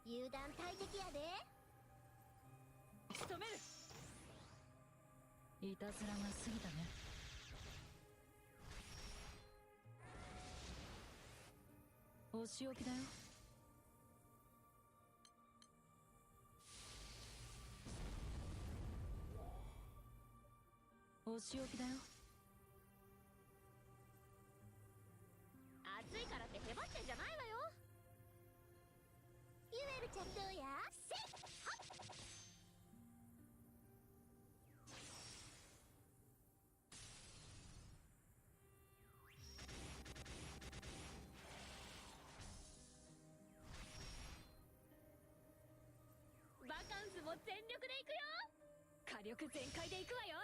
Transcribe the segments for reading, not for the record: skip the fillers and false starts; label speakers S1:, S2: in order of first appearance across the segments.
S1: 油断大敵やで。
S2: 仕留める。いたずらが過ぎたね。お仕置きだよ。お仕置きだよ。
S1: 暑いからってへばってんじゃないわよ。ゆえるちゃんどうや。せっはっ。
S2: バカンスも全力で行くよ。火力全開で行くわよ。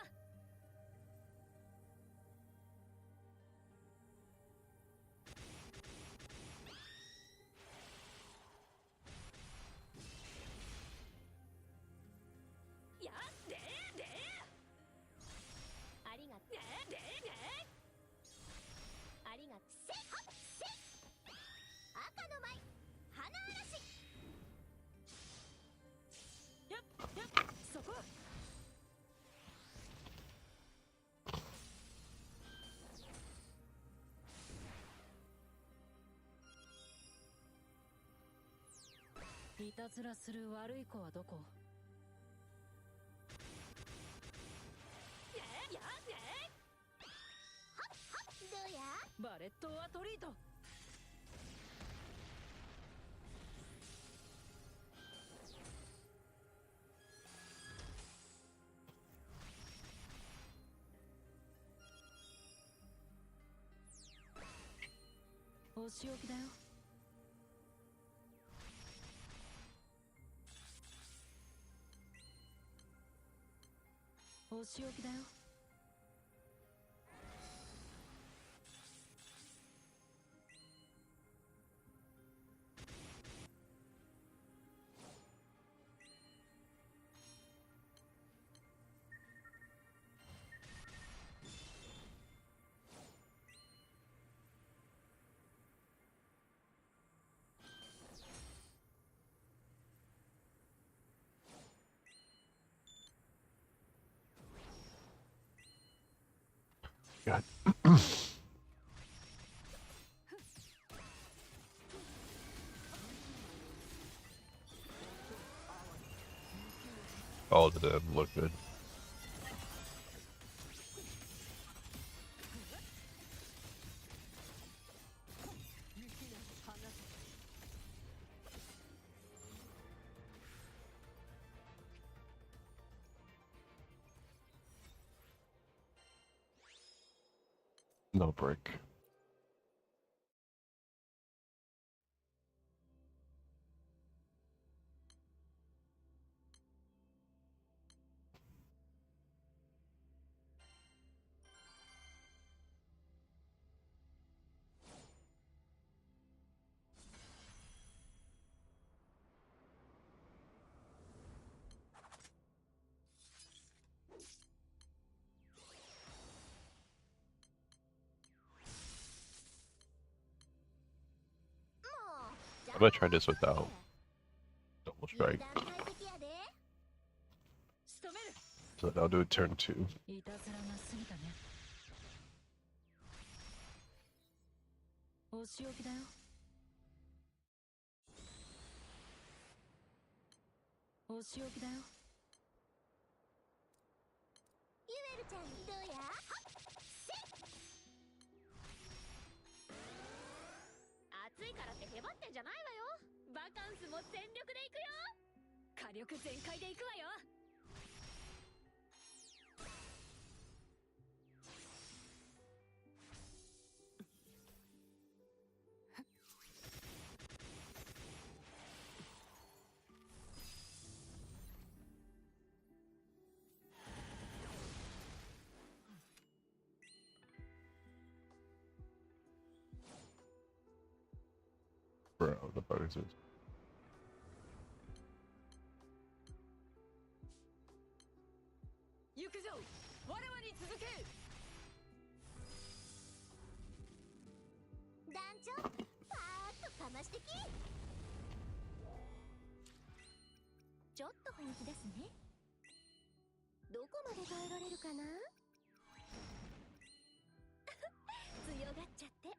S2: やっでーでー。
S1: ありがとう。
S2: でーでーで
S1: ありがとう。せっはっせっ。赤の舞花嵐。
S2: ー。やっやっそこ。いたずらする悪い子はどこ。やっ
S1: どうや。
S2: バレットアトリート。お仕置きだよ。お仕置きだよ。
S3: God. All of them look good. No break. gonna try this without double strike.
S1: 油断大敵やで。
S2: 仕留める。
S3: So I'll do a turn 2.
S2: いたずらなすぎたね。お仕置きだよ。お仕置きだよ。
S1: ゆえるちゃんどうや？はっせっ。暑いからってへばってんじゃないわよ。
S2: バカンスも全力で行くよ。火力全開で行くわよ。
S3: Bro, the fuck is this?
S2: 行くぞ。我々に続け。
S1: 団長、パーッとかましてき。ちょっと本気ですね。どこまで耐えられるかな。強がっちゃって。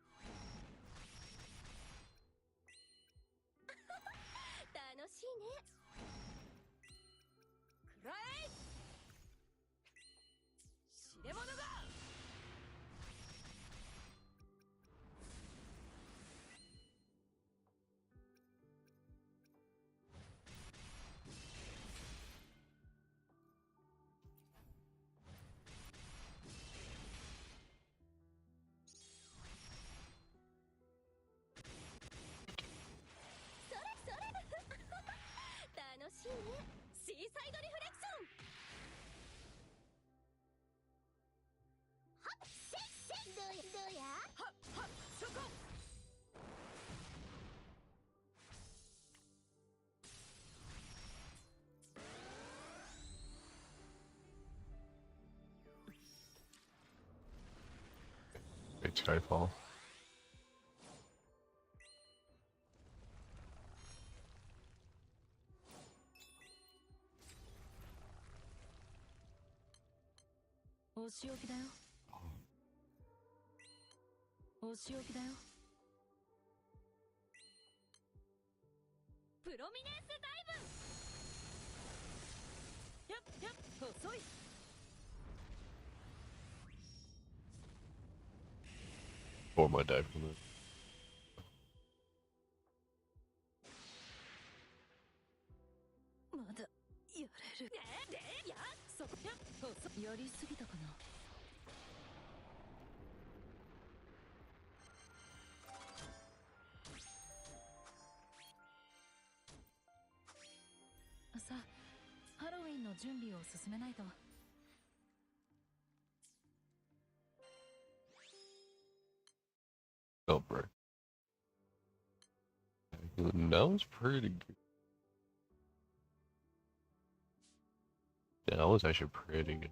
S1: 楽しいね。
S2: くらえ。知れ者が。
S1: それそれ。楽しいね。シーサイドリフレクション。はっせっせっ。どうや？
S2: はっはっそこ。
S3: Great Skyfall.
S2: お仕置きだよ。お仕置きだよ。プロミネンスダイブ。やっやっ遅い。
S3: 4 more dive from it.
S2: まだやれる。でやそこや遅い。やりすぎたかな。さあ、ハロウィンの準備を進めないと。
S3: Oh, bro. That was pretty good. Yeah, that was actually pretty good.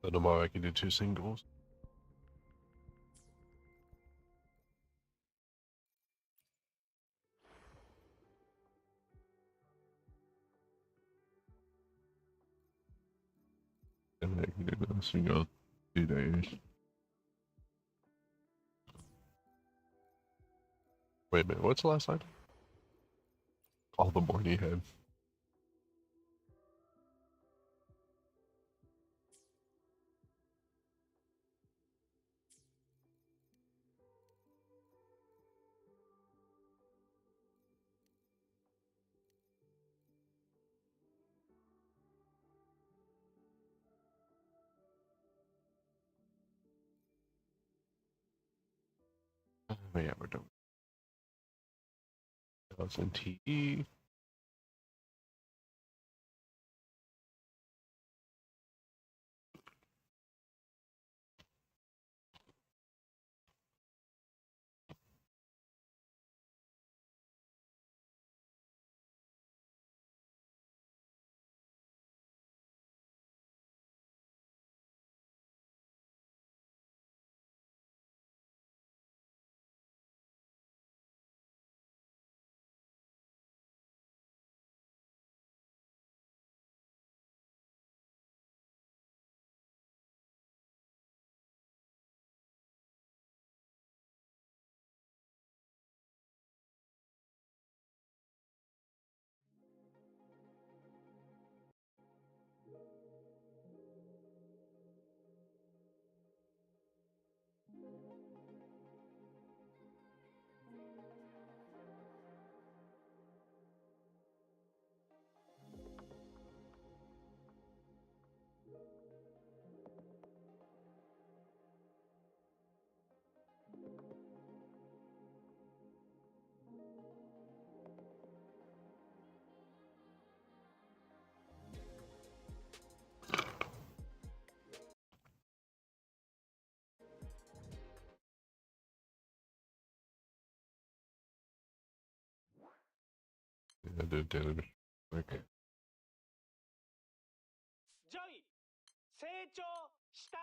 S3: So tomorrow I can do 2 singles. And I can do the single 2 days. Wait a minute, what's the last line? All the morning head. Oh, yeah, we're done. That was in TE. I did daily mission. Okay.
S4: ジョイ成長した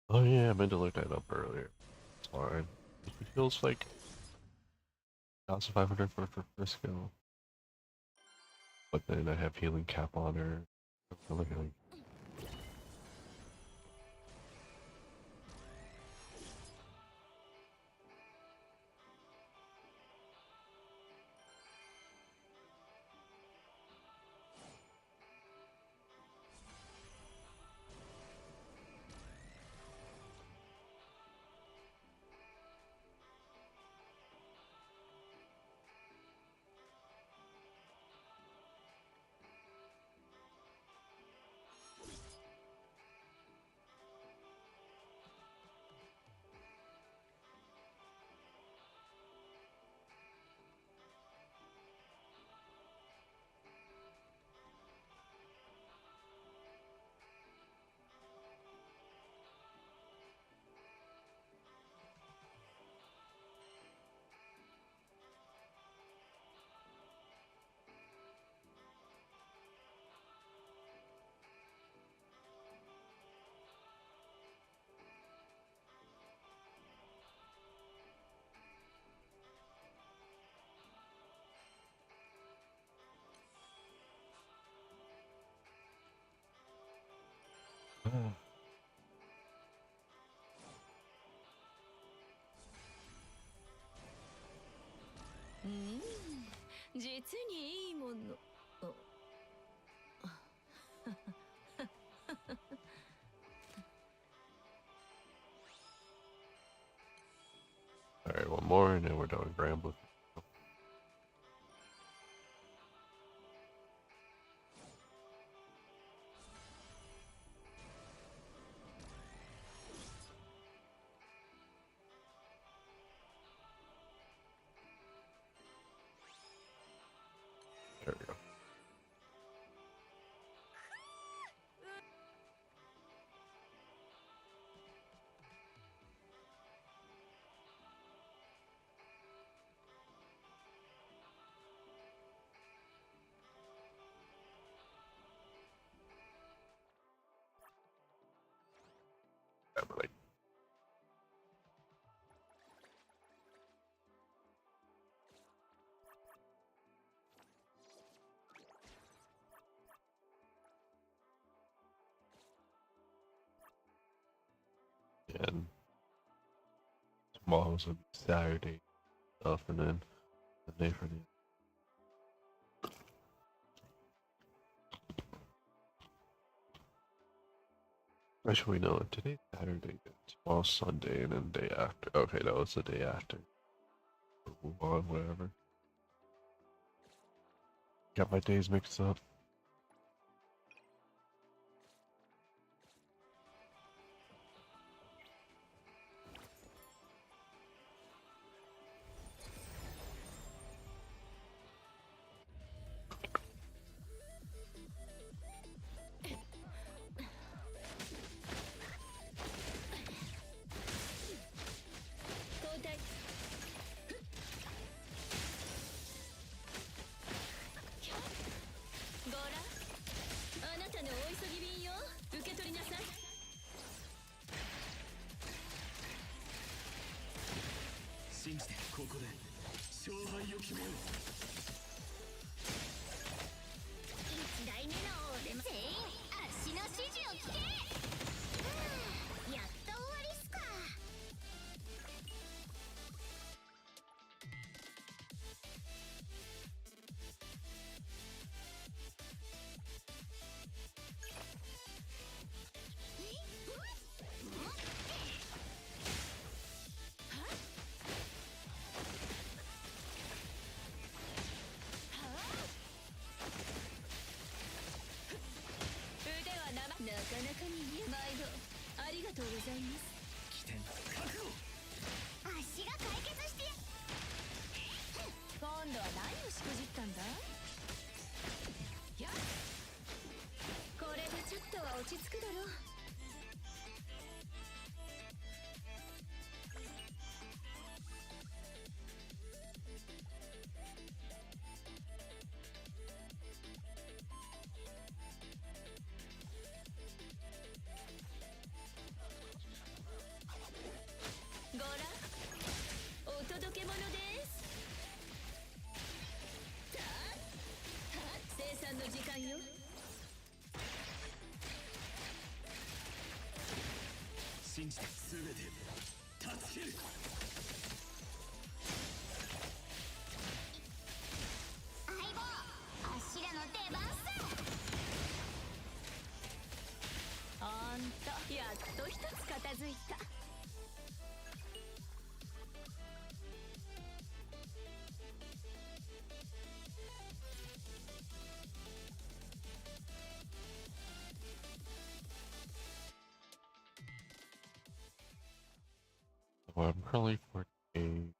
S3: Oh yeah, I meant to look that up earlier. It's fine. It feels like 1,500 for first skill. But then I have healing cap on her. Another healing. Ah.
S2: 実にいいもの。
S3: Alright, one more and then we're done with Bramble. There we go. Emily. And tomorrow's a Saturday stuff and then the day for the actually no, today's Saturday, tomorrow's Sunday and then day after. Okay, that was the day after. We'll move on, whatever. Got my days mixed up.
S1: 相棒、あっしらの出番さ。
S2: あんたやっと一つ片付いた。
S3: Well, I'm currently 48.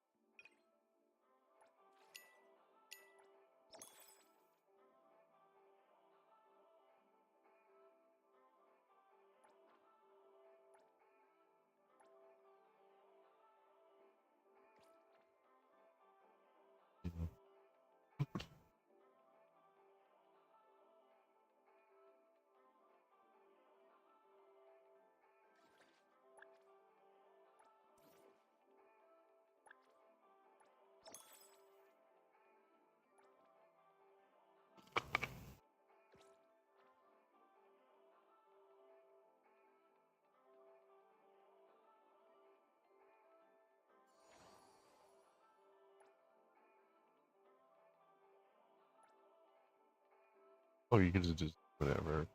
S3: Oh, you can just whatever.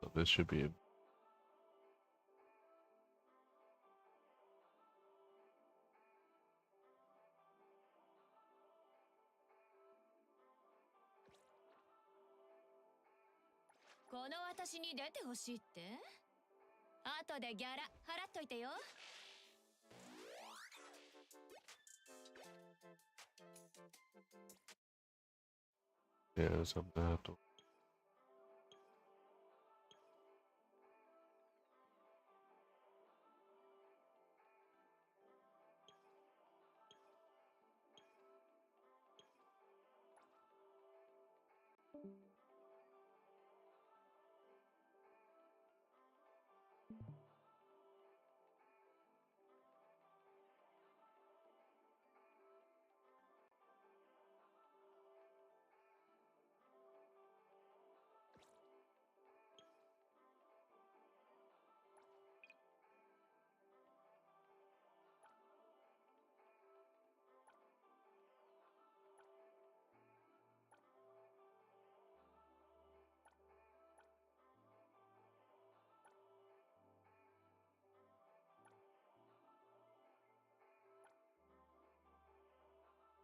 S3: So this should be.
S2: この私に出てほしいって？後でギャラ払っといてよ。
S3: Yeah, some that.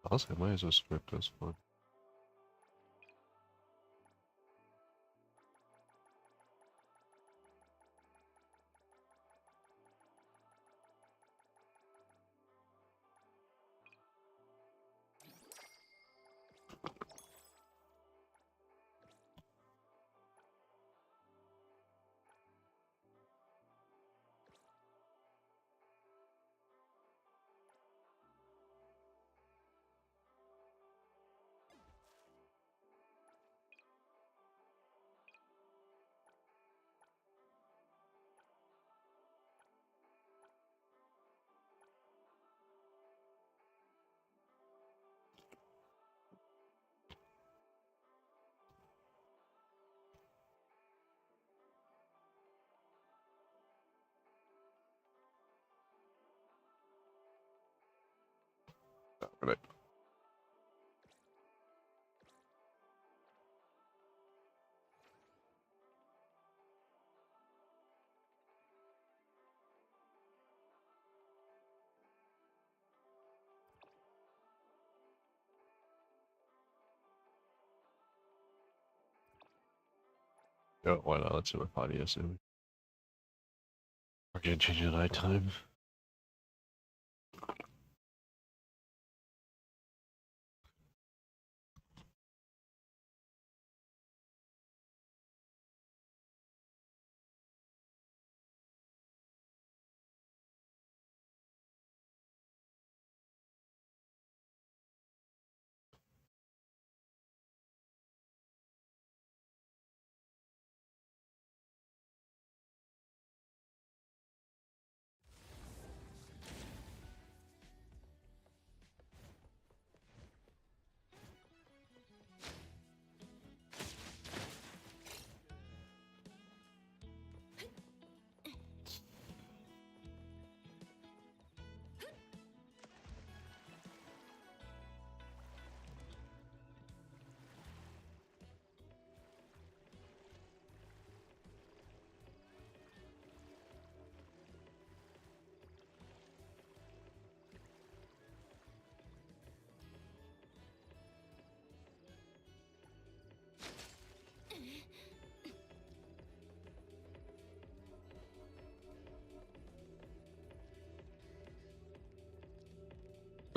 S3: Honestly, I might as well skip this one. Right. Yeah, why not? Let's see what party is doing. We're gonna change the nighttime.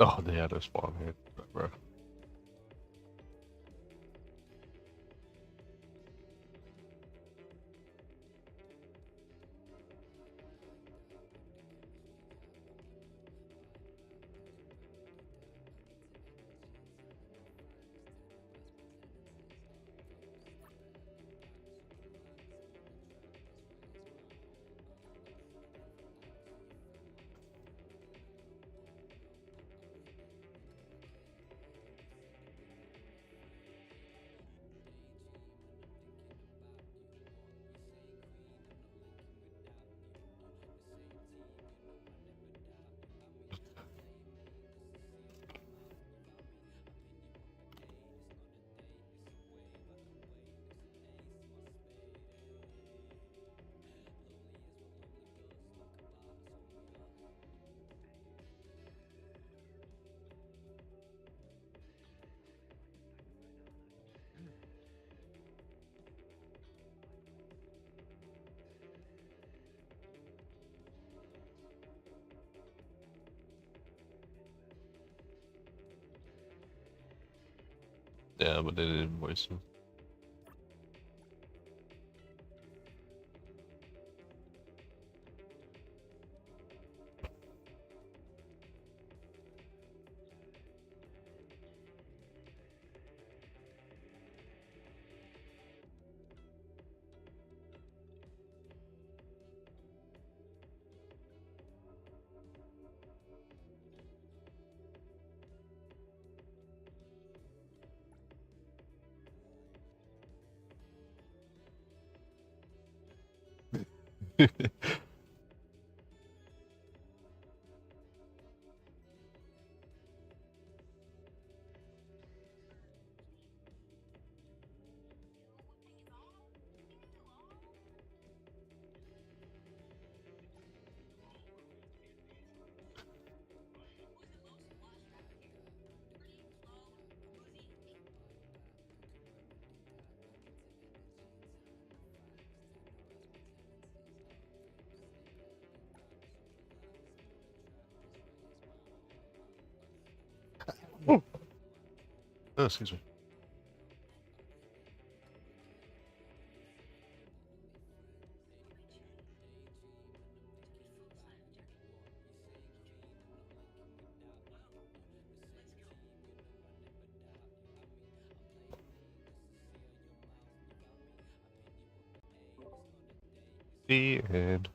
S3: Oh, they had a spawn here, bro. Yeah, but they didn't invoice him. Oh, excuse me. The end.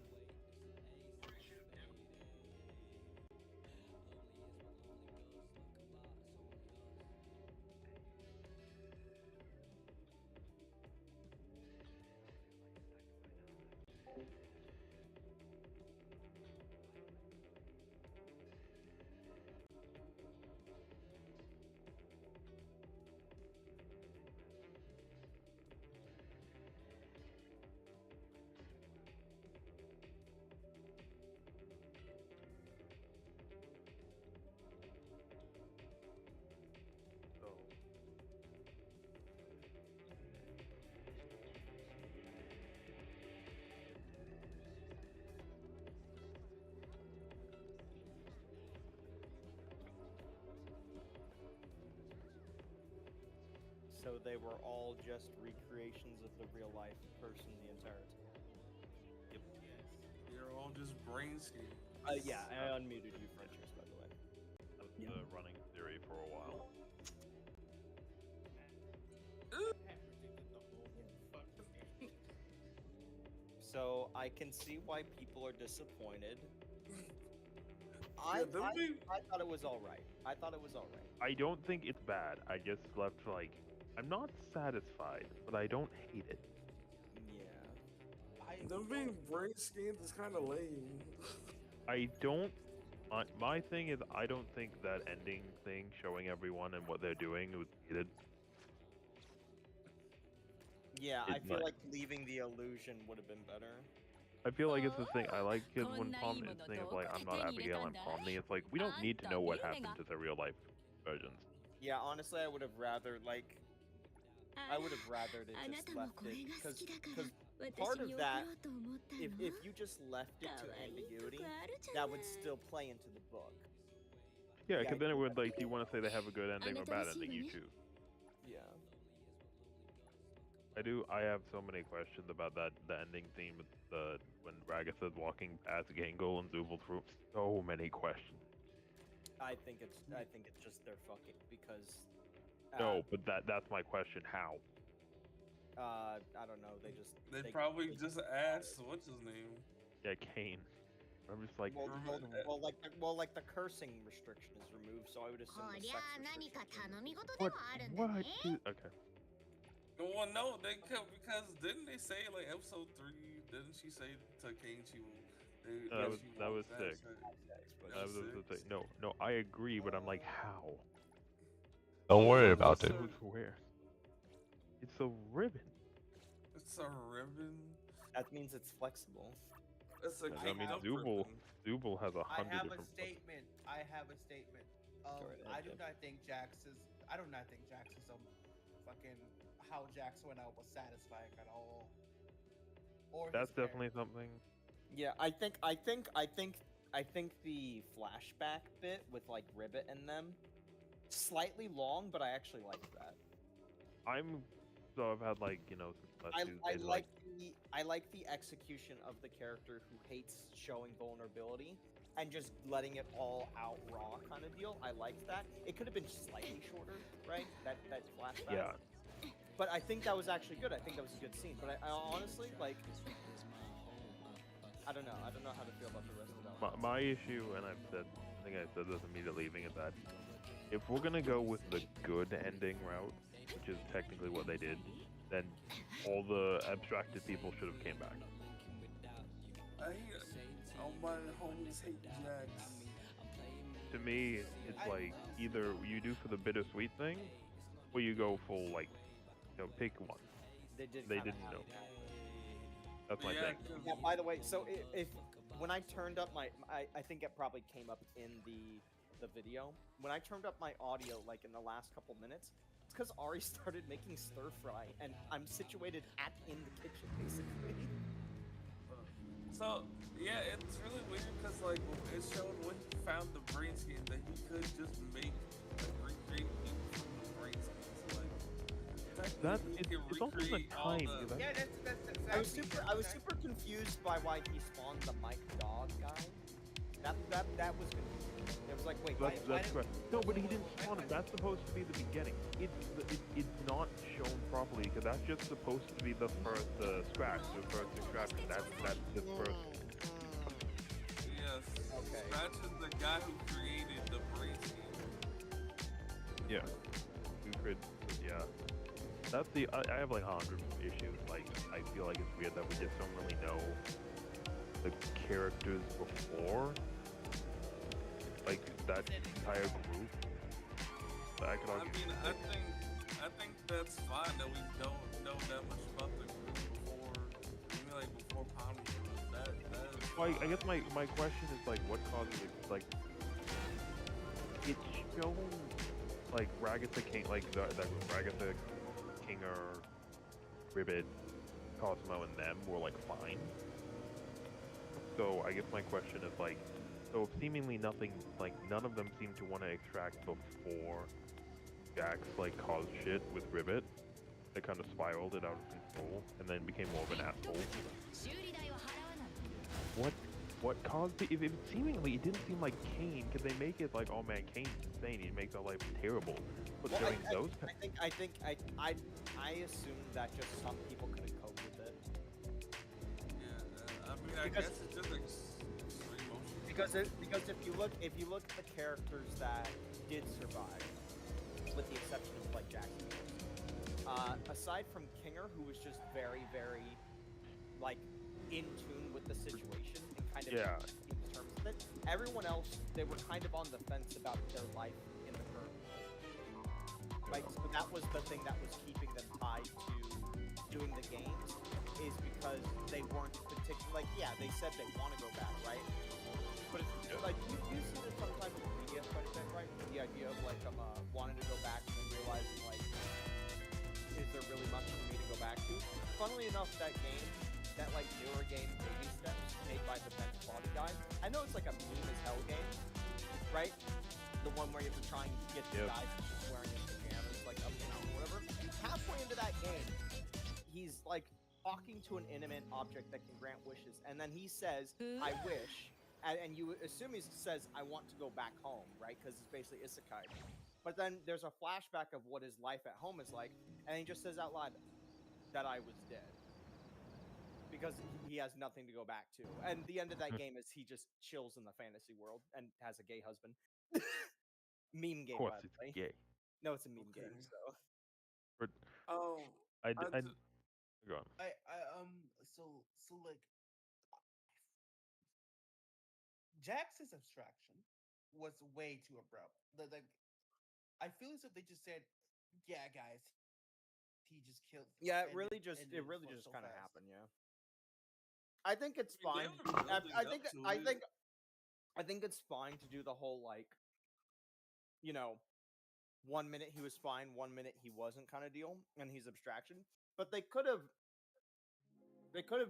S5: So they were all just recreations of the real life person the entire time.
S6: Yes, they're all just brain scans.
S5: Yeah, I unmuted you, Frenchers, by the way.
S7: That was the running theory for a while.
S5: So I can see why people are disappointed.
S6: Yeah,
S5: I thought it was alright. I thought it was alright.
S7: I don't think it's bad. I just left like I'm not satisfied, but I don't hate it.
S5: Yeah.
S6: them being brain scanned is kind of lame.
S7: I don't. My thing is, I don't think that ending thing, showing everyone and what they're doing, was needed.
S5: Yeah, I
S7: It
S5: feel
S7: might-
S5: like leaving the illusion would have been better.
S7: I feel like it's the thing. I like it when Pomni is saying like, "I'm not Abigail, I'm Pomni." It's like we don't need to know what happened to the real life versions.
S5: Yeah, honestly, I would have rather I would have rather it just left it because part of that, if you just left it to ambiguity, that would still play into the book.
S7: Yeah,
S5: Yeah,
S7: because then it would like, do you want to say they have a good ending or bad ending? You choose.
S5: Yeah.
S7: I have so many questions about the ending theme with when Ragatha's walking past Gangle and Zubul through. So many questions.
S5: I think it's just they're fucking because.
S7: No, but that's my question. How?
S5: I don't know.
S6: They probably just asked what's his name.
S7: Yeah, Kane. I'm just like.
S5: Like the cursing restriction is removed, so I would assume the sex restriction.
S7: What? Okay.
S6: Well, no, they could, because didn't they say like episode 3? Didn't she say to Kane she will?
S7: That was sick. No, I agree, but I'm like, how?
S3: Don't worry about it.
S7: Where? It's a ribbon.
S6: It's a ribbon.
S5: That means it's flexible.
S6: It's a
S7: I mean, Zubul has 100 different.
S8: I have a statement. I do not think Jax is fucking how Jax went out was satisfying at all. Or
S7: That's definitely something.
S5: Yeah, I think the flashback bit with like Ribbit and them slightly long, but I actually liked that.
S7: I've had like some
S5: I like the execution of the character who hates showing vulnerability and just letting it all out raw kind of deal. I liked that. It could have been slightly shorter, right? That flashback.
S7: Yeah.
S5: But I think that was actually good. I think that was a good scene. But I honestly, like, I don't know. I don't know how to feel about the rest of that.
S7: My issue, and I think I said this immediately leaving, is that if we're gonna go with the good ending route, which is technically what they did, then all the abstracted people should have came back.
S6: All my homies hate Jax.
S7: To me, it's like either you do for the bittersweet thing, or you go full like, pick one. They didn't know. That's my thing.
S5: Yeah. By the way, so if when I turned up I think it probably came up in the video. When I turned up my audio, like in the last couple minutes, it's because Ari started making stir fry, and I'm situated in the kitchen basically.
S6: So yeah, it's really weird because like it showed when he found the brain skin that he could just make recreate the brain skins.
S7: It's almost a time.
S5: I was super confused by why he spawned the Mike Dog guy. That was confusing. It was like, wait,
S7: that's correct. No, but he didn't spawn him. That's supposed to be the beginning. It's not shown properly because that's just supposed to be the first scratch. The first extraction. That's the first.
S6: Yes. Okay. Scratch is the guy who created the brain skin.
S7: Yeah. Yeah. That's I have like 100 issues. Like I feel like it's weird that we just don't really know the characters before. Like that entire group. I
S6: think that's fine that we don't know that much about the group before Pound. That is
S7: well, I guess my question is like, what causes it? Like, it's shown like Ragatha King, like the Ragatha King or Ribbit, Cosmo, and them were like fine. So I guess my question is like, so seemingly nothing, like none of them seem to want to extract before Jax like caused shit with Ribbit. They kind of spiraled it out of control and then became more of an asshole. What caused it? If it seemingly it didn't seem like Kane, because they make it like, oh man, Kane's insane. He makes our life terrible. But
S5: well,
S7: during those,
S5: I assume that just some people couldn't cope with it.
S6: Yeah, I mean, I guess it's just extreme emotion.
S5: Because if you look at the characters that did survive, with the exception of like Jackson, aside from Kinger, who was just very, very like in tune with the situation and kind of in terms of it, everyone else, they were kind of on the fence about their life in the current world. Right? So that was the thing that was keeping them tied to doing the games, is because they weren't particularly, like, yeah, they said they want to go back, right? But it's like, you see this sometimes in the media quite a bit, right? The idea of like, wanting to go back and realizing like, is there really much for me to go back to? Funnily enough, that game, that like newer game, Baby Steps, made by the Bench Body guy, I know it's like a meme as hell game, right? the one where you have to try and get the
S7: Yep.
S5: guy who's just wearing his pajamas, like up and out, whatever. Halfway into that game, he's like talking to an inanimate object that can grant wishes, and then he says, "I wish," and you assume he says, "I want to go back home," right? Because it's basically isekai. But then there's a flashback of what his life at home is like, and he just says out loud that I was dead. Because he has nothing to go back to. And the end of that game is he just chills in the fantasy world and has a gay husband. Meme
S7: Of
S5: game,
S7: course,
S5: by the
S7: it's
S5: way.
S7: gay.
S5: No, it's a meme
S6: Okay.
S5: game, so.
S7: But
S6: Oh,
S7: I, d-
S6: I
S7: I,
S6: d-
S7: go on.
S8: So like Jax's abstraction was way too abrupt. Like I feel as if they just said, "Yeah, guys, he just killed."
S5: Yeah, it
S8: and
S5: really
S8: it
S5: just
S8: ended so
S5: kind of
S8: fast.
S5: happened, yeah. I think it's
S6: I mean,
S5: fine.
S6: they were building
S5: I
S6: up
S5: think
S6: to
S5: I
S6: it.
S5: think I think it's fine to do the whole like, you know, 1 minute he was fine, 1 minute he wasn't kind of deal, and he's abstraction. But they could have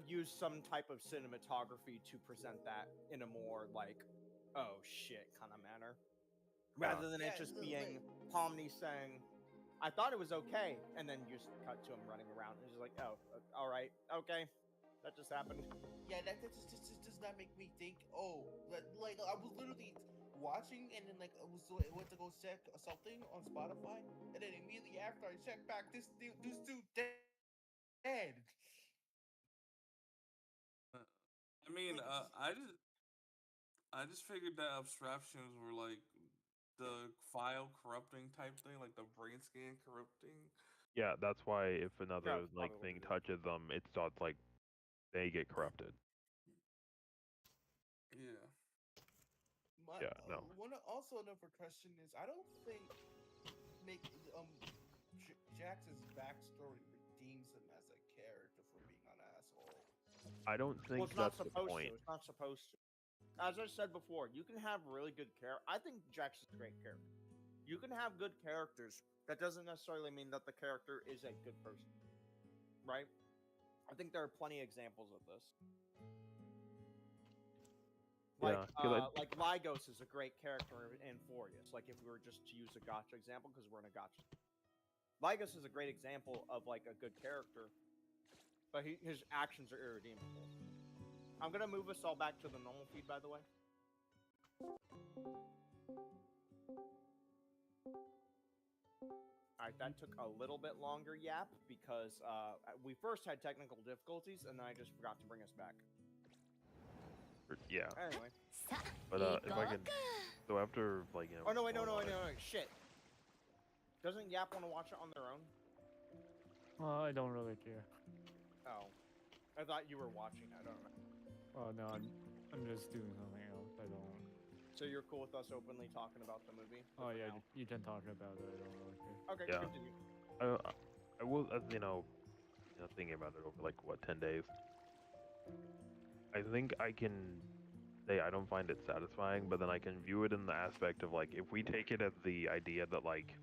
S5: used some type of cinematography to present that in a more like, oh shit kind of manner, rather than it
S8: Yeah,
S5: just
S8: like-
S5: being Pomni saying, "I thought it was okay," and then you just cut to him running around and just like, oh, all right, okay, that just happened.
S8: Yeah, that just does not make me think. Oh, like I was literally watching, and then like I went to go check something on Spotify, and then immediately after I checked back, this dude dead.
S6: I mean, I just figured that abstractions were like the file corrupting type thing, like the brain scan corrupting.
S7: Yeah, that's why if another
S5: That's
S7: like
S5: probably what
S7: thing
S5: it is.
S7: touches them, it starts like they get corrupted.
S6: Yeah.
S7: Yeah, no.
S8: Also another question is, I don't think make Jax's backstory redeems him as a character for being an asshole.
S7: I don't
S5: Well,
S7: think
S5: it's not
S7: that's the
S5: supposed
S7: point.
S5: to. It's not supposed to. As I said before, you can have really good character. I think Jax is a great character. You can have good characters. That doesn't necessarily mean that the character is a good person, right? I think there are plenty of examples of this. Like,
S7: Yeah, 'cause
S5: like Lygos is a great character in Furious. Like, if we were just to use a gotcha example, because we're in a gotcha. Lygos is a great example of like a good character, but his actions are irredeemable. I'm gonna move us all back to the normal feed, by the way. Alright, that took a little bit longer, Yap, because we first had technical difficulties, and then I just forgot to bring us back.
S7: yeah.
S5: Anyway.
S7: But if I can, so after like
S5: Oh no, wait, no,
S7: all
S5: no,
S7: that-
S5: no, shit. Doesn't Yap want to watch it on their own?
S9: Well, I don't really care.
S5: Oh. I thought you were watching, I don't know.
S9: Oh no, I'm just doing something else. I don't.
S5: So you're cool with us openly talking about the movie?
S9: Oh
S5: for
S9: yeah,
S5: now?
S9: you can talk about it. I don't really care.
S5: Okay,
S7: Yeah.
S5: continue.
S7: I will, as thinking about it over like what 10 days. I think I can say I don't find it satisfying, but then I can view it in the aspect of like if we take it as the idea that like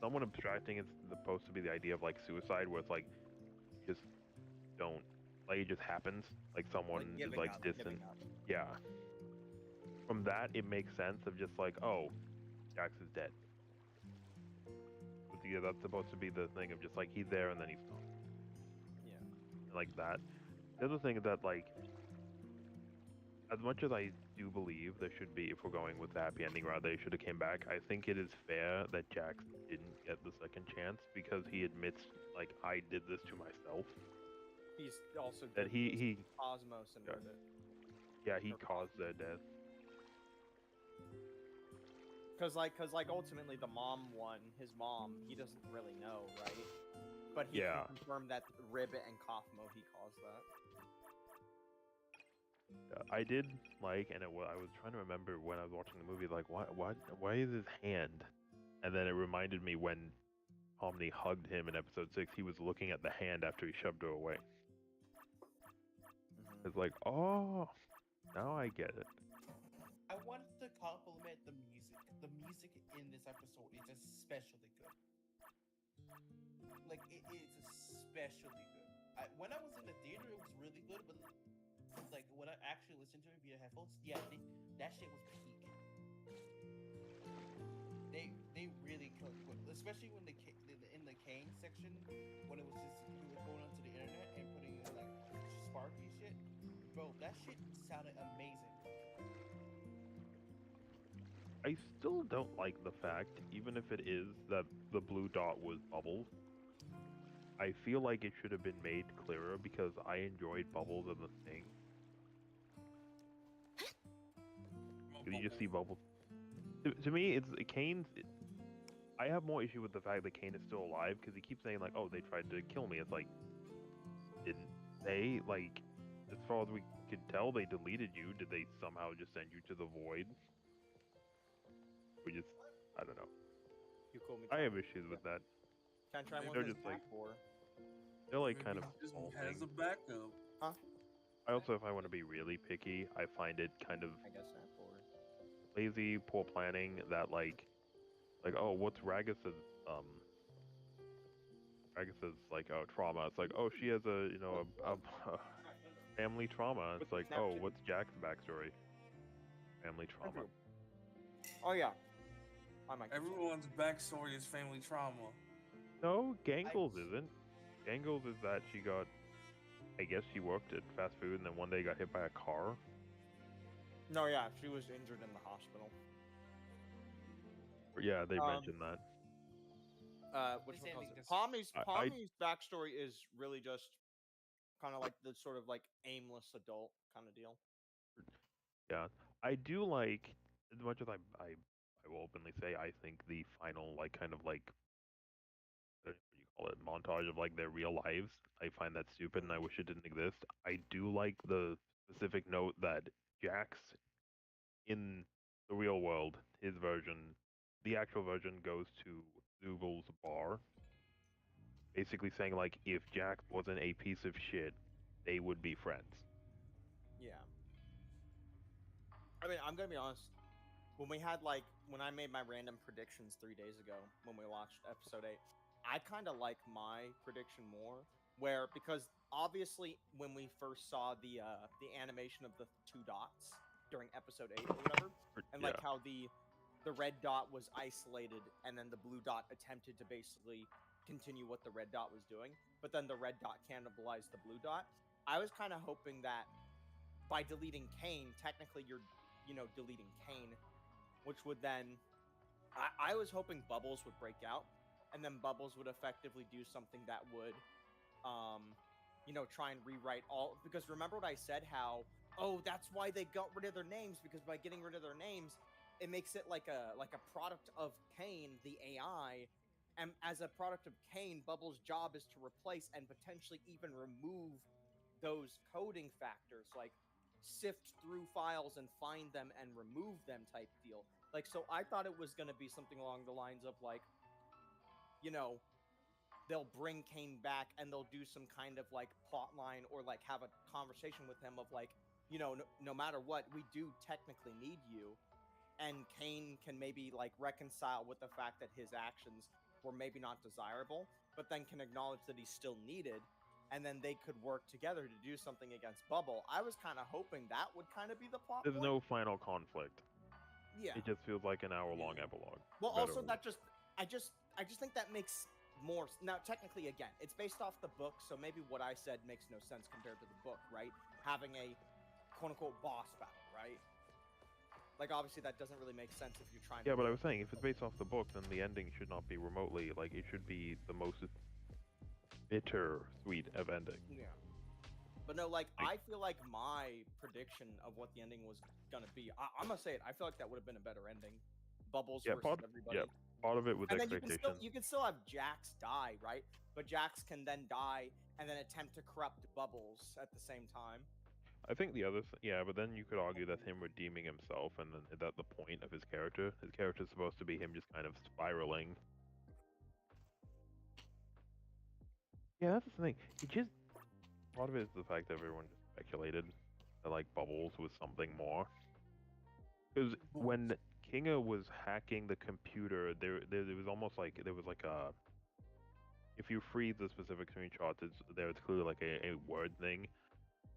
S7: someone abstracting is supposed to be the idea of like suicide, where it's like just don't like it just happens, like someone is
S5: giving
S7: like
S5: up,
S7: distant.
S5: giving up.
S7: Yeah. From that, it makes sense of just like, oh, Jax is dead. But yeah, that's supposed to be the thing of just like he's there and then he's gone.
S5: Yeah.
S7: Like that. The other thing is that like, as much as I do believe there should be, if we're going with the happy ending rather, they should have came back. I think it is fair that Jax didn't get the second chance because he admits like I did this to myself.
S5: He's also
S7: That
S5: did
S7: he
S5: this
S7: he
S5: with Cosmos and
S7: yeah.
S5: Ribbit.
S7: Yeah, he
S5: Or
S7: caused their death.
S5: Cause like ultimately the mom one, his mom, he doesn't really know, right? But he
S7: Yeah.
S5: can confirm that Ribbit and Kaufmo he caused that.
S7: I did like, and I was trying to remember when I was watching the movie, like, why is his hand? And then it reminded me when Omni hugged him in episode 6, he was looking at the hand after he shoved her away. It's like, oh, now I get it.
S8: I wanted to compliment the music. The music in this episode is especially good. Like it is especially good. When I was in the theater, it was really good, but like when I actually listened to it via headphones, yeah, that shit was peak. they really cooked, especially when in the Kane section when it was just he was going onto the internet and putting in like Sparky shit, bro. That shit sounded amazing.
S7: I still don't like the fact, even if it is that the blue dot was Bubbles. I feel like it should have been made clearer because I enjoyed Bubbles and the thing. You just see Bubbles. To me, it's Kane's. I have more issue with the fact that Kane is still alive because he keeps saying like, "Oh, they tried to kill me." It's like, didn't they? Like, as far as we could tell, they deleted you. Did they somehow just send you to the void? We just, I don't know.
S5: You cool me?
S7: I
S5: Try
S7: have
S5: one?
S7: issues with that.
S5: Can I try one
S7: They're
S5: of
S7: just like,
S5: back or?
S7: they're like
S6: Maybe
S7: kind of
S6: he just
S7: small
S6: has
S7: things.
S6: a backup.
S5: Huh?
S7: I also, if I want to be really picky, I find it kind of
S5: I guess that or.
S7: lazy, poor planning that like oh, what's Ragis's like oh trauma. It's like oh she has a a family trauma.
S5: With
S7: It's
S5: the
S7: like oh
S5: Snapchat.
S7: what's Jack's backstory? Family trauma.
S5: Oh yeah. I might.
S6: Everyone's backstory is family trauma.
S7: No, Gangles isn't. Gangles is that she got. I guess she worked at fast food and then one day got hit by a car.
S5: No, yeah, she was injured in the hospital.
S7: Yeah, they
S5: Um,
S7: mentioned that.
S5: Which
S8: They say
S5: one
S8: they
S5: calls it?
S8: just
S7: I
S5: Palmy's backstory is really just kind of like the sort of like aimless adult kind of deal.
S7: yeah, I do like as much as I will openly say I think the final like kind of like what do you call it montage of like their real lives. I find that stupid and I wish it didn't exist. I do like the specific note that Jax in the real world, his version, the actual version goes to Dougal's bar, basically saying like if Jax wasn't a piece of shit, they would be friends.
S5: Yeah. I mean, I'm gonna be honest. When I made my random predictions 3 days ago when we watched episode 8, I kind of like my prediction more. Where because obviously when we first saw the animation of the two dots during episode 8 or whatever, and
S7: Yeah,
S5: like how the red dot was isolated and then the blue dot attempted to basically continue what the red dot was doing, but then the red dot cannibalized the blue dot. I was kind of hoping that by deleting Kane, technically you're, deleting Kane, which would then. I was hoping Bubbles would break out, and then Bubbles would effectively do something that would, um, try and rewrite all. Because remember what I said? How that's why they got rid of their names because by getting rid of their names, it makes it like a product of Kane, the AI. And as a product of Kane, Bubbles' job is to replace and potentially even remove those coding factors, like sift through files and find them and remove them type deal. Like, so I thought it was going to be something along the lines of like, you know, they'll bring Kane back and they'll do some kind of like plot line or like have a conversation with him of like, no matter what, we do technically need you. And Kane can maybe like reconcile with the fact that his actions were maybe not desirable, but then can acknowledge that he's still needed. And then they could work together to do something against Bubble. I was kind of hoping that would kind of be the plot
S7: there's
S5: point.
S7: no final conflict.
S5: Yeah.
S7: It just feels like an hour-long epilogue.
S5: Well,
S7: Better
S5: also
S7: or
S5: that just I just think that makes more now. Technically, again, it's based off the book, so maybe what I said makes no sense compared to the book, right? Having a quote unquote boss battle, right? Like obviously that doesn't really make sense if you're trying to.
S7: yeah, but I was saying if it's based off the book, then the ending should not be remotely like it should be the most bitter sweet of ending.
S5: Yeah. But no, like I feel like my prediction of what the ending was gonna be. I'm gonna say it. I feel like that would have been a better ending. Bubbles
S7: Yeah,
S5: versus everybody.
S7: part of it with
S5: And then
S7: expectations.
S5: you can still have Jax die, right? But Jax can then die and then attempt to corrupt Bubbles at the same time.
S7: I think the other, yeah, but then you could argue that's him redeeming himself, and then that's the point of his character. His character is supposed to be him just kind of spiraling. Yeah, that's the thing. It just part of it is the fact that everyone just speculated that like Bubbles was something more. Because when Kinga was hacking the computer, there was almost like there was like a. If you freeze the specific screenshots, it's clearly like a word thing.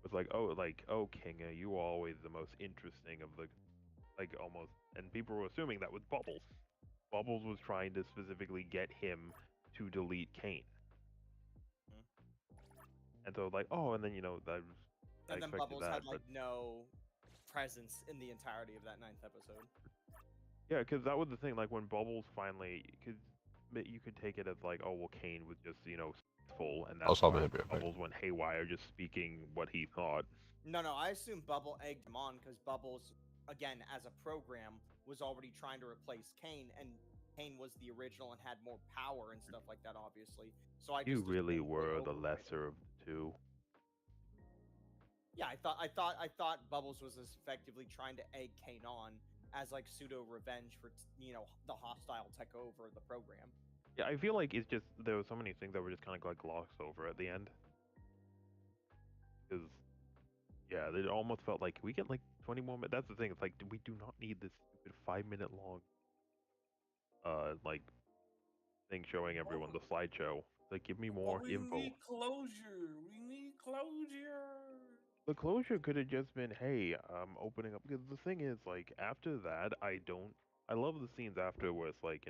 S7: It's like oh Kinga, you are always the most interesting of the like almost, and people were assuming that was Bubbles. Bubbles was trying to specifically get him to delete Kane.
S5: Mhm.
S7: And so like, oh, and then I
S5: And then
S7: expected
S5: Bubbles
S7: that,
S5: had like
S7: but
S5: no presence in the entirety of that 9th episode.
S7: yeah, because that was the thing. Like when Bubbles finally, because you could take it as like, oh well, Kane was just full, and that's
S3: Also, I'm
S7: why
S3: gonna be right back.
S7: Bubbles went haywire, just speaking what he thought.
S5: No, I assume Bubble egged him on because Bubbles, again, as a program, was already trying to replace Kane, and Kane was the original and had more power and stuff like that, obviously. So I
S7: You
S5: just
S7: really
S5: assumed would
S7: were the
S5: override him.
S7: lesser of the two.
S5: Yeah, I thought Bubbles was effectively trying to egg Kane on as like pseudo revenge for the hostile tech over the program.
S7: Yeah, I feel like it's just there were so many things that were just kind of like glossed over at the end. Because yeah, it almost felt like we get like 20 more minutes. That's the thing. It's like we do not need this stupid 5 minute long like thing showing everyone the slideshow. Like give me
S6: But
S7: more
S6: we
S7: info.
S6: need closure. We need closure.
S7: The closure could have just been, hey, I'm opening up. Because the thing is, like, after that, I don't. I love the scenes after where it's like,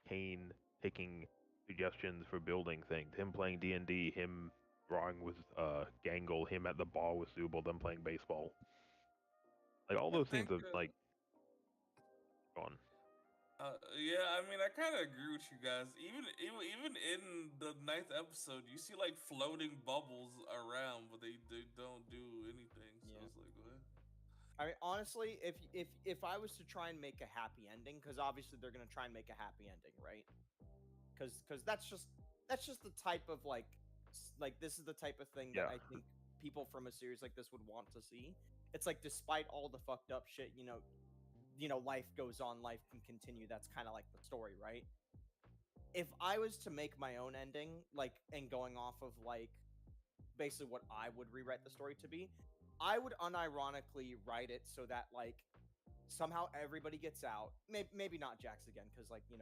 S7: Kane taking suggestions for building things, him playing D&D, him drawing with Gangle, him at the bar with Zubal, them playing baseball. Like all
S6: I
S7: those
S6: think
S7: scenes are like gone.
S6: Yeah, I mean, I kind of agree with you guys. Even in the 9th episode, you see like floating bubbles around, but they don't do anything. So
S5: Yeah.
S6: it's like, what?
S5: I mean, honestly, if I was to try and make a happy ending, because obviously they're gonna try and make a happy ending, right? Because that's just the type of like this is the type of thing that
S7: Yeah.
S5: I think people from a series like this would want to see. It's like despite all the fucked up shit, life goes on, life can continue. That's kind of like the story, right? If I was to make my own ending, like, and going off of like basically what I would rewrite the story to be, I would unironically write it so that like somehow everybody gets out. Maybe not Jax again, because like we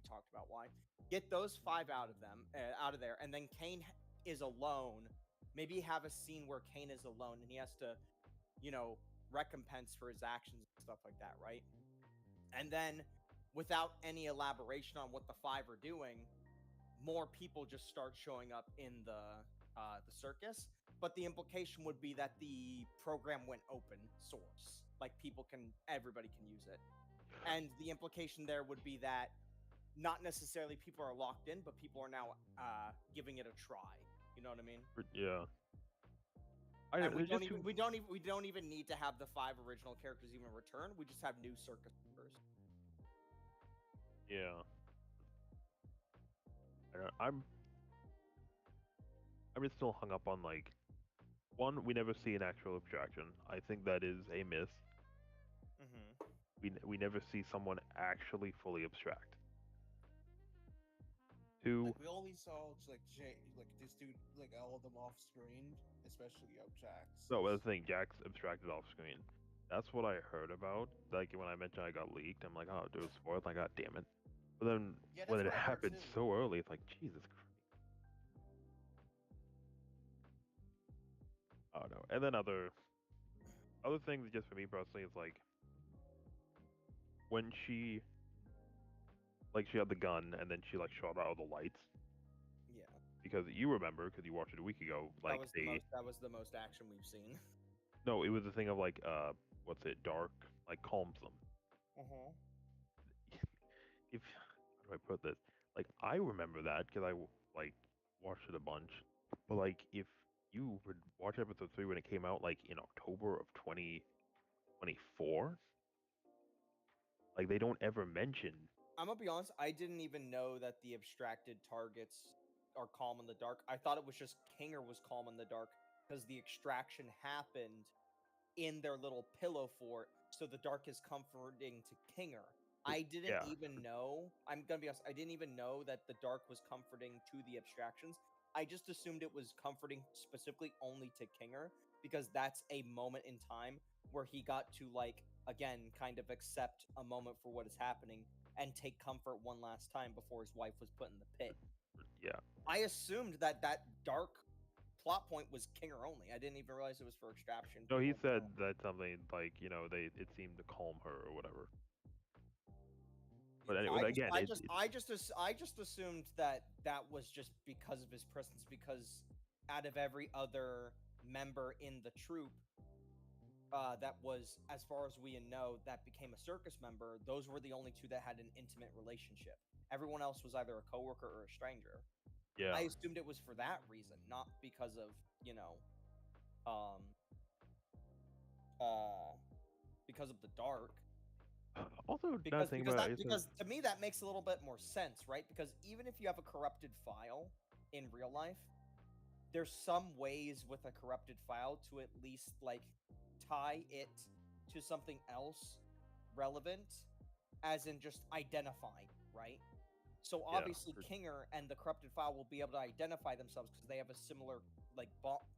S5: talked about why. Get those 5 out of them, out of there, and then Kane is alone. Maybe have a scene where Kane is alone and he has to, recompense for his actions and stuff like that, right? And then, without any elaboration on what the 5 are doing, more people just start showing up in the circus. But the implication would be that the program went open source, like everybody can use it. And the implication there would be that not necessarily people are locked in, but people are now giving it a try. You know what I mean?
S7: Yeah.
S5: And we don't even need to have the 5 original characters even return. We just have new circus members.
S7: Yeah. I'm just still hung up on like one, we never see an actual abstraction. I think that is a miss.
S5: Mm-hmm.
S7: We never see someone actually fully abstract. Two,
S8: Like we only saw like this dude, like all of them off screen, especially Jax.
S7: no, the thing, Jax abstracted off screen. That's what I heard about. Like when I mentioned I got leaked, I'm like, oh, it was spoiled. Like, god damn it. But then
S8: Yeah,
S7: when
S8: that's
S7: it
S8: what I heard
S7: happened
S8: too.
S7: so early, it's like Jesus Christ. Oh no. And then other things, just for me personally, is like when she had the gun and then she like shot out all the lights.
S5: Yeah.
S7: Because you remember, because you watched it a week ago, like
S5: that was the most action we've seen.
S7: No, it was the thing of like what's it, dark, like calms them.
S5: Uh-huh.
S7: If how do I put this? Like I remember that because I like watched it a bunch. But like if you would watch episode 3 when it came out, like in October of 2024, like they don't ever mention.
S5: I'm gonna be honest, I didn't even know that the abstracted targets are calm in the dark. I thought it was just Kinger was calm in the dark because the extraction happened in their little pillow fort, so the dark is comforting to Kinger. I didn't even know, I'm gonna be honest, I didn't even know that the dark was comforting to the abstractions. I just assumed it was comforting specifically only to Kinger because that's a moment in time where he got to, like, again, kind of accept a moment for what is happening and take comfort one last time before his wife was put in the pit.
S7: Yeah.
S5: I assumed that dark plot point was Kinger only. I didn't even realize it was for extraction.
S7: No, he said that something like, it seemed to calm her or whatever. But anyway, again,
S5: I just assumed that that was just because of his presence, because out of every other member in the troupe, that was, as far as we know, that became a circus member, those were the only two that had an intimate relationship. Everyone else was either a coworker or a stranger.
S7: yeah.
S5: I assumed it was for that reason, not because of, um, because of the dark.
S7: Also,
S5: Because
S7: nothing
S5: because
S7: about
S5: that
S7: it.
S5: because to me that makes a little bit more sense, right? Because even if you have a corrupted file in real life, there's some ways with a corrupted file to at least like tie it to something else relevant, as in just identifying, right? So
S7: Yeah,
S5: obviously Kinger and the corrupted file will be able to identify themselves because they have a similar like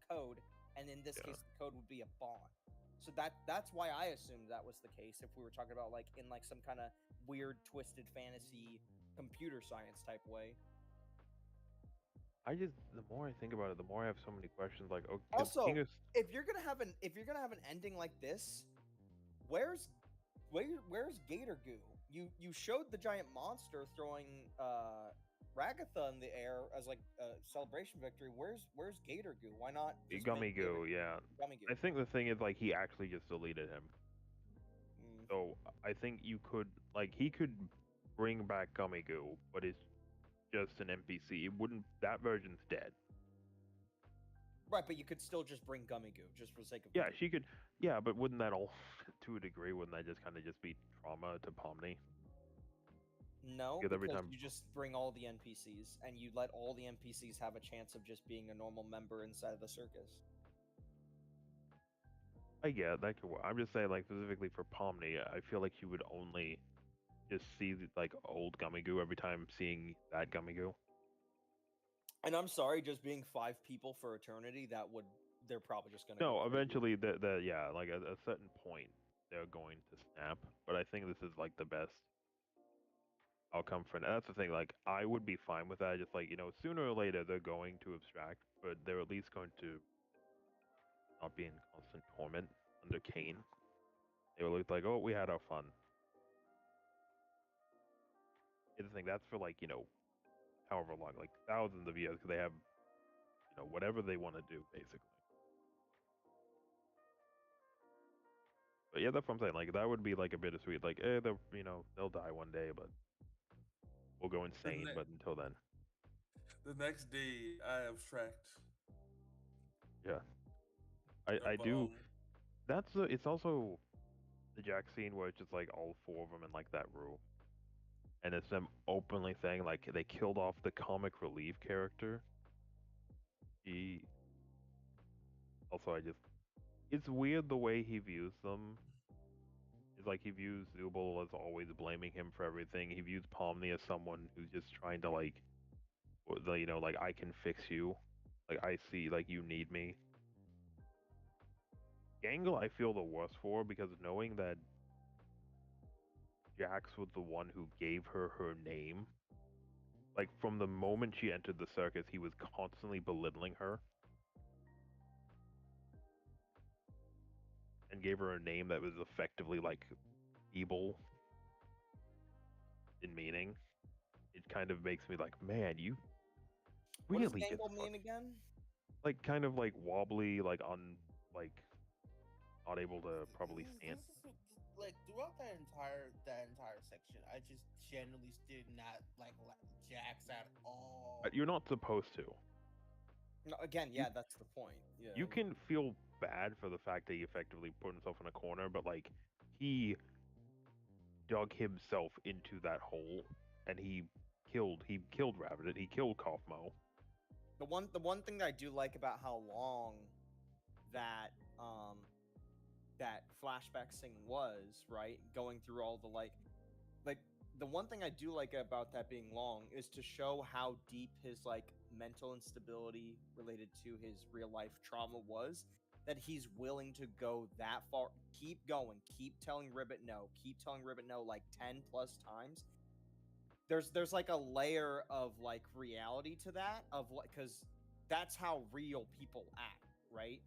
S5: code, and in this case the code would be a bond. So that's why I assumed that was the case if we were talking about like in like some kind of weird twisted fantasy computer science type way.
S7: The more I think about it, the more I have so many questions. Like, oh,
S5: Also,
S7: King is,
S5: if you're gonna have an ending like this, where's Gator Goo? You showed the giant monster throwing Ragatha in the air as like a celebration victory. Where's Gator Goo? Why not just
S7: Gummy
S5: make Gator
S7: Goo, yeah.
S5: Gummy Goo?
S7: I think the thing is, like, he actually just deleted him.
S5: Mm.
S7: So I think you could, like, he could bring back Gummy Goo, but it's just an NPC. It wouldn't. That version's dead.
S5: Right, but you could still just bring Gummy Goo just for the sake of.
S7: Yeah, she could. Yeah, but wouldn't that all, to a degree, wouldn't that just kind of just be trauma to Pomni?
S5: No,
S7: Because every
S5: because
S7: time
S5: you just bring all the NPCs and you let all the NPCs have a chance of just being a normal member inside of the circus.
S7: I get that could work. I'm just saying, like, specifically for Pomni, I feel like you would only just see like old Gummy Goo every time seeing that Gummy Goo.
S5: And I'm sorry, just being 5 people for eternity, they're probably just gonna.
S7: No,
S5: go crazy.
S7: eventually yeah, like at a certain point they're going to snap. But I think this is like the best outcome for now. That's the thing. Like I would be fine with that. Just like sooner or later they're going to abstract, but they're at least going to not be in constant torment under Kane. They will look like, oh, we had our fun. It's the thing. That's for like however long, like thousands of years, because they have whatever they want to do basically. But yeah, that's what I'm saying. Like that would be like a bittersweet. Like, they'll die one day, but we'll go insane. But until then,
S6: the next day I abstract.
S7: Yeah, I do. It's also the Jack scene where it's just like all 4 of them in like that room, and it's them openly saying like they killed off the comic relief character. It's weird the way he views them. It's like he views Zubul as always blaming him for everything. He views Pomni as someone who's just trying to like I can fix you. Like I see, like you need me. Gangle I feel the worst for because knowing that Jax was the one who gave her her name. Like from the moment she entered the circus, he was constantly belittling her. And gave her a name that was effectively like evil in meaning. It kind of makes me like, man, you really
S5: what does
S7: get
S5: Gangle mean again?
S7: like kind of like wobbly, like like not able to probably stand.
S8: Like throughout that entire section, I just generally did not like Jax at all.
S7: You're not supposed to.
S5: No, again, yeah, that's the point. Yeah.
S7: You can feel bad for the fact that he effectively put himself in a corner, but like he dug himself into that hole and he killed Rabbit, he killed Kaufmo.
S5: The one thing that I do like about how long that that flashback scene was, right? Going through all the like the one thing I do like about that being long is to show how deep his like mental instability related to his real life trauma was, that he's willing to go that far, keep going, keep telling Ribbit no like 10 plus times. There's like a layer of like reality to that, of like, because that's how real people act, right?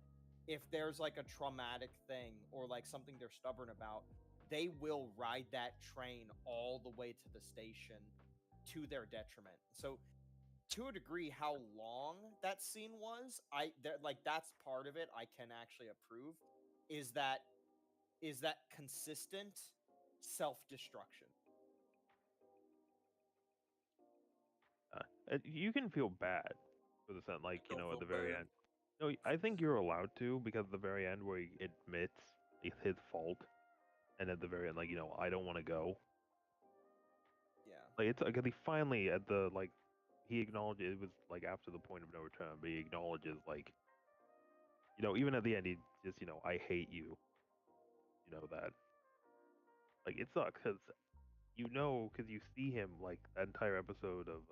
S5: If there's like a traumatic thing or like something they're stubborn about, they will ride that train all the way to the station to their detriment. So to a degree, how long that scene was, that's part of it I can actually approve. Is that consistent self-destruction.
S7: You can feel bad for the sense, like,
S6: Don't
S7: at
S6: feel
S7: the very
S6: bad.
S7: end. No, I think you're allowed to, because at the very end where he admits it's his fault, and at the very end, like, I don't want to go.
S5: Yeah.
S7: Like, it's because he finally at the like, he acknowledges it was like after the point of no return, but he acknowledges like, even at the end, he just, I hate you. That. Like, it sucks because because you see him like that entire episode of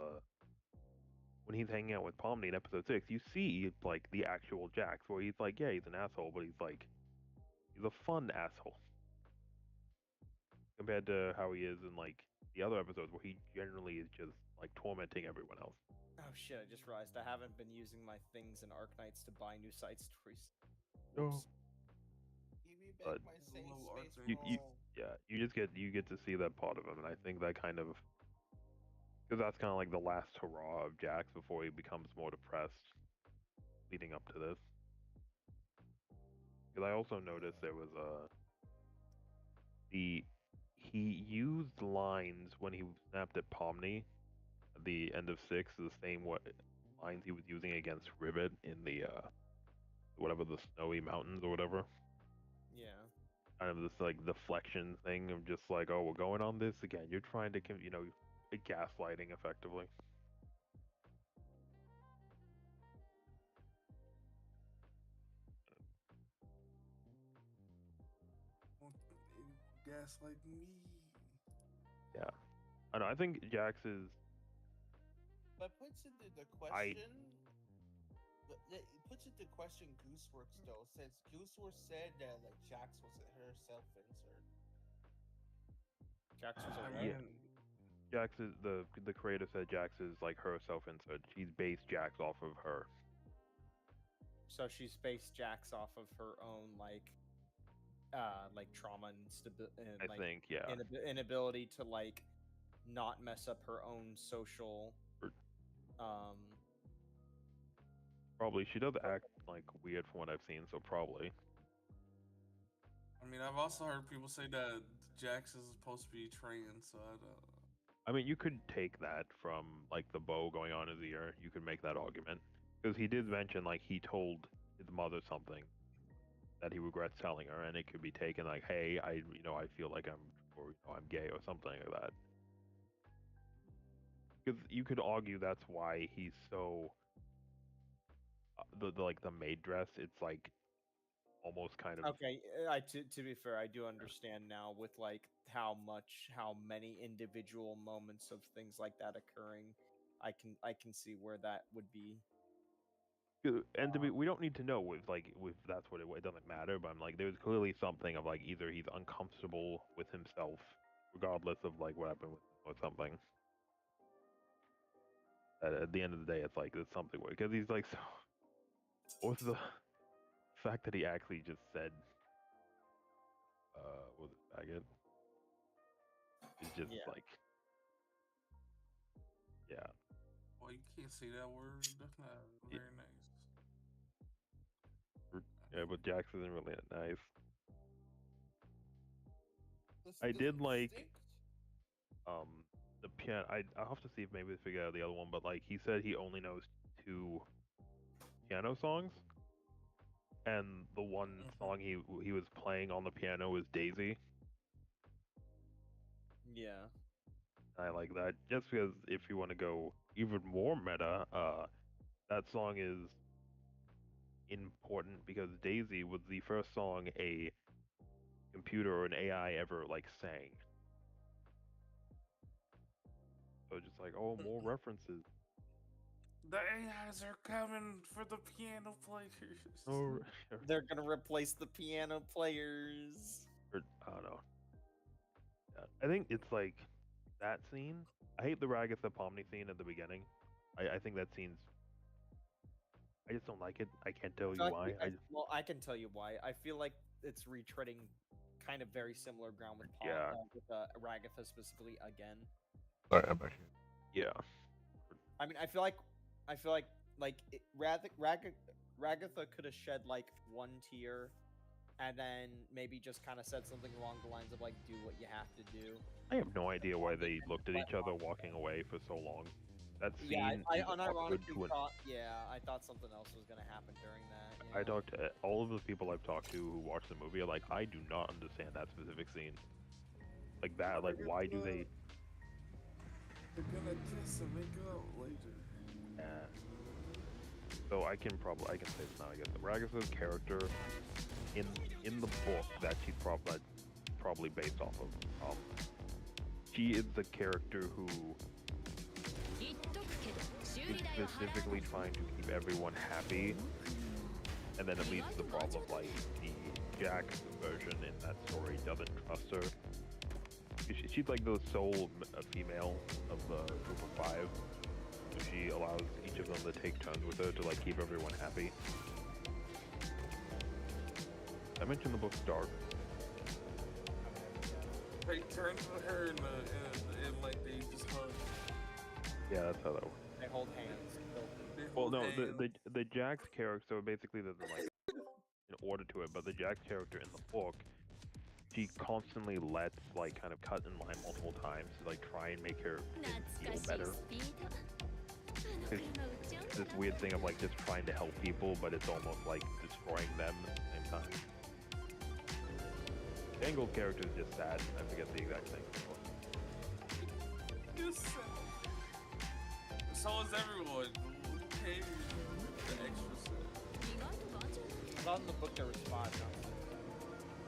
S7: when he's hanging out with Pomni in episode 6, you see like the actual Jax, where he's like, yeah, he's an asshole, but he's a fun asshole compared to how he is in like the other episodes where he generally is just like tormenting everyone else.
S5: Oh shit! I just realized I haven't been using my things in Arknights to buy new side stories.
S7: No.
S8: Give me back
S7: But
S8: my
S6: I
S8: safe
S6: love
S8: space
S6: Arknights.
S8: roll.
S7: you get to see that part of him, and I think that kind of, because that's kind of like the last hurrah of Jax before he becomes more depressed leading up to this. Because I also noticed there was he used lines when he snapped at Pomni at the end of 6, the same lines he was using against Rivet in the whatever, the snowy mountains or whatever.
S5: Yeah.
S7: Kind of this like deflection thing of just like, oh, we're going on this again. You're trying to gaslighting effectively.
S6: Gaslight me.
S7: Yeah, I know. I think Jax is.
S8: But puts into the
S7: I
S8: question. It puts into question Gooseworks though, since Gooseworks said that like Jax was her self-insert.
S5: Jax was a
S6: I
S5: what?
S7: yeah.
S6: mean,
S7: Jax is the creator said Jax is like her self-insert. She's based Jax off of her.
S5: So she's based Jax off of her own like trauma and
S7: I think, yeah.
S5: inability to like not mess up her own social
S7: Probably she does act like weird from what I've seen, so probably.
S6: I mean, I've also heard people say that Jax is supposed to be trans, so I don't.
S7: I mean, you could take that from like the bow going on his ear. You could make that argument because he did mention like he told his mother something that he regrets telling her, and it could be taken like, hey, I feel like I'm gay or something like that. Because you could argue that's why he's so the maid dress. It's like almost kind of
S5: Okay, to be fair, I do understand now with like how many individual moments of things like that occurring. I can see where that would be.
S7: And we don't need to know if that's what it doesn't matter. But I'm like, there's clearly something of like either he's uncomfortable with himself, regardless of like what happened with or something. At the end of the day, it's like there's something weird because he's like so. What's the fact that he actually just said, was it faggot? It's just
S5: Yeah.
S7: like, yeah.
S6: Well, you can't say that word. That's not very nice.
S7: Yeah, but Jax isn't really nice.
S8: This
S7: I did
S8: doesn't
S7: like
S8: stink.
S7: the piano. I'll have to see if maybe they figure out the other one, but like he said he only knows 2 piano songs, and the one song he was playing on the piano was Daisy.
S5: Yeah.
S7: I like that just because if you want to go even more meta, that song is important because Daisy was the first song a computer or an AI ever like sang. So just like, oh, more references.
S6: The AIs are coming for the piano players.
S7: Oh,
S5: They're gonna replace the piano players.
S7: I don't know. Yeah. I think it's like that scene. I hate the Ragatha Pomni scene at the beginning. I think that scene's. I just don't like it. I can't tell you why.
S5: Well, I can tell you why. I feel like it's retreading kind of very similar ground with
S7: Yeah.
S5: with Ragatha specifically again.
S3: Sorry, I'm back here.
S7: Yeah.
S5: I mean, I feel like Ragatha could have shed like one tear, and then maybe just kind of said something along the lines of like, "Do what you have to do."
S7: I have no idea why they looked at each other walking away for so long. That scene
S5: Yeah, I
S7: is awkward
S5: unironically
S7: to an.
S5: thought. Yeah, I thought something else was gonna happen during that.
S7: I
S5: yeah.
S7: talked to all of the people I've talked to who watched the movie are like, I do not understand that specific scene. Like that, like why do they?
S6: They're gonna kiss and make out later.
S7: So I can say this now. I guess Ragatha's character in the book that she's probably based off of. She is the character who is specifically trying to keep everyone happy, and then it leads to the problem like the Jack version in that story doesn't trust her. She's like the sole female of the group of 5. So she allows each of them to take turns with her to like keep everyone happy. I mentioned the book's dark.
S6: They turned to her and like they just hug.
S7: Yeah, that's how that works.
S5: They hold hands.
S6: They
S7: Well,
S6: hold
S7: no,
S6: hands.
S7: the Jack's character, so basically there's like an order to it, but the Jack's character in the book, she constantly lets like kind of cut in line multiple times to like try and make her feel better. It's this weird thing of like just trying to help people, but it's almost like destroying them at the same time. The Angled character is just sad. I forget the exact thing.
S6: Just sad. So is everyone. Who cares? The extra sad.
S5: I thought in the book there was 5, not 6.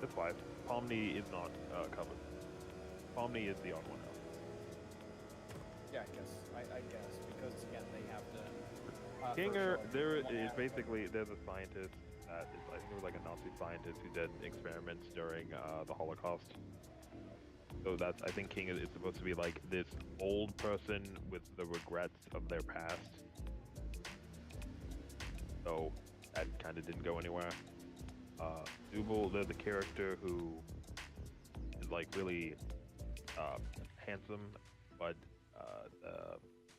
S7: That's 5. Pomni is not covered. Pomni is the odd one out.
S5: Yeah, I guess because again they have to.
S7: Kinger,
S5: for sure,
S7: there
S5: one
S7: is
S5: have-
S7: basically there's a scientist that is, I think it was like a Nazi scientist who did experiments during the Holocaust. So that's, I think King is supposed to be like this old person with the regrets of their past. So that kind of didn't go anywhere. Zubul, there's a character who is like really handsome, but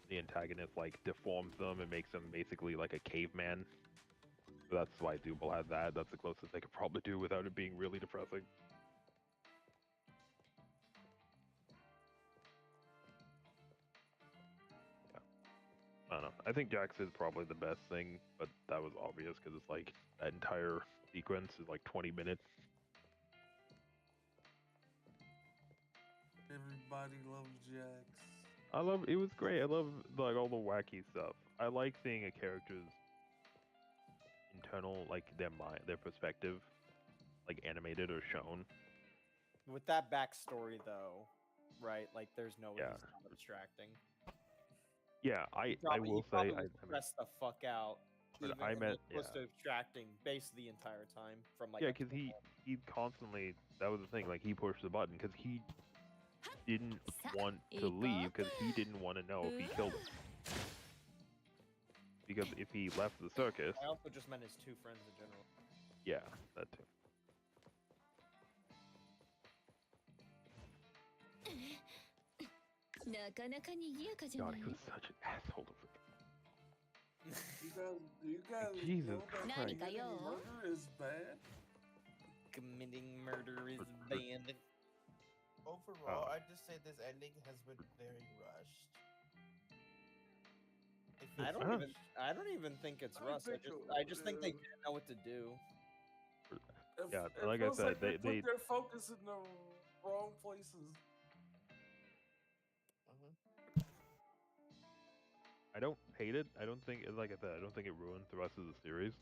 S7: the antagonist like deforms them and makes them basically like a caveman. So that's why Zubul had that. That's the closest they could probably do without it being really depressing. I don't know. I think Jax is probably the best thing, but that was obvious because it's like that entire sequence is like 20 minutes.
S6: Everybody loves Jax.
S7: It was great. I love like all the wacky stuff. I like seeing a character's internal, like their mind, their perspective, like animated or shown.
S5: With that backstory though, right? Like there's no way
S7: Yeah.
S5: he's not abstracting.
S7: Yeah, I will
S5: He
S7: say
S5: probably
S7: I
S5: was
S7: mean,
S5: stressed the fuck out.
S7: But
S5: Even
S7: I
S5: and
S7: meant-
S5: was
S7: yeah.
S5: abstracting basically the entire time from like.
S7: yeah, because he constantly, that was the thing, like he pushed the button because he didn't want to leave because he didn't want to know if he killed him. Because if he left the circus,
S5: I also just meant his 2 friends in general.
S7: yeah, that too. God, he was such an asshole to
S6: You guys
S7: Jesus
S6: know that
S7: Christ.
S6: committing murder is bad?
S5: Committing murder is banned.
S8: Overall, I just say this ending has been very rushed. It
S5: I
S8: feels
S5: don't
S8: rushed.
S5: even think it's
S6: I
S5: Russ. I just think they didn't know what to do.
S7: Yeah,
S6: It
S7: like I
S6: feels
S7: said,
S6: they
S7: they-
S6: put their focus in the wrong places.
S7: I don't hate it. I don't think, like I said, I don't think it ruined the rest of the series.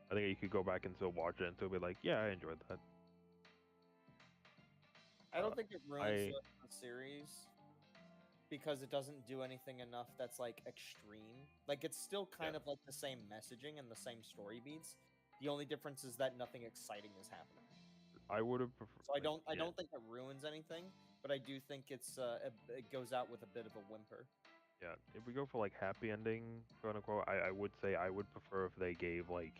S7: I think you could go back and still watch it and still be like, yeah, I enjoyed that.
S5: I don't think it ruins
S7: I-
S5: the series because it doesn't do anything enough that's like extreme. Like it's still kind of like the same messaging and the same story beats. The only difference is that nothing exciting is happening.
S7: I would have preferred.
S5: So I don't think it ruins anything, but I do think it goes out with a bit of a whimper.
S7: Yeah, if we go for like happy ending, quote unquote, I would say I would prefer if they gave like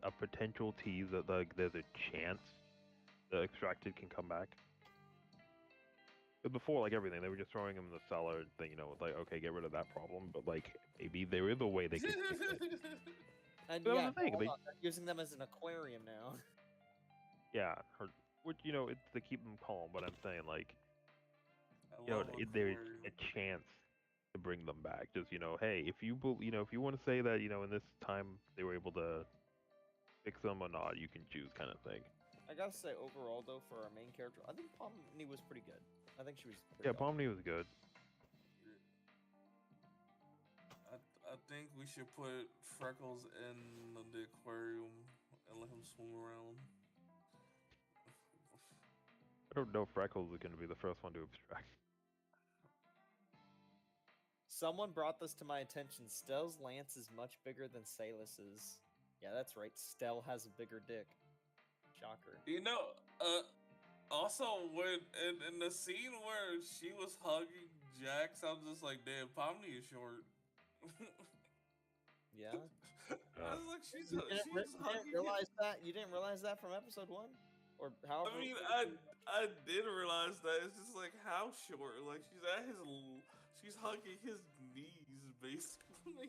S7: a potential tease that like there's a chance the extracted can come back. 'Cause before, like everything, they were just throwing them in the cellar and thing, it's like, okay, get rid of that problem. But like, maybe there is a way they could fix it.
S5: And
S7: That was
S5: yeah,
S7: the thing.
S5: hold
S7: They,
S5: on, they're using them as an aquarium now.
S7: yeah, which it's to keep them calm. But I'm saying like,
S6: I love
S7: there's
S6: aquarium.
S7: a chance to bring them back. Just hey, if you if you want to say that in this time they were able to fix them or not, you can choose, kind of thing.
S5: I gotta say, overall though, for our main character, I think Pomni was pretty good. I think she was.
S7: Yeah,
S5: Pretty awesome.
S7: Pomni was good.
S6: I think we should put Freckles in the aquarium and let him swim around.
S7: I don't know if Freckles is going to be the first one to abstract.
S5: Someone brought this to my attention. Stell's lance is much bigger than Salus's. Yeah, that's right. Stell has a bigger dick. Shocker.
S6: Also, when in the scene where she was hugging Jax, I was just like, damn, Pomni is short.
S5: Yeah.
S6: I was like, she's
S5: You didn't
S6: hugging
S5: realize that? You didn't realize that from episode 1? Or however.
S6: I mean, I did realize that. It's just like, how short? Like, she's hugging his knees, basically.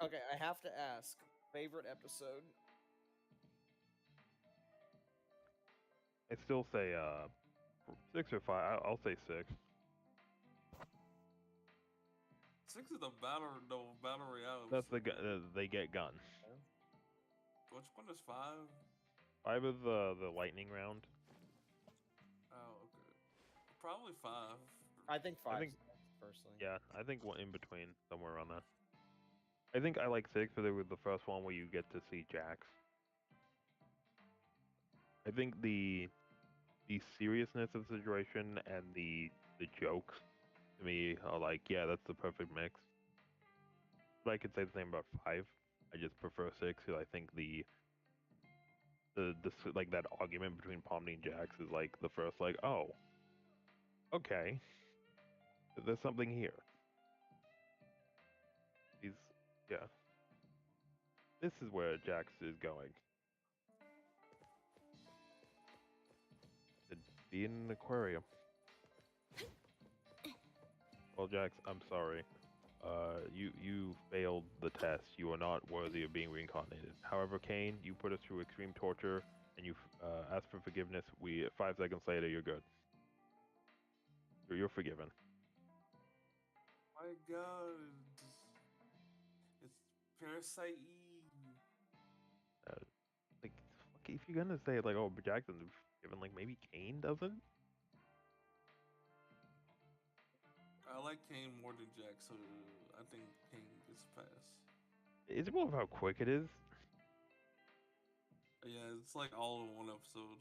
S5: Okay, I have to ask. Favorite episode?
S7: I still say 6 or 5. I'll say 6.
S6: 6 is the battle royale.
S7: That's they get guns.
S6: Which one is 5?
S7: 5 is the lightning round.
S6: Oh, okay. Probably 5.
S5: I think 5.
S7: I think,
S5: personally.
S7: yeah, I think one in between, somewhere around there. I think I like 6 because it was the first one where you get to see Jax. I think the seriousness of the situation and the jokes to me are like, yeah, that's the perfect mix. But I could say the same about 5. I just prefer 6 because I think the like that argument between Pomni and Jax is like the first, like, oh, okay, there's something here. Yeah. This is where Jax is going. To be in an aquarium. Well, Jax, I'm sorry. You failed the test. You are not worthy of being reincarnated. However, Kane, you put us through extreme torture, and you asked for forgiveness. 5 seconds later, you're good. You're forgiven.
S6: My God, it's Parasite Eve.
S7: Like, if you're gonna say like, oh, but Jackson's forgiven, like maybe Kane doesn't.
S6: I like Kane more than Jack, so I think Kane gets a pass.
S7: It's more of how quick it is.
S6: Yeah, it's like all in one episode.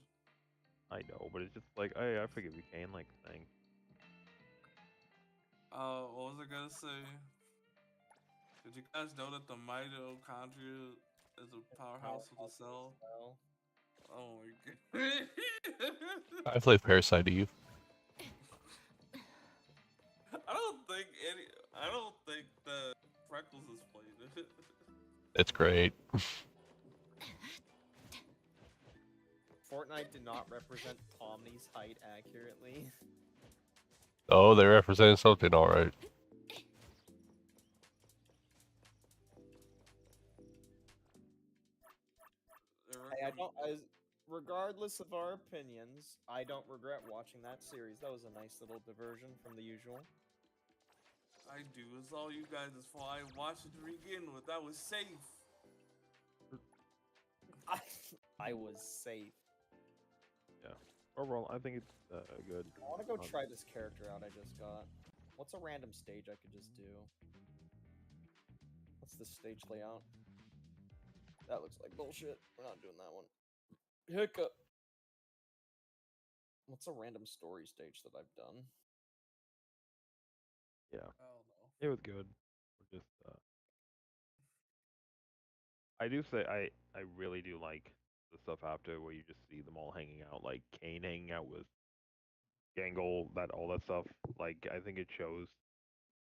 S7: I know, but it's just like, hey, I forgive you, Kane, like thing.
S6: What was I gonna say? Did you guys know that the mitochondria is a powerhouse of the cell? Oh my god.
S3: I play Parasite Eve.
S6: I don't think that Freckles has played it.
S3: It's great.
S5: Fortnite did not represent Pomni's height accurately.
S3: Oh, they represent something, alright.
S5: Regardless of our opinions, I don't regret watching that series. That was a nice little diversion from the usual.
S6: I do. It's all you guys' fault. I watched it to begin with. I was safe.
S5: I was safe.
S7: Yeah. Overall, I think it's good.
S5: I want to go try this character out I just got. What's a random stage I could just do? What's the stage layout? That looks like bullshit. We're not doing that one. Hiccup. What's a random story stage that I've done?
S7: Yeah.
S6: I don't know.
S7: It was good. Just I do say I really do like the stuff after where you just see them all hanging out, like Kane hanging out with Gangle, all that stuff. Like I think it shows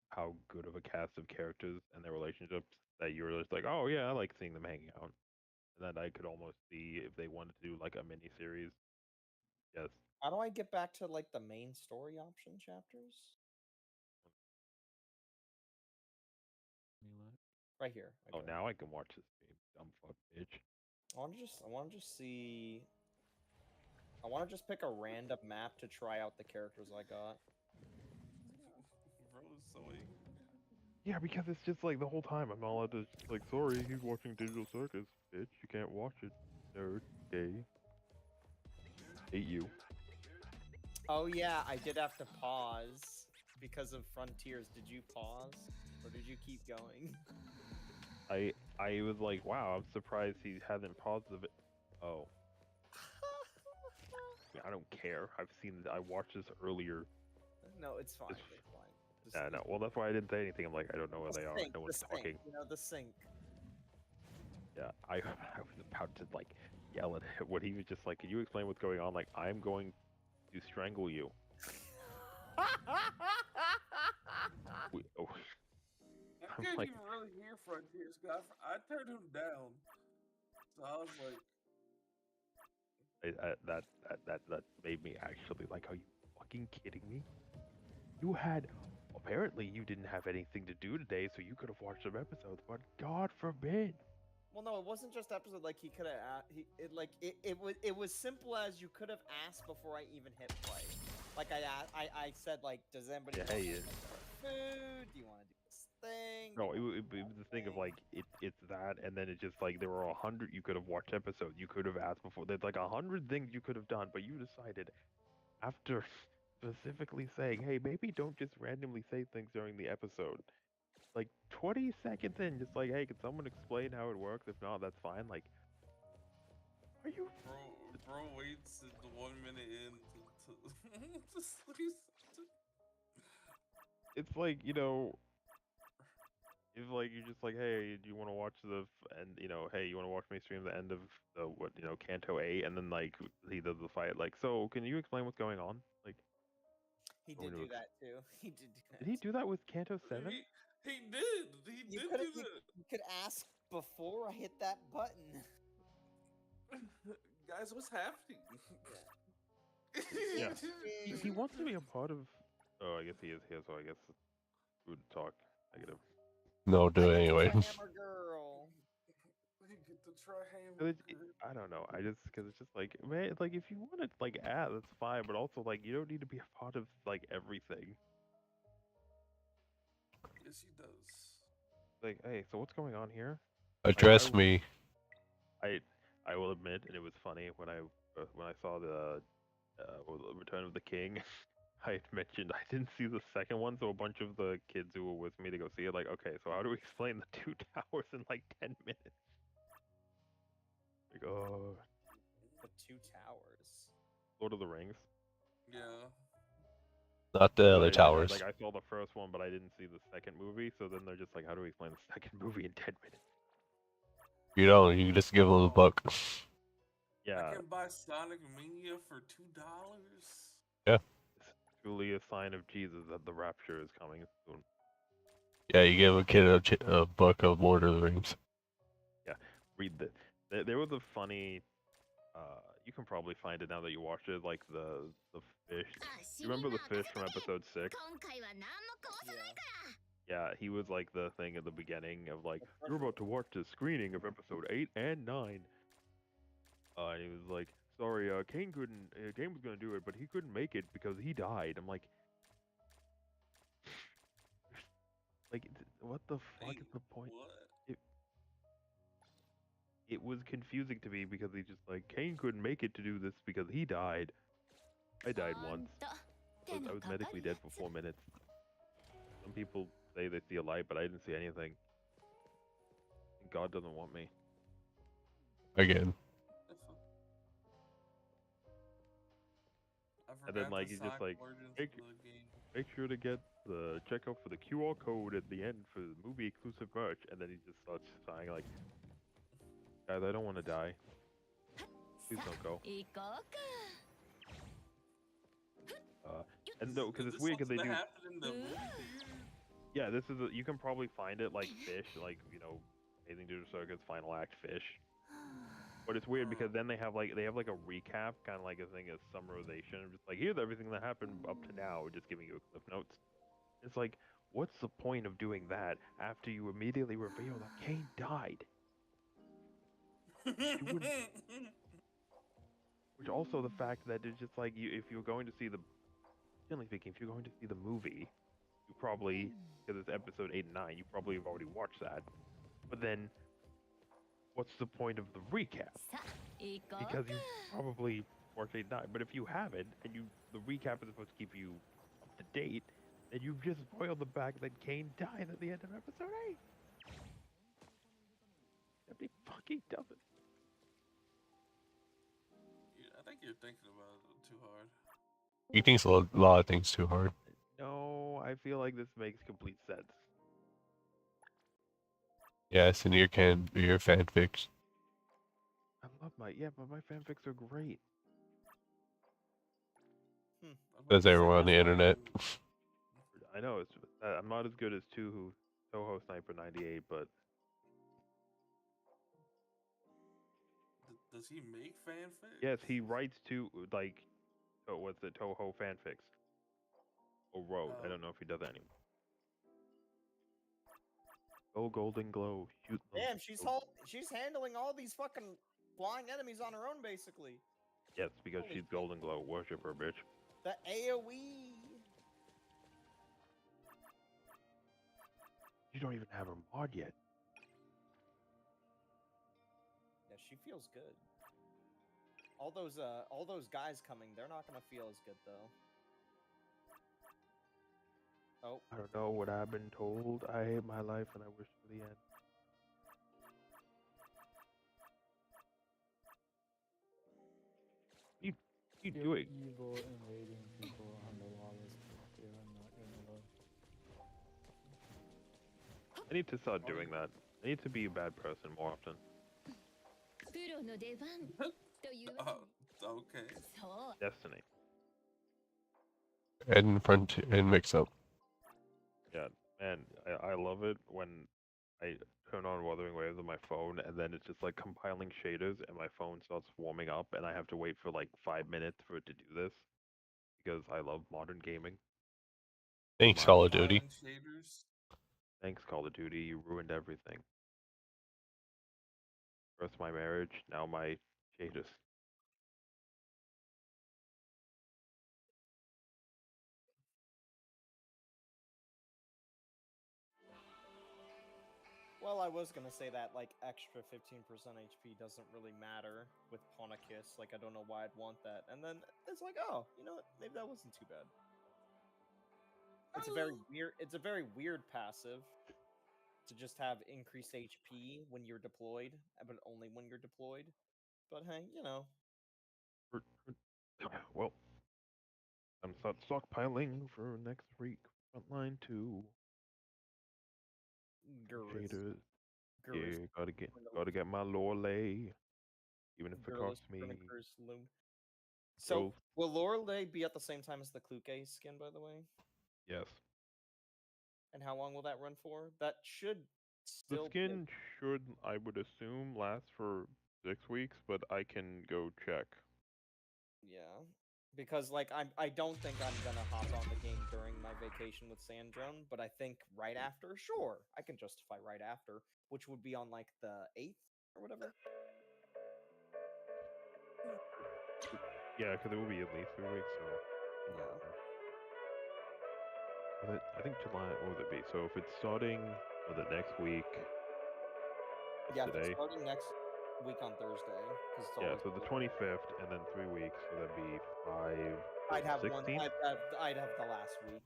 S7: how good of a cast of characters and their relationships that you're just like, oh yeah, I like seeing them hanging out. And that I could almost see if they wanted to do like a mini series Yes.
S5: How do I get back to like the main story option chapters? Right here.
S7: Oh,
S5: Okay.
S7: now I can watch this game. Dumb fuck bitch.
S5: I want to just see. I want to just pick a random map to try out the characters I got.
S6: Bro is so angry.
S7: Yeah, because it's just like the whole time I'm not allowed to like. Sorry, he's watching Digital Circus, bitch. You can't watch it, nerd. Gay. Hate you.
S5: Oh yeah, I did have to pause because of Frontiers. Did you pause or did you keep going?
S7: I was like, wow, I'm surprised he hasn't paused the. Oh, I don't care. I watched this earlier.
S5: No, it's fine.
S7: It's
S5: It's fine. Just,
S7: Yeah, no. Well, that's why I didn't say anything. I'm like, I don't know where
S5: the
S7: they are.
S5: sync,
S7: No
S5: the
S7: one's
S5: sync,
S7: talking.
S5: you know, the sync.
S7: Yeah, I was about to like yell at him when he was just like, "Can you explain what's going on?" Like, I'm going to strangle you. Oh,
S6: I
S7: I'm
S6: couldn't
S7: like,
S6: even really hear Frontiers. I turned him down, so I was like,
S7: that made me actually like, are you fucking kidding me? Apparently you didn't have anything to do today, so you could have watched some episodes. But God forbid.
S5: Well, no, it wasn't just episode. Like he could have, it was simple as you could have asked before I even hit play. Like I said, like, does anybody
S7: Yeah,
S5: want
S7: hey,
S5: food? Do you want to do this thing?
S7: no,
S5: Do you wanna
S7: it
S5: do
S7: was the
S5: that
S7: thing of
S5: thing?"
S7: like it's that, and then it's just like there were 100 you could have watched episodes. You could have asked before. There's like 100 things you could have done, but you decided after specifically saying, "Hey, maybe don't just randomly say things during the episode." Like 20 seconds in, just like, "Hey, can someone explain how it works? If not, that's fine." Like, are you?
S6: bro waits the 1 minute in to just
S7: It's like if like you're just like, "Hey, do you want to watch and hey, you want to watch me stream the end of the Canto 8?" And then like he does the fight. Like, so can you explain what's going on? Like,
S5: He
S7: I'm
S5: did
S7: gonna
S5: do that too. He did do that.
S7: did he do that with Canto 7?
S6: he did
S5: You
S6: do
S5: could
S6: that.
S5: you could ask before I hit that button.
S6: Guys, what's happening?
S7: Yeah. He wants to be a part of. Oh, I guess he is here, so I guess food talk negative.
S3: No, do it
S5: I get to
S3: anyway.
S5: try Hammer Girl.
S6: We get to try
S7: 'Cause
S6: hamburger.
S7: I don't know. Because it's just like, man, like if you want to like add, that's fine. But also like you don't need to be a part of like everything.
S6: Yes, he does.
S7: Like, hey, so what's going on here?
S3: Address me.
S7: I will admit, and it was funny when I saw the Return of the King. I had mentioned I didn't see the second one, so a bunch of the kids who were with me to go see it, like, okay, so how do we explain the two towers in like 10 minutes? Like, oh,
S5: The two towers.
S7: Lord of the Rings.
S6: Yeah.
S3: Not the other towers.
S7: Like, I saw the first one, but I didn't see the second movie, so then they're just like, how do we explain the second movie in 10 minutes?
S3: You don't. You just give them a book.
S7: Yeah.
S6: I can buy Sonic Mania for $2.
S3: Yeah.
S7: It's truly a sign of Jesus that the rapture is coming soon.
S3: Yeah, you give a kid a book of Lord of the Rings.
S7: Yeah, read the. There was a funny. You can probably find it now that you watched it. Like the fish. You remember the fish from episode 6? Yeah, he was like the thing at the beginning of like, you're about to watch the screening of episode 8 and 9. And he was like, sorry, Kane couldn't. Kane was gonna do it, but he couldn't make it because he died. I'm like, what the fuck is the point?
S6: What?
S7: It was confusing to me because he just like Kane couldn't make it to do this because he died. I died once. I was medically dead for 4 minutes. Some people say they see a light, but I didn't see anything. God doesn't want me.
S3: Again.
S7: And then like he's just like, make sure to get check out for the QR code at the end for the movie exclusive merch. And then he just starts sighing like, guys, I don't want to die. Please don't go. And no, because it's weird because they do. Yeah, this is you can probably find it like fish, like Amazing Digital Circus Final Act fish. But it's weird because then they have like a recap, kind of like a thing, a summarization, just like here's everything that happened up to now, just giving you a cliff notes. It's like, what's the point of doing that after you immediately reveal that Kane died? You wouldn't. Which also the fact that it's just like if you're going to see generally speaking, if you're going to see the movie, you probably, because it's episode 8 and 9, you probably have already watched that. But then, what's the point of the recap?
S1: さあ行こう
S7: Because
S1: か
S7: you probably watched 8 and 9. But if you haven't, and the recap is supposed to keep you up to date, then you've just spoiled the fact that Kane died at the end of episode 8. That'd be fucking dumb.
S6: I think you're thinking about it too hard.
S3: He thinks a lot of things too hard.
S7: No, I feel like this makes complete sense.
S3: Yes, and your fanfics.
S7: I love but my fanfics are great.
S6: I'm about
S3: Says
S6: to say,
S3: everyone on the
S6: that's why
S3: internet.
S7: I know I'm not as good as Toho Sniper 98, but
S6: Does he make fanfics?
S7: yes, he writes what's it, Toho fanfics. Or wrote. I don't know if he does that anymore. Go Golden Glow, shoot them.
S5: Damn, she's handling all these fucking flying enemies on her own, basically.
S7: Yes, because
S5: Holy
S7: she's
S5: shit.
S7: Golden Glow. Worship her, bitch.
S5: The AoE.
S7: You don't even have her mod yet.
S5: Yeah, she feels good. All those guys coming, they're not gonna feel as good though. Oh,
S7: I don't know what I've been told. I hate my life and I wish for the end. You do
S9: You're
S7: it.
S9: evil invading people on the lawless path. I'm not gonna love.
S7: I need to start doing that. I need to be a bad person more often.
S1: プロの出番というわ
S6: Okay.
S1: けそう
S7: Destiny.
S3: And mix up.
S7: Yeah, man, I love it when I turn on Wuthering Waves on my phone and then it's just like compiling shaders and my phone starts warming up and I have to wait for like 5 minutes for it to do this because I love modern gaming.
S3: Thanks, Call of Duty.
S6: Compiling shaders.
S7: Thanks, Call of Duty. You ruined everything. First my marriage, now my shaders.
S5: well, I was gonna say that like extra 15% HP doesn't really matter with Ponakis. Like, I don't know why I'd want that. And then it's like, oh, you know what? Maybe that wasn't too bad. It's a very weird. It's a very weird passive to just have increased HP when you're deployed, but only when you're deployed. But hey, you know,
S7: Well, I'm start stockpiling for next week. Frontline 2.
S5: girls,
S7: Shaders.
S5: girls,
S7: Yeah, gotta get my Lorelei. Even if it
S5: girls,
S7: costs me
S5: chroniclers, loom. So, will Lorelei be at the same time as the Kluke skin, by the way?
S7: yes.
S5: And how long will that run for? That should
S7: The
S5: still
S7: skin should, I would assume, last for 6 weeks, but I can go check.
S5: yeah. Because like I don't think I'm gonna hop on the game during my vacation with Sandrone, but I think right after, sure, I can justify right after, which would be on like the 8th or whatever.
S7: Yeah, because it will be at least 3 weeks, so.
S5: Yeah.
S7: I think July, what would it be? So if it's starting the next week. What's
S5: Yeah, if
S7: today?
S5: it's starting next week on Thursday, because it's
S7: Yeah,
S5: always
S7: so the 25th and then 3 weeks, so that'd be 5.
S5: I'd have
S7: 16th?
S5: one. I'd have the last week,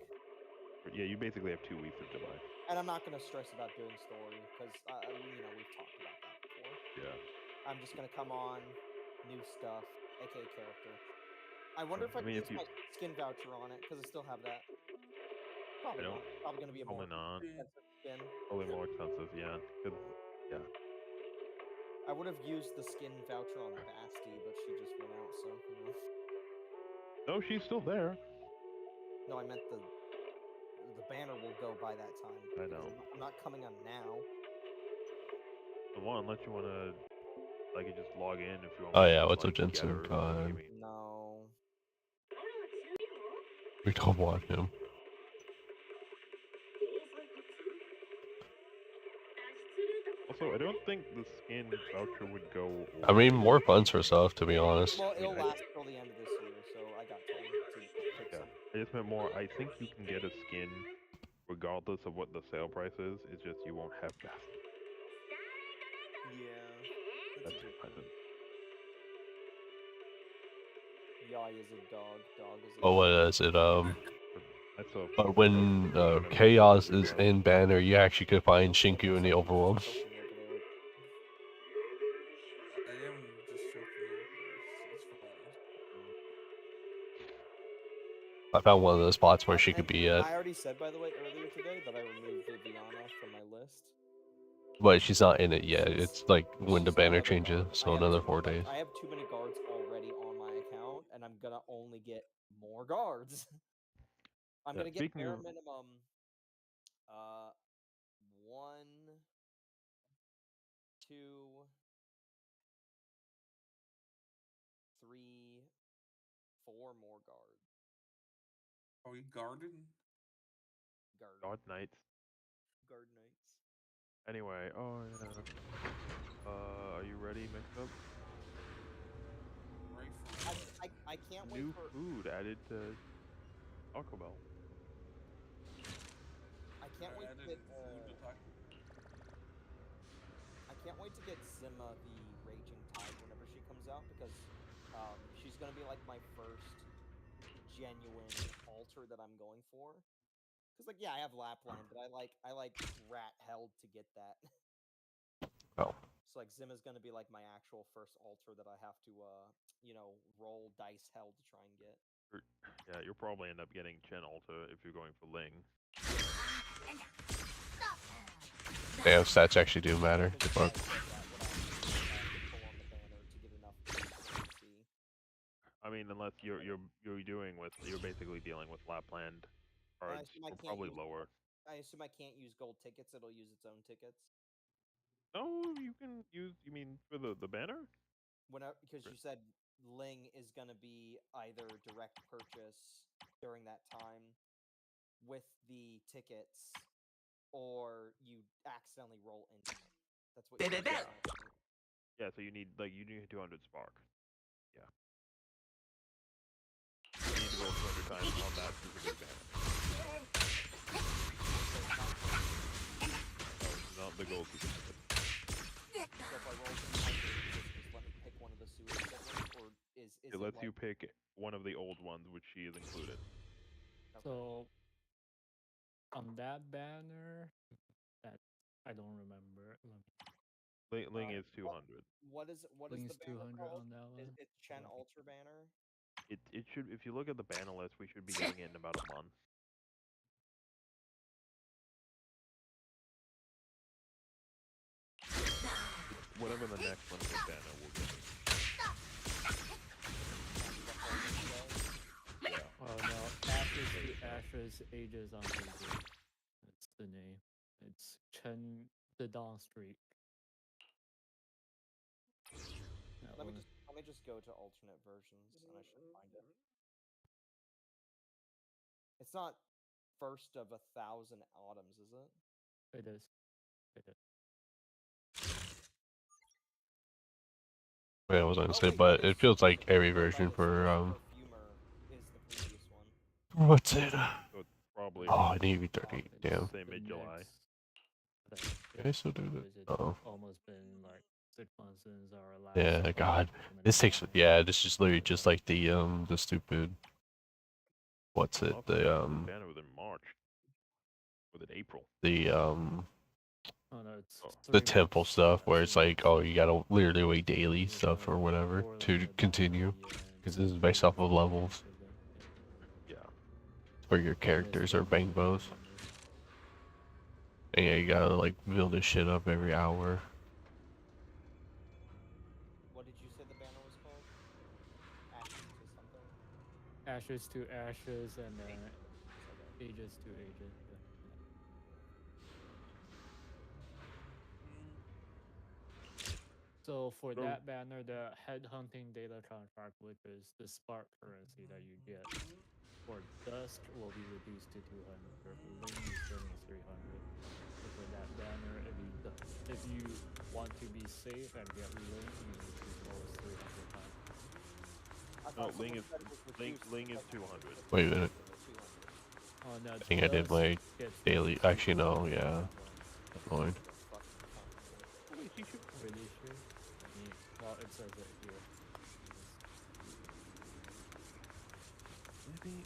S7: Yeah, you basically have 2 weeks of July.
S5: and I'm not gonna stress about doing story because you know we've talked about that before.
S7: Yeah.
S5: I'm just gonna come on, new stuff, aka character. I wonder if I
S7: I mean,
S5: can
S7: if
S5: use
S7: you-
S5: my skin voucher on it because I still have that. Probably
S7: I don't-
S5: not. Probably gonna be a more
S7: Probably not.
S5: expensive skin.
S7: Probably more expensive, yeah. Yeah.
S5: I would have used the skin voucher on Basti, but she just went out, so you know.
S7: No, she's still there.
S5: No, I meant the banner will go by that time.
S7: I
S5: because
S7: know.
S5: I'm not coming on now.
S7: Well, unless you want to, like, just log in if you want.
S3: Oh
S7: me
S3: yeah,
S7: to,
S3: what's up,
S7: like, get
S3: Jensen?
S7: her, what do
S3: God,
S7: you mean?
S5: No.
S3: we don't want him.
S7: Also, I don't think the skin voucher would go.
S3: I mean,
S7: all
S3: more
S7: the way
S3: funds for
S7: to-
S3: stuff, to be honest.
S5: Well,
S7: I mean,
S5: it'll last till the end of this year, so I got time to pick
S7: yeah,
S5: some.
S7: I just meant more. I think you can get a skin regardless of what the sale price is. It's just you won't have that.
S5: Yeah.
S7: That's
S5: a good
S7: I think.
S5: Yai is a dog. Dog is a
S3: Oh, what
S5: dog.
S3: is it?
S7: That's a.
S3: But when Chaos is in Banner, you actually could find Shinku in the Overworld.
S5: Choking over there.
S6: I am just choking over this. It's fine.
S3: I found one of those spots where she
S5: And
S3: could be at,
S5: I already said, by the way, earlier today that I removed Viviana from my list.
S3: but she's not in it yet.
S5: She's-
S3: It's like when the
S5: she's my
S3: banner
S5: other
S3: changes,
S5: guard.
S3: so
S5: I have
S3: another
S5: too-
S3: 4
S5: like,
S3: days.
S5: I have too many guards already on my account, and I'm gonna only get more guards. I'm
S7: Yeah,
S5: gonna get
S7: speaking
S5: bare
S7: of-
S5: minimum. 1, 2, 3, 4 more guards.
S6: Are we guarded?
S7: God Knights.
S5: Guard knights.
S7: Anyway, oh yeah. Are you ready, mix up?
S6: Right for
S5: I can't wait
S7: New
S5: for
S7: food added to Taco Bell.
S5: I can't wait to
S6: added
S5: get
S6: food to Taco.
S5: I can't wait to get Zimma the Raging Tide whenever she comes out, because she's gonna be like my first genuine altar that I'm going for. Cause like yeah, I have Lapland, but I like Rat Held to get that.
S3: Oh.
S5: So like Zimma's gonna be like my actual first altar that I have to roll dice hell to try and get.
S7: Yeah, you'll probably end up getting Chen Alta if you're going for Ling.
S3: Damn, stats actually do matter.
S5: Because
S3: Fuck.
S5: I said that when I pull on the banner to get enough currency.
S7: I mean, unless you're basically dealing with Lapland
S5: I
S7: cards,
S5: assume I
S7: or
S5: can't
S7: probably
S5: use
S7: lower.
S5: I assume I can't use gold tickets, it'll use its own tickets.
S7: No, you can use. You mean for the banner?
S5: Because you said Ling is gonna be either direct purchase during that time with the tickets, or you accidentally roll into it. That's what you said.
S7: Yeah, so you need 200 spark. Yeah. You need to roll 200 times on that specific banner. No, not the gold ticket.
S5: So if I roll 200, just let me pick one of the sewer siblings, or is
S7: It lets you pick one of the old ones, which she is included.
S9: So on that banner, that I don't remember.
S7: Ling is 200.
S5: What is
S9: Ling's
S5: the banner
S9: 200
S5: called?
S9: on that one.
S5: It's Chen Ultra banner.
S7: It should, if you look at the banner list, we should be getting it in about a month. Whatever the next one is banner, we'll get it. Yeah.
S9: Oh no, Ashes Ages on Ages. That's the name. It's Chen the Dawn Streak.
S5: Let me just go to alternate versions, and I should find it. It's not first of 1,000 autumns, is it?
S9: It is. It is.
S3: Yeah, I was gonna say,
S5: wait,
S3: but
S5: that
S3: it
S5: is
S3: feels like every
S5: Perfumer
S3: version for
S5: Perfumer is the previous one.
S3: what's it?
S7: So it's probably
S3: Oh, I need to be 30. Damn.
S7: say mid-July.
S3: Can I still do that?
S9: It's
S3: Oh.
S9: almost been like 6 months since our last.
S3: Yeah, God. This takes. Yeah, this is literally just like the stupid. What's it? The
S7: banner within March. Within April.
S3: the
S9: Oh, no, it's
S3: the
S9: 3
S3: temple
S9: months,
S3: stuff where it's
S9: 3
S3: like,
S9: months.
S3: oh, you gotta literally wait daily stuff or whatever to continue, because this is based off of levels
S7: Yeah.
S3: for your characters or bang bows. And yeah, you gotta like build this shit up every hour.
S5: What did you say the banner was called? Ashes to something?
S9: Ashes to Ashes and then Ages to Ages. Yeah. So for
S7: So-
S9: that banner, the headhunting data contract, which is the spark currency that you get for Dusk, will be reduced to 200. For Ling, you still need 300. So for that banner, if you want to be safe and get Ling, you need to post 300 times.
S5: I
S7: No,
S5: thought
S7: Ling
S5: someone
S7: is
S5: said it was
S7: Ling,
S5: reduced
S7: Ling
S5: to,
S7: is
S5: like,
S7: 200.
S3: Wait a minute.
S5: 200.
S9: Oh no,
S3: I think I did
S9: Dusk
S3: my
S9: gets
S3: daily.
S9: reduced to
S3: Actually, no.
S9: 200
S3: Yeah.
S9: as well.
S3: Never mind.
S7: Wait, she should.
S9: Pretty sure. Well, it says it here.
S7: Maybe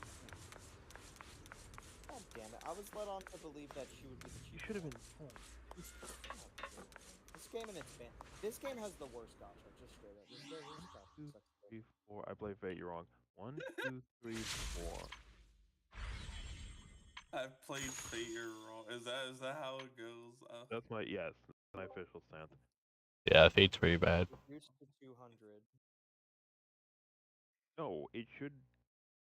S5: God damn it! I was led on to believe that she would be the
S7: you
S5: cheap
S7: should have
S5: one.
S7: been.
S5: This game and its ban. This game has the worst gacha. Just straight up. This gacha
S7: Two,
S5: sucks.
S7: 3, 4. I play Fate. You're wrong. 1, 2, 3, 4.
S6: I played Fate wrong. Is that how it goes?
S7: That's my my official stance.
S3: Yeah, Fate's pretty bad.
S5: Reduced to 200.
S7: No, it should.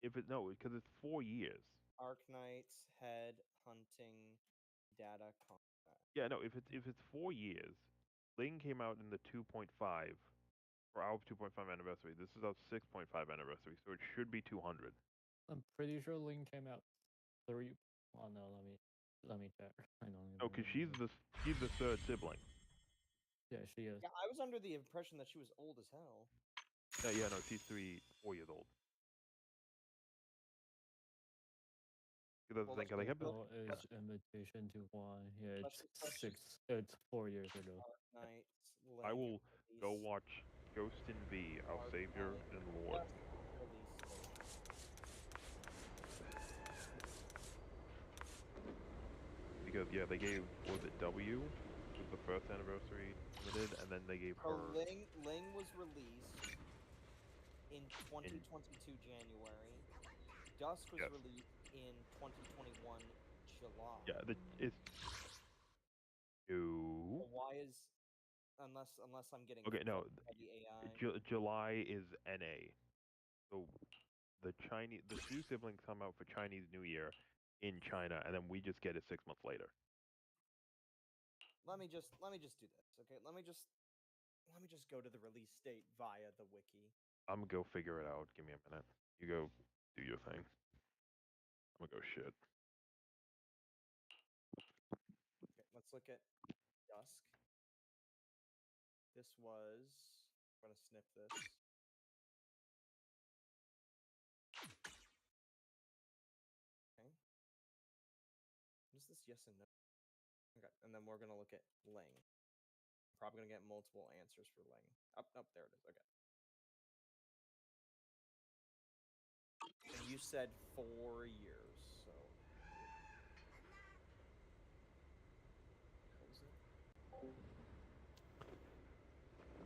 S7: If it no, because it's 4 years.
S5: Arknight's head hunting data contract.
S7: Yeah, no. If it's 4 years, Ling came out in the 2.5 for our 2.5 anniversary. This is our 6.5 anniversary, so it should be 200.
S9: I'm pretty sure Ling came out 3. Oh no, let me check. I don't even
S7: No, because
S9: remember.
S7: she's the third sibling.
S9: Yeah, she is.
S5: Yeah, I was under the impression that she was old as hell.
S7: Yeah, no, she's 4 years old. That's the
S5: Well,
S7: thing. 'Cause I kept
S9: Oh, is Invitation to One. Yeah,
S5: Let's
S9: it's
S5: just-
S9: It's 4 years ago.
S5: Arknight's
S7: I
S5: Ling
S7: will go
S5: release.
S7: watch Ghost in V, Our Savior
S5: Arknight
S7: and Lord.
S5: release date.
S7: Because yeah, they gave what was it W was the first anniversary limited, and then they gave
S5: So
S7: her
S5: Ling was released in 2022 January. Dusk was
S7: Yes.
S5: released in 2021 July.
S7: yeah it's no.
S5: So why is unless I'm getting
S7: Okay, no,
S5: fucked by the AI?
S7: July is NA. So the two siblings come out for Chinese New Year in China, and then we just get it 6 months later.
S5: Let me just do this, okay? Let me just go to the release date via the wiki.
S7: I'm gonna go figure it out. Give me a minute. You go do your thing. I'm gonna go shit.
S5: Okay, let's look at Dusk. This was I'm gonna snip this. Okay. What is this yes and no? Okay, and then we're gonna look at Ling. Probably gonna get multiple answers for Ling. Up, there it is. Okay. And you said 4 years, so. What was it?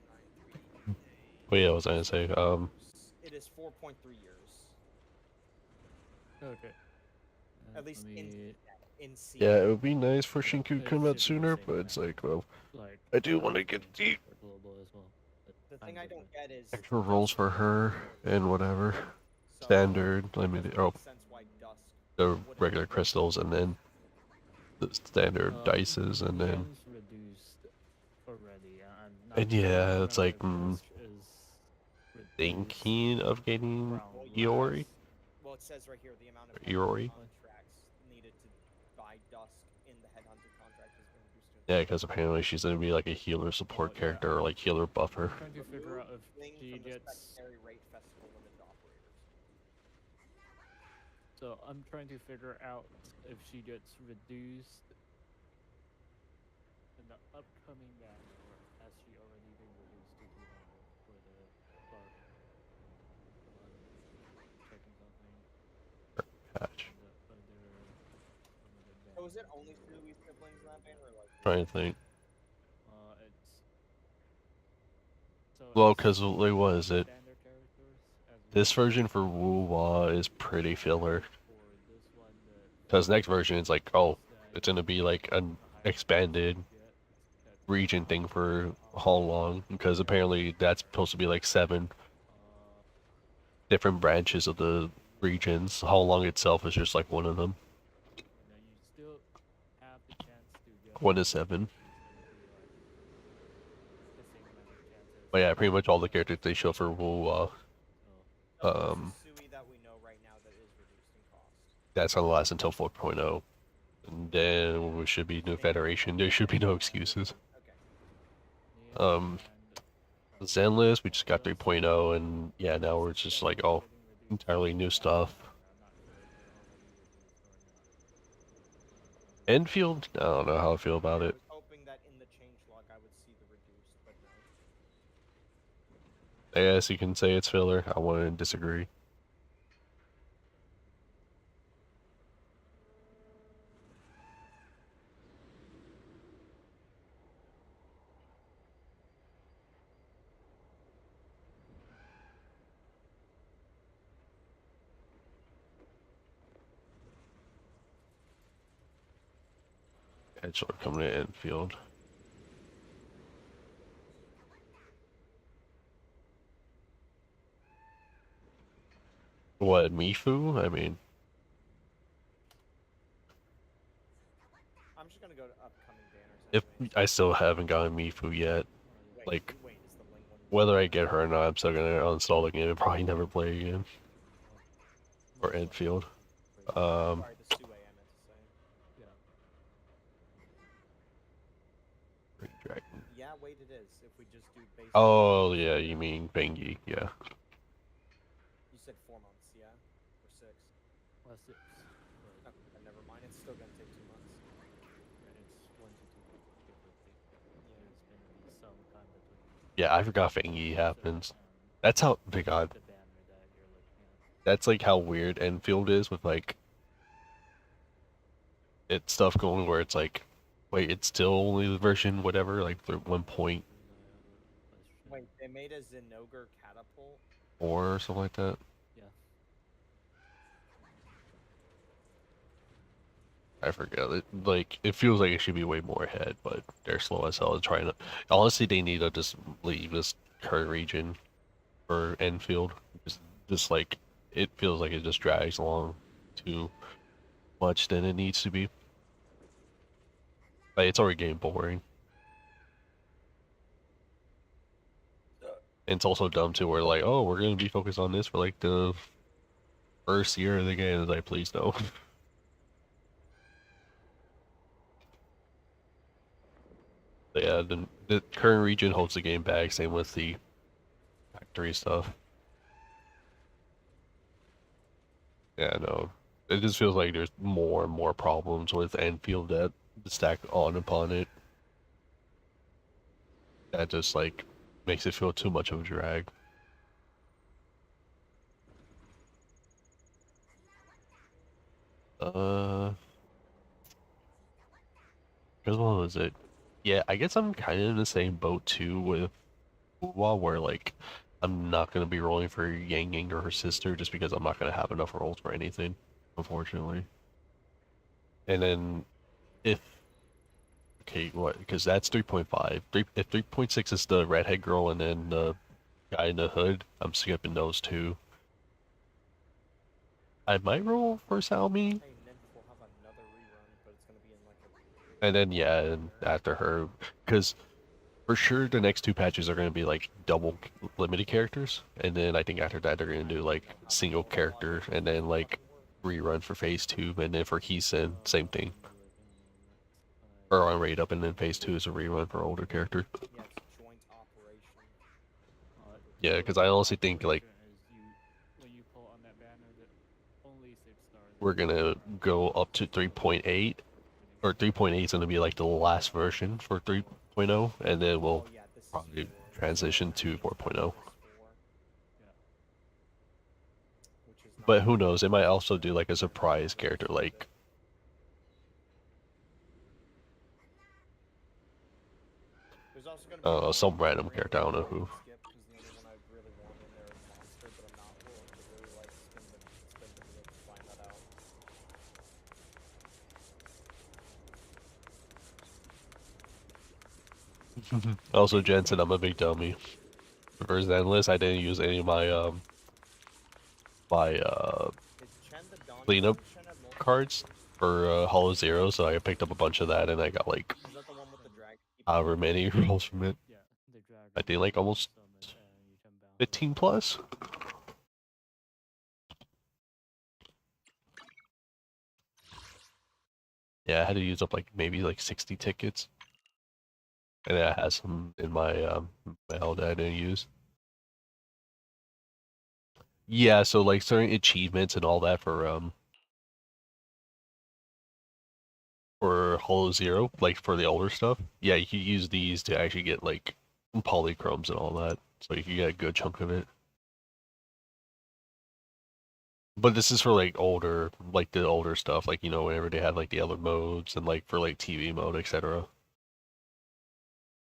S5: 9, 3,
S3: But yeah, what was I gonna say?
S5: It is 4.3 years.
S9: Okay.
S5: At least
S9: let me-
S5: in C.
S3: Yeah, it would be nice for Shinku to
S9: It
S3: come out
S9: should be the
S3: sooner,
S9: same
S3: but it's
S9: amount.
S3: like, well,
S9: like
S3: I do want to get the
S9: global as well. but
S5: The
S9: time
S5: thing I don't
S9: different.
S5: get is
S3: extra rolls
S5: Dusk
S3: for
S5: is
S3: her
S5: not
S3: and whatever.
S5: so
S3: Standard,
S5: it
S3: limited,
S5: doesn't
S3: oh,
S5: make sense why Dusk
S3: the
S5: wouldn't
S3: regular
S5: be
S3: crystals, and then the standard dices, and then.
S9: Gen's reduced already. I'm not
S3: And
S9: sure. I
S3: yeah,
S9: don't
S3: it's
S9: remember
S3: like
S9: if Dusk is reduced
S3: thinking of getting
S9: around
S3: Iori.
S5: Well, it says right here the amount of
S3: Iori?
S5: contracts needed to buy Dusk in the headhunter contract has been reduced to.
S3: Yeah, because apparently she's gonna be like a healer support
S9: yeah,
S3: character or like healer buffer.
S9: I'm trying to figure out if
S5: Ling
S9: she
S5: from the
S9: gets.
S5: secondary rate festival limited operators.
S9: So I'm trying to figure out if she gets reduced in the upcoming banner, or has she already been reduced to 200 for the Clark? Checking something.
S3: Patch.
S9: The other limited
S5: So is it
S9: banner
S5: only
S9: to-
S5: Sui siblings in that banner, or like?
S3: Trying to think.
S9: It's so
S3: Well,
S9: it's
S3: because like, what is it?
S9: standard characters as
S3: This
S9: well.
S3: version for Wu Hua is pretty filler.
S9: For this one, the
S3: Because next version is like, oh,
S9: that
S3: it's gonna be like an
S9: the higher
S3: expanded
S9: get, that's
S3: region thing for how long? Because apparently that's supposed to be like 7
S9: uh,
S3: different branches of the regions. How long itself is just like one of them.
S9: and then you still have the chance to get
S3: 1 to 7.
S9: the same amount of
S3: But yeah, pretty much all the characters they show for Wu,
S9: So
S5: Oh,
S3: um,
S5: this is Sui that we know right now that is reduced in cost.
S3: that's gonna last until 4.0. And then we should be New Federation. There should be no excuses.
S5: Okay.
S9: Neo
S3: Um,
S9: and
S3: Zenless, we just got 3.0, and yeah, now we're just like, oh, entirely new stuff.
S9: I'm not sure if they're already reduced or not.
S3: Enfield, I don't know how I feel about
S5: I
S3: it.
S5: was hoping that in the changelog I would see the reduced, but no.
S3: I guess you can say it's filler. I wouldn't disagree. Headshot coming to Enfield. What, Mifu? I mean,
S5: I'm just gonna go to upcoming banners.
S3: if
S5: anyways.
S3: I still haven't gotten Mifu yet,
S5: Wait,
S3: like,
S5: wait, is the Ling one?
S3: whether I get her or not, I'm still gonna uninstall the game and probably never play again. Or Enfield.
S5: Sorry, the Sue I meant to say.
S3: Green Dragon.
S5: Yeah, wait, it is. If we just do basic.
S3: Oh, yeah, you mean Bengi, yeah.
S5: You said 4 months, yeah? Or 6?
S9: Well, 6. But
S5: Okay, never mind. It's still gonna take 2 months.
S9: yeah, it's 1 to 2 weeks, give or take. There's gonna be some time between.
S3: Yeah, I forgot Bengi happens. That's how, big God,
S9: The banner that you're looking at.
S3: that's like how weird Enfield is with like, it's stuff going where it's like, wait, it's still only the version whatever, like the 1.4
S5: Wait, they made a Zinogre catapult?
S3: or something like that.
S9: Yeah.
S3: I forget. Like, it feels like it should be way more ahead, but they're slow as hell trying to. Honestly, they need to just leave this current region for Enfield. Just like, it feels like it just drags along too much than it needs to be. Like, it's already getting boring. And it's also dumb too, where like, oh, we're gonna be focused on this for like the first year of the game. It's like, please no. But yeah, the current region holds the game back. Same with the factory stuff. Yeah, no, it just feels like there's more and more problems with Enfield that stack on upon it. That just like makes it feel too much of a drag. Because what was it? Yeah, I guess I'm kind of in the same boat too with Uwa, where like I'm not gonna be rolling for Yang Yang or her sister just because I'm not gonna have enough rolls for anything, unfortunately. And then if okay, what? Because that's 3.5. If 3.6 is the redhead girl and then the guy in the hood, I'm skipping those two. I might roll for Xiaomi.
S5: Hey, Nymph will have another rerun, but it's gonna be in like a.
S3: And then yeah, and after her, because for sure the next two patches are going to be like double limited characters, and then I think after that they're going to do like single character, and then like rerun for phase 2, and then for Heisen, same thing. Or on raid up, and then phase 2 is a rerun for older character.
S5: Yeah, it's joint operation.
S3: Yeah, because I honestly think like
S9: When you pull on that banner, that only 6 stars.
S3: we're gonna go up to 3.8, or 3.8 is gonna be like the last version for 3.0, and then we'll
S5: Oh yeah, this is
S3: probably
S5: 4.
S3: transition to 4.0.
S5: Which is not
S3: But who knows? They might also do like a surprise character, like
S5: There's also gonna be
S3: some random character. I don't know who.
S5: skip, 'cause the only one I really want in there is Monster, but I'm not willing to really like spend the minute to find that out.
S3: Also, Jensen, I'm a big dummy. For Zenless, I didn't use any of my my
S5: Is Chen the Don
S3: cleanup
S5: Chen at multiple-
S3: cards for Hollow Zero, so I picked up a bunch of that, and I got like
S5: Is that the one with the drag?
S3: however many rolls from it.
S9: Yeah, the dragon.
S3: I think like almost
S9: Some
S3: 15 plus. Yeah, I had to use up like maybe like 60 tickets. And I had some in my mail that I didn't use. Yeah, so like certain achievements and all that for Hollow Zero, like for the older stuff. Yeah, you can use these to actually get like polychromes and all that. So you can get a good chunk of it. But this is for like older, like the older stuff, like whenever they had like the other modes and like for like TV mode, etc.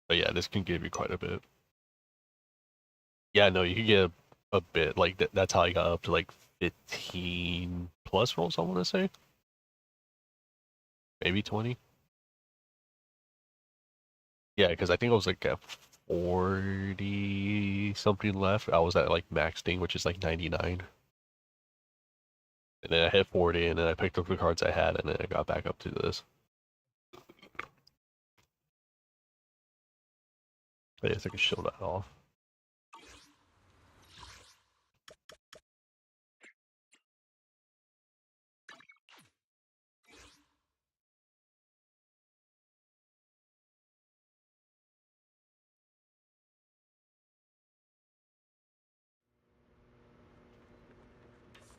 S3: But yeah, this can give you quite a bit. Yeah, no, you can get a bit. Like that's how I got up to like 15 plus rolls, I want to say. Maybe 20. Yeah, because I think I was like at 40 something left. I was at like max thing, which is like 99. And then I hit 40, and then I picked up the cards I had, and then I got back up to this. I guess I can show that off.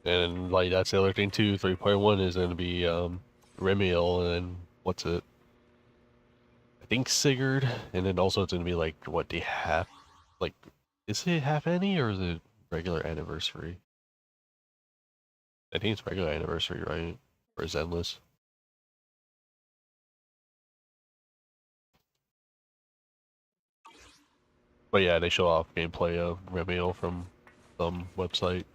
S3: And like that's the other thing too. 3.1 is going to be Remiel, and then what's it? I think Sigurd, and then also it's going to be like what the half, like, is it half any or is it regular anniversary? I think it's regular anniversary, right? Or is endless? But yeah, they show off gameplay of Remiel from some website.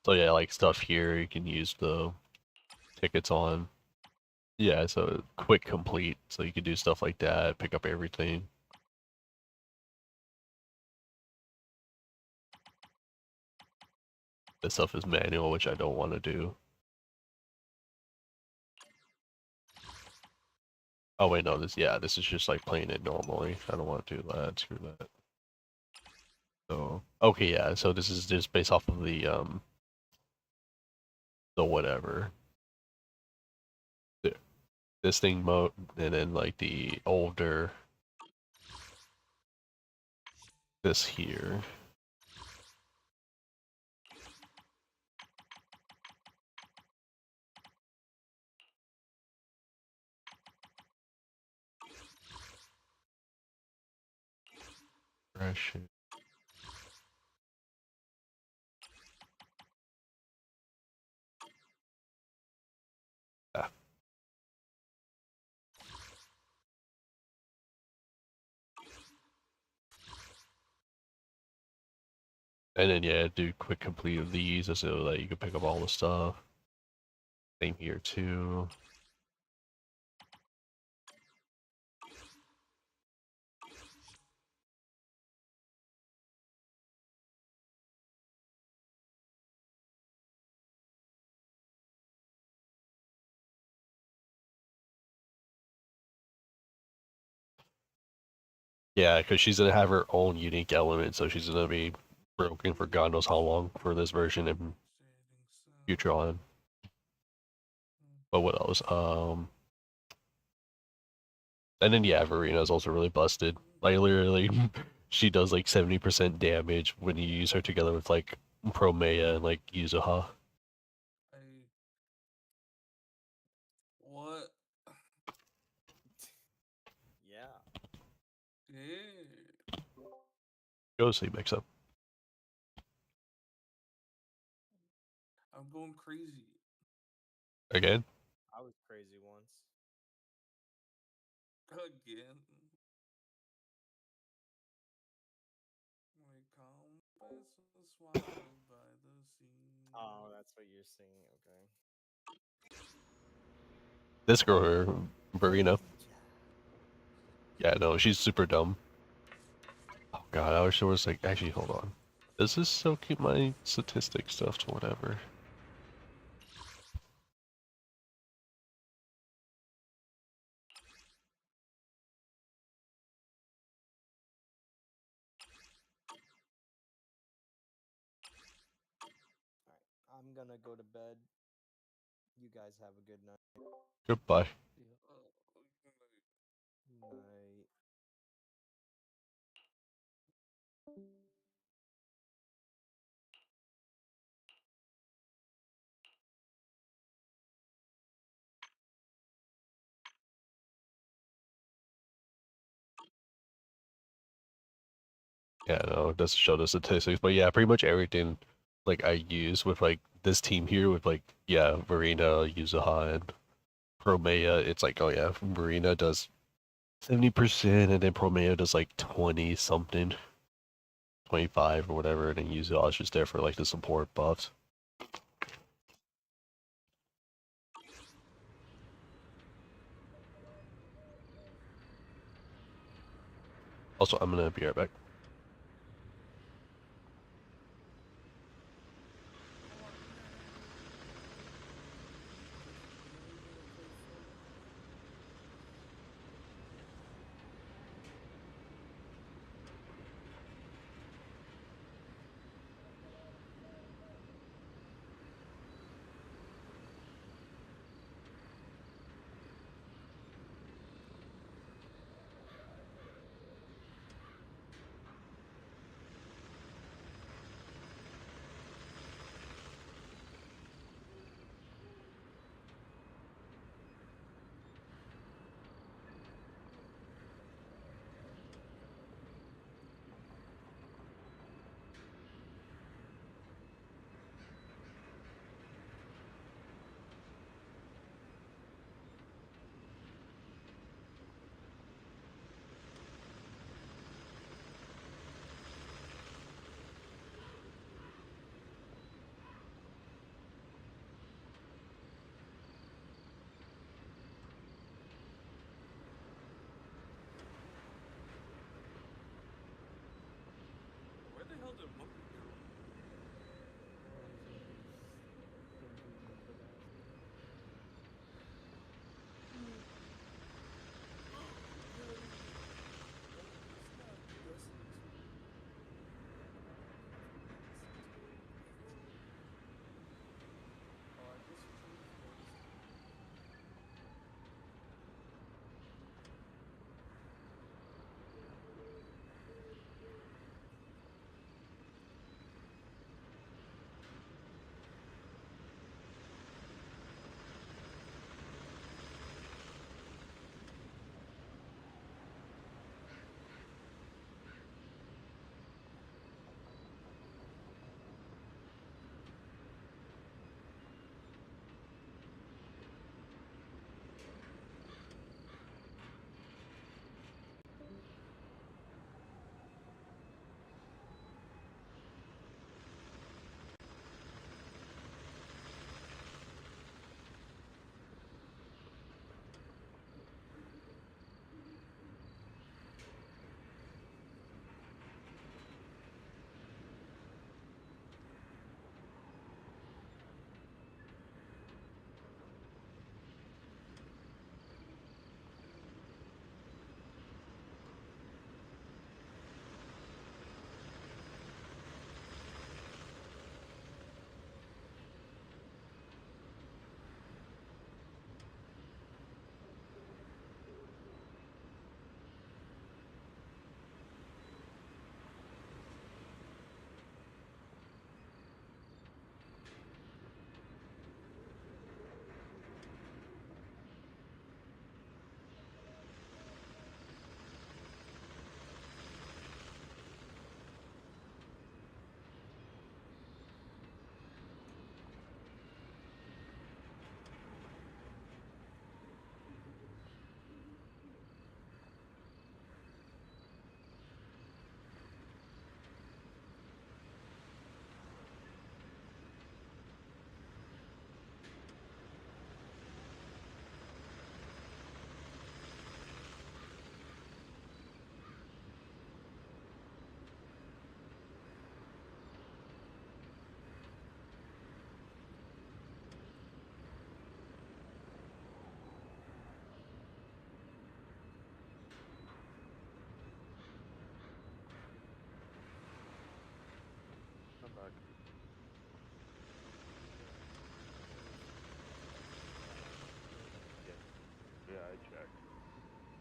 S3: So yeah, like stuff here you can use the tickets on. Yeah, so quick complete, so you can do stuff like that, pick up everything. This stuff is manual, which I don't want to do. Oh wait, no, this is just like playing it normally. I don't want to do that. Screw that. So okay, yeah. So this is just based off of the whatever. This thing mode, and then like the older this here. Fresh. Yeah. And then yeah, do quick complete of these so that you can pick up all the stuff. Same here too. Yeah, because she's gonna have her own unique element, so she's gonna be broken for God knows how long for this version and future on. But what else? And then yeah, Verena is also really busted. Like literally, she does like 70% damage when you use her together with like Promea and like Yuzuha.
S6: What?
S5: Yeah.
S6: Yeah.
S3: Go see mix up.
S6: I'm going crazy.
S3: Again?
S5: I was crazy once.
S6: Again. My compass was swallowed by the sea.
S5: Oh, that's what you're singing. Okay.
S3: This girl, Verena. Yeah, no, she's super dumb. Oh god, I wish there was like, actually, hold on. Does this still keep my statistic stuff to whatever?
S5: I'm gonna go to bed. You guys have a good night.
S3: Goodbye.
S5: Night.
S3: Yeah, no, it doesn't show the statistics, but yeah, pretty much everything like I use with like this team here with like yeah, Verena, Yuzuha, and Promea, it's like oh yeah, Verena does 70% and then Promea does like 20 something, 25 or whatever, and then Yuzuha is just there for like the support buffs. Also, I'm gonna be right back.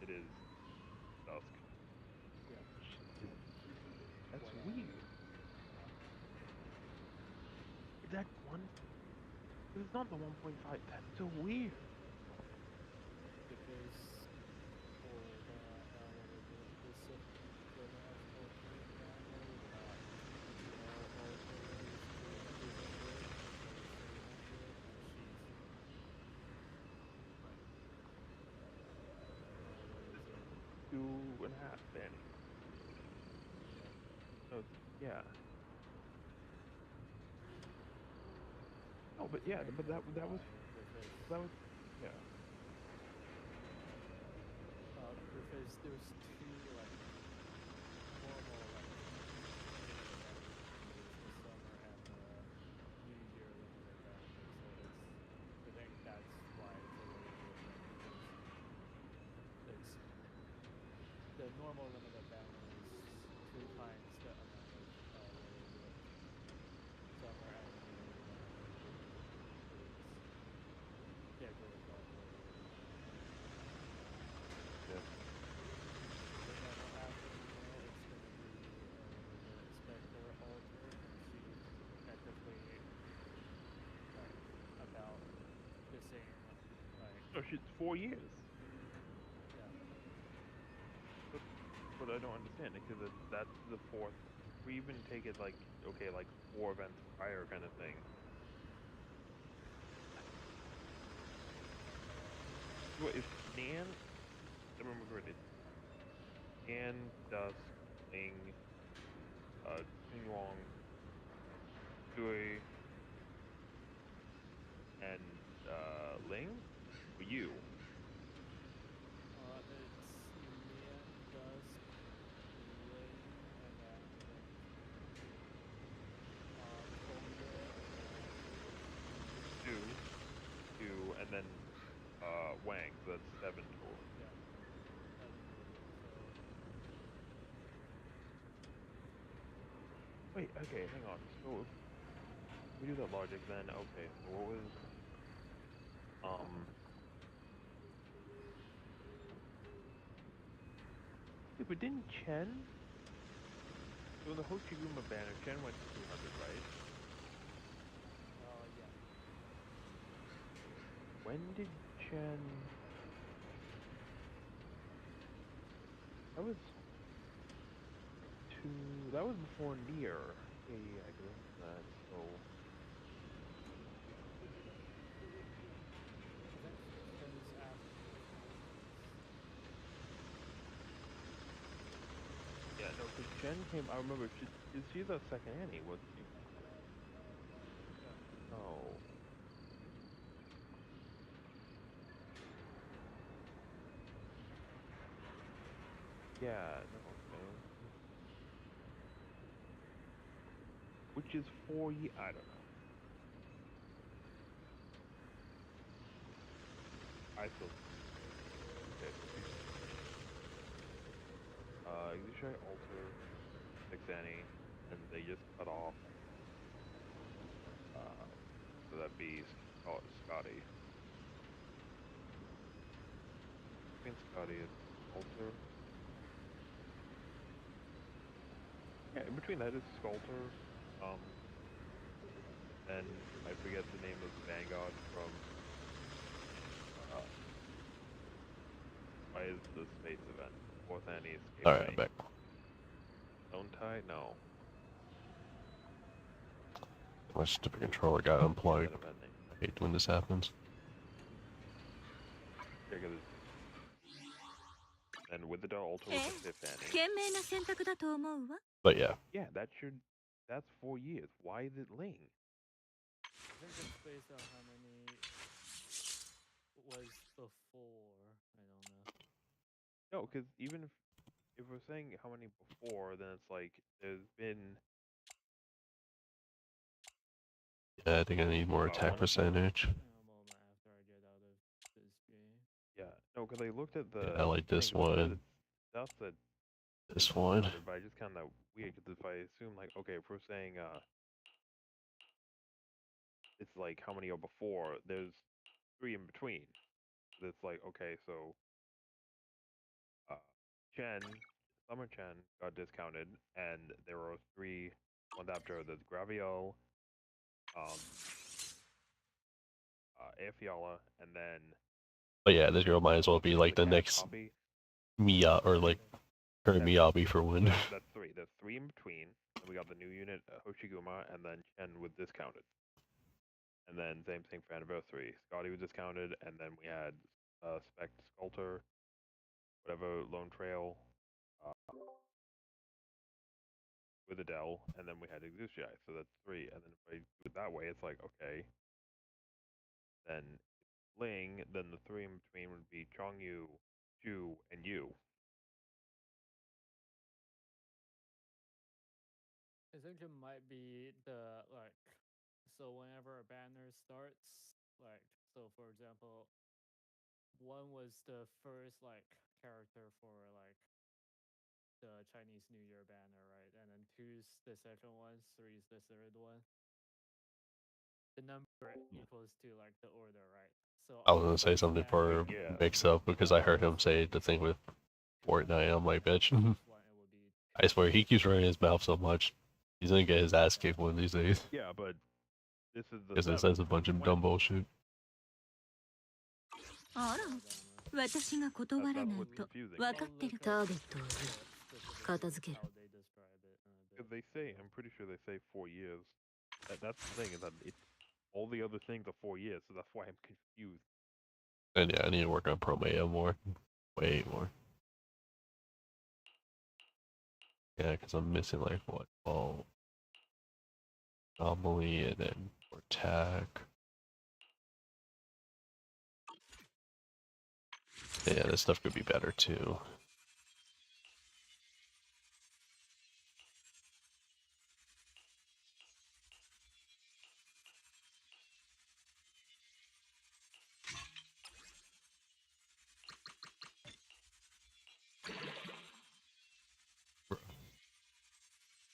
S7: it is dusk.
S9: Yeah.
S7: That's
S9: What
S7: weird. That one, it's not the 1.5. That's so weird.
S9: because for the what was it? The last alternate banner, all alter is 200 instead of 300, and she's what is it?
S7: 2.5 Fanny.
S9: Yeah.
S7: No, yeah. No, but yeah,
S9: Explain
S7: but
S9: more
S7: that
S9: why
S7: was
S9: because
S7: yeah.
S9: because there's two like normal like limited banners. There's the summer and the New Year limited banner. So I think that's why it's a little different because it's the normal limited banner is two times the amount of what is it? Summer and New Year banner is scheduled already.
S7: Yeah.
S9: So then after Neo, it's gonna be what is it? Spectre Alter, and she's technically like about the same. Like
S7: No, she's 4 years.
S9: yeah,
S7: But I don't understand it because that's the fourth. We even take it like okay, like 4 events prior kind of thing. What if Nan? I remember correctly. Nan, Dusk, Ling, Qinglong, Sui, and Ling. Or you.
S9: it's Nian, Dusk, Ling, and then I think Tongde and
S7: Two, you, and then Wang. So that's 7 total.
S9: yeah, 7 total. So
S7: Wait, okay, hang on. So if we do that logic, then okay. So what was um? Yeah, but didn't Chen? So the Hochiguma banner, Chen went to 200, right?
S9: yeah,
S7: When did Chen? That was two. That was before Nier. Yeah, yeah, I can remember that. So
S9: I think Chen's after
S7: yeah, no, because Chen came. I remember. Is she the second Annie? Was she?
S9: yeah.
S7: No. Yeah, no. Okay. Which is 4 years. I don't know. I still. Okay, so she's Exusha Alter, 6 Annie, and they just cut off. Uh, so that'd be Scotty. Between Scotty and Alter. Yeah, in between that is Sculptor. And I forget the name of the Vanguard from uh, why is the space event? Fourth Annie escaped
S3: Alright, I'm
S7: me.
S3: back.
S7: Stone Tie? No.
S3: My stupid controller got
S7: That
S3: unplugged.
S7: event name.
S3: I hate when this happens.
S7: Yeah, 'cause and with the Alter with
S1: ええ
S7: the fifth Annie.
S1: 賢明な選択だと思うわ
S3: But yeah,
S7: Yeah, that's 4 years. Why is it Ling?
S9: I think it's based on how many was before. I don't know.
S7: No, because even if we're saying how many before, then it's like there's been
S3: yeah, I think I need more attack
S7: one
S3: percentage.
S9: A moment after I get out of this game.
S7: yeah. No, because I looked at the
S3: Yeah, I like this
S7: thing, 'cause it said
S3: one.
S7: it's stuff that is
S3: This one.
S7: 200, but I just kind of weird because if I assume like okay, if we're saying it's like how many are before, there's 3 in between. It's like okay, so Summer Chen got discounted, and there were three ones after the Graviel, Afiala, and then
S3: But yeah, this girl might as well be like the
S7: cat
S3: next
S7: copy.
S3: Mia or like her
S7: That's-
S3: Miyabi for Wind.
S7: That's three. There's three in between. Then we got the new unit, Hoshiguma, and then Chen was discounted. And then same thing for Anniversary. Scotty was discounted, and then we had Spect Sculptor, whatever, Lone Trail, with Adele, and then we had Exushi. So that's three. And then if I do it that way, it's like, okay. Then Ling, then the three in between would be Chongyu, Chu, and Yu.
S9: I think it might be the like. So whenever a banner starts, like, so for example, one was the first like character for like the Chinese New Year banner, right? And then two's the second one, three's the third one. The number equals to like the order, right? So
S3: I was gonna say something for
S7: Yeah.
S3: mix up because I heard him say the thing with Fortnite. I'm like, bitch. I swear he keeps running his mouth so much. He's gonna get his ass kicked one of these days.
S7: Yeah, but this is the
S3: Because it
S7: seventh.
S3: says a bunch of dumb bullshit.
S2: あら、私が断らない
S7: That's what's
S2: と
S7: confusing.
S2: 分かってる。ターゲットを片付ける。
S7: Because they say, I'm pretty sure they say 4 years. That's the thing, is that it's all the other things are 4 years, so that's why I'm confused.
S3: And yeah, I need to work on Promea more. Way more. Yeah, because I'm missing like what? Well, Anomaly and then attack. Yeah, this stuff could be better too.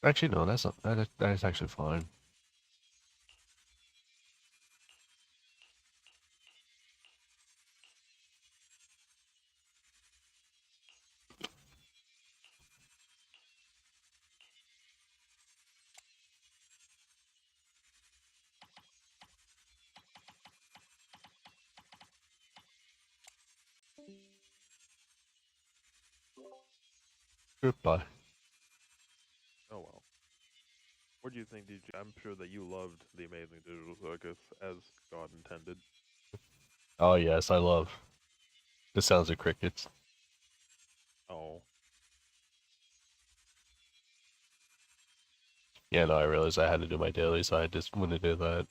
S3: Actually, no, that's not, that is actually fine. Goodbye.
S7: Oh well. What do you think, DJ? I'm sure that you loved The Amazing Digital Circus as God intended.
S3: Oh yes, I love the sounds of crickets.
S7: Oh.
S3: Yeah, no, I realized I had to do my daily, so I just went to do that.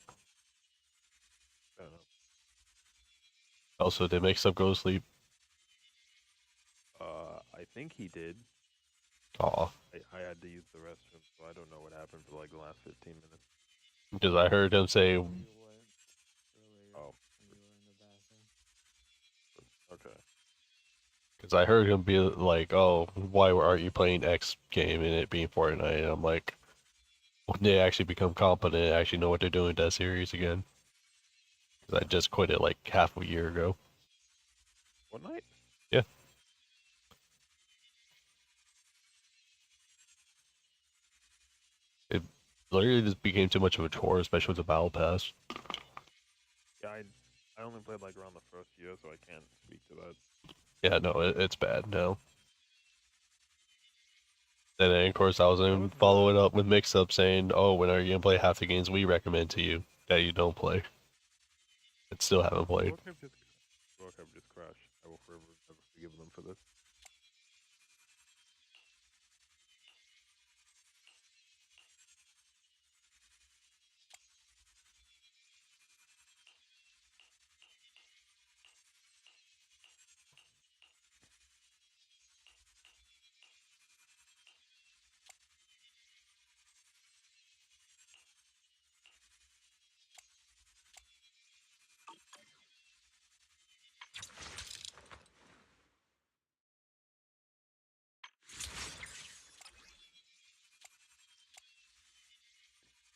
S3: Also, did Mix Up go to sleep?
S7: I think he did.
S3: Aw.
S7: I had to use the restroom, so I don't know what happened for like the last 15 minutes.
S3: Because I heard him say,
S9: Oh.
S7: Okay.
S3: because I heard him be like, oh, why aren't you playing X game and it being Fortnite? And I'm like, when they actually become competent, actually know what they're doing with that series again. Because I just quit it like half a year ago.
S7: Fortnite?
S3: Yeah. It literally just became too much of a chore, especially with the Battle Pass.
S7: Yeah, I only played like around the first year, so I can't speak to that.
S3: Yeah, no, it's bad now. And then, of course, I was going to follow it up with Mix Up saying, oh, when are you going to play half the games we recommend to you that you don't play? But still haven't played.
S7: Warcraft just crashed. I will forever never forgive them for this.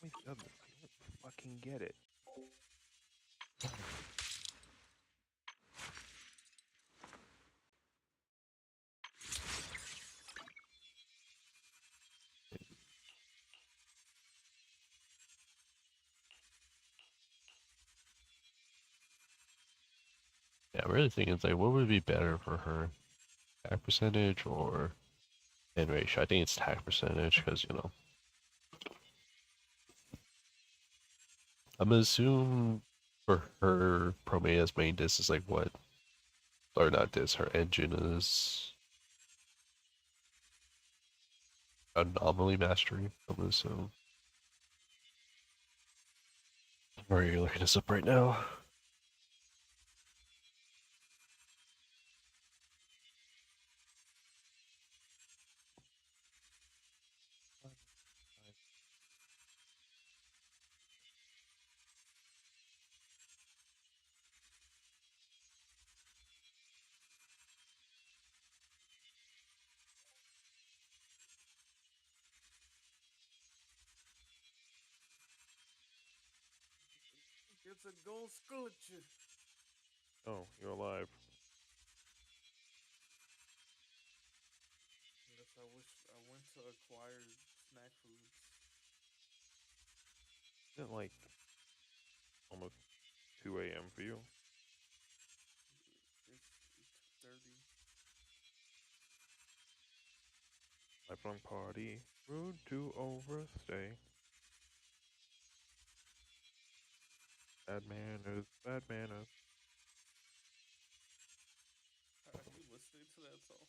S7: Wait, Douglas, I don't fucking get it.
S3: Yeah, I'm really thinking it's like, what would be better for her? Attack percentage or hit ratio? I think it's attack percentage because, you know, I'm gonna assume for her Prometheus main disc is like what? Or not disc, her engine is anomaly mastery, I'm gonna assume. Or are you looking this up right now?
S6: It's a gold sculpture.
S7: Oh, you're alive.
S6: Yes, I wish I went to acquire snack foods.
S7: Isn't it like almost 2 a.m. for you?
S6: It's 2:30.
S7: Lifelong party. Rude to overstay. Bad manners, bad manners.
S6: Are you listening to that song?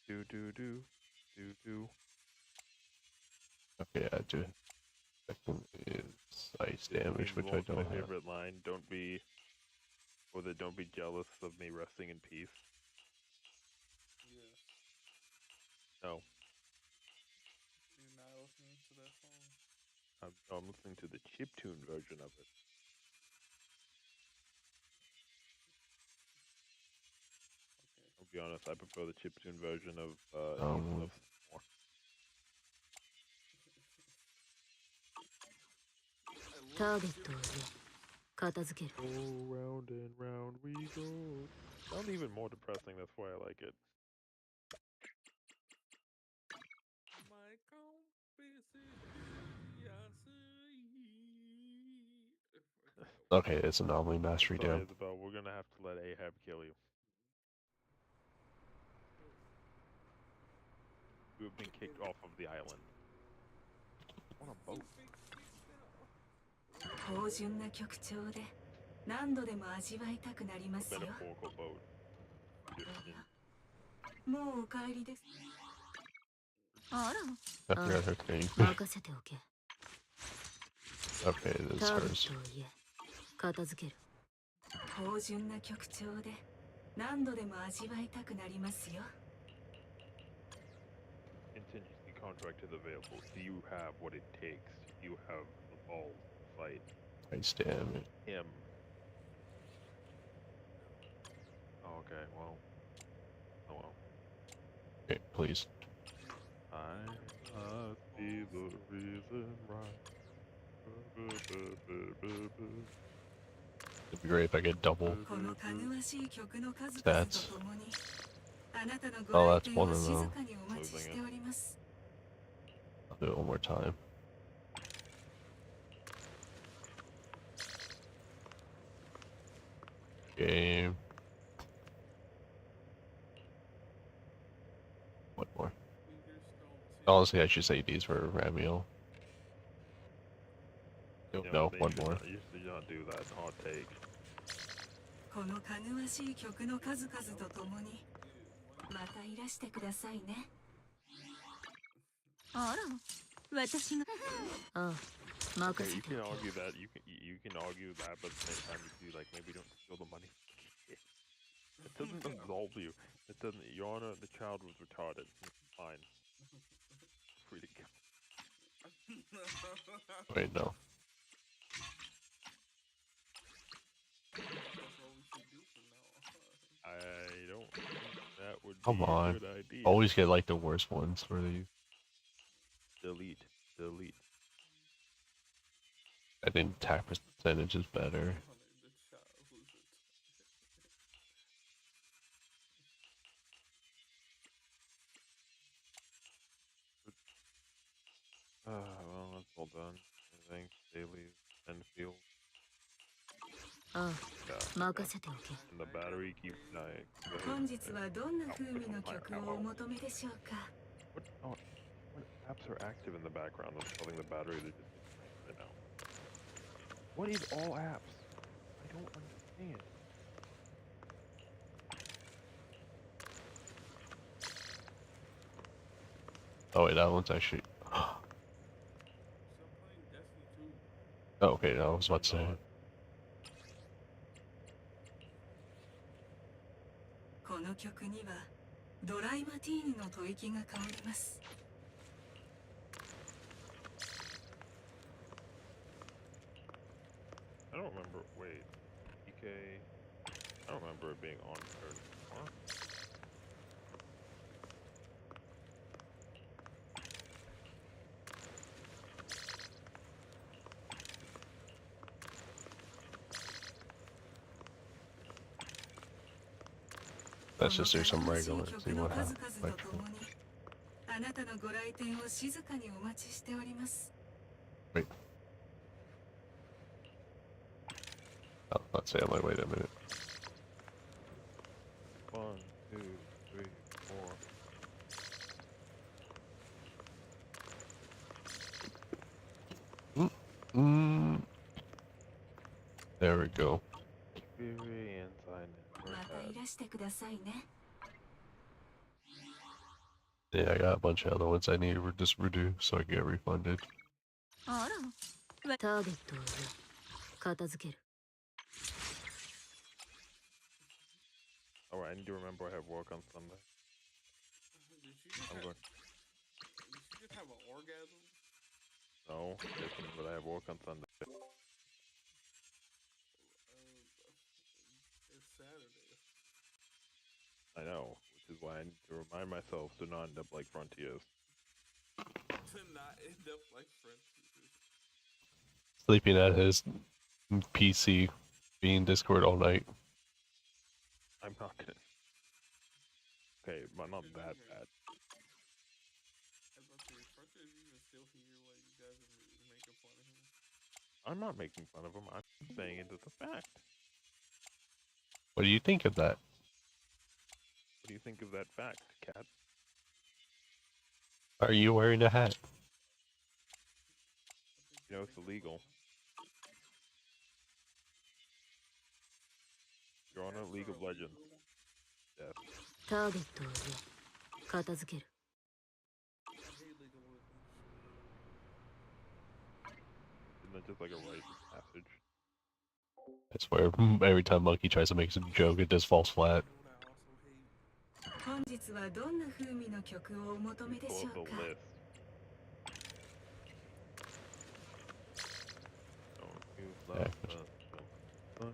S7: Do do do. Do do.
S3: Okay, I do. Second is ice damage, which I
S7: My
S3: don't have.
S7: favorite line, don't be jealous of me resting in peace.
S6: Yes.
S7: No.
S6: You're not listening to that song?
S7: I'm listening to the chiptune version of it.
S6: Okay.
S7: I'll be honest, I prefer the chiptune version of
S3: Um,
S7: Even Love more.
S6: I
S2: タ
S6: love
S2: ーゲットを入れ片付ける
S7: Go round and round we go. Sound even more depressing, that's why I like it.
S6: my
S3: okay, it's anomaly mastery
S7: Sorry,
S3: down.
S7: Isabel, we're gonna have to let Ahab kill you. You have been kicked off of the island. On a boat.
S2: 芳醇な曲調で何度でも味わいたくなりますよ
S7: Metaphorical boat. Egyptian.
S2: もうお帰りです
S1: あ
S3: That's the other thing.
S2: 任せておけ
S3: Okay, this is
S2: ターゲ
S3: hers.
S2: ットを入れ片付ける芳醇な曲調で何度でも味わいたくなりますよ
S7: Contingency contract is available. Do you have what it takes? Do you have the balls to fight
S3: Ice damage.
S7: him? Oh, okay, well. Oh well.
S3: Okay, please.
S7: I must be the reason right.
S3: It'd be great if I get double
S2: このかぐわしい曲の数
S3: stats.
S2: 々とともにあなたの
S3: Oh,
S2: ご来
S3: that's
S2: 店
S3: one
S2: を
S3: of
S2: 静
S3: them.
S2: かにお待ちしております
S3: I'll do it one more time. Game. One more. Honestly, I should say these for Ramio. No,
S7: they
S3: one
S7: should
S3: more.
S7: Not, you should not do that. Hot take.
S2: このかぐわしい曲の数々とともにまたいらしてくださいね
S1: あら私が
S2: ああ
S7: Okay,
S2: 任せ
S7: you
S2: て
S7: can
S2: おけ
S7: argue that. You can argue that, but at the same time, you do like maybe don't steal the money. It doesn't absolve you. It doesn't. Your Honor, the child was retarded. Fine. Free to go.
S3: Wait, no.
S6: That's what we should do from now on.
S7: I don't think that would
S3: Come
S7: be
S3: on.
S7: a good idea.
S3: Always get like the worst ones for these.
S7: Delete. Delete.
S3: I think attack percentage is better.
S6: The child who's
S7: Well, that's all done. I think Dailies and Field.
S2: ああ、
S7: Yeah.
S2: 任せておけ。
S7: And the battery keeps dying.
S2: 本日はどんな風味の曲をお求めでしょうか。
S7: What? Oh, what apps are active in the background that's telling the battery to just right now? What is all apps? I don't understand.
S3: Oh wait, that one's actually.
S6: Stop playing Destiny 2.
S3: Oh, okay, I was about to say.
S2: この曲にはドライマティーニの吐息が香ります。
S7: I don't remember. Wait, EK. I don't remember it being on third anymore.
S3: Let's just do some regular. See what happens. Like,
S2: あなたのご来店を静かにお待ちしております。
S3: wait. Oh, let's say I'm like, wait a minute.
S7: 1, 2, 3, 4.
S3: There we go.
S7: Experience I never
S2: また
S7: had.
S2: いらしてくださいね。
S3: Yeah, I got a bunch of other ones I need to just redo so I can get refunded.
S2: あら、ターゲットを片付ける。
S7: Alright, I need to remember I have work on Sunday.
S6: Did she just
S7: I'm
S6: have,
S7: going.
S6: did she just have an orgasm?
S7: No, just but I have work on Sunday.
S6: It's Saturday.
S7: I know, which is why I need to remind myself to not end up like Frontiers.
S6: To not end up like Frontiers.
S3: Sleeping at his PC, being Discord all night.
S7: I'm not gonna. Okay, but not that bad.
S6: Is Frontiers even still here while you guys are making fun of him?
S7: I'm not making fun of him. I'm saying it as a fact.
S3: What do you think of that?
S7: What do you think of that fact, Cat?
S3: Are you wearing a hat?
S7: You know it's illegal. You're on a League of Legends. Yes.
S2: ターゲットを片付ける。
S6: I hate League of Legends.
S7: Isn't that just like a rite of passage?
S3: I swear, every time Monkey tries to make some joke, it just falls flat.
S6: You know what I also hate?
S2: 本日はどんな風味の曲をお求めで
S7: Pull
S2: しょ
S7: up
S2: う
S7: the
S2: か。
S7: list. Don't you love
S3: Yeah.
S7: the country?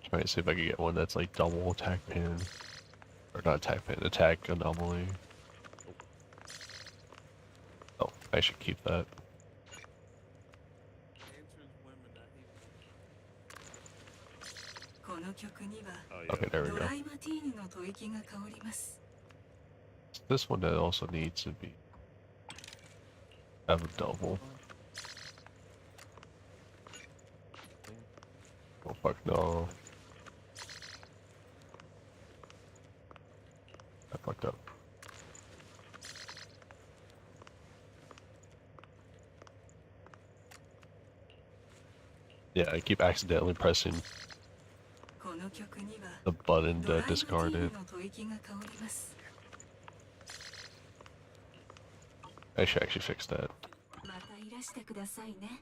S3: Trying to see if I can get one that's like double attack pin. Or not attack pin, attack anomaly. Oh, I should keep that.
S6: Answers women that hate women.
S2: この曲には
S7: Oh yeah.
S3: Okay, there we
S2: ド
S3: go.
S2: ライマティーニの吐息が香ります。
S3: This one that also needs to be have a double. Oh fuck no. I fucked up. Yeah, I keep accidentally pressing
S2: この曲には
S3: the button
S2: ドライ
S3: to
S2: マティ
S3: discard
S2: ーニ
S3: it.
S2: の吐息が香ります。
S3: I should actually fix that.
S2: またいらしてくださいね。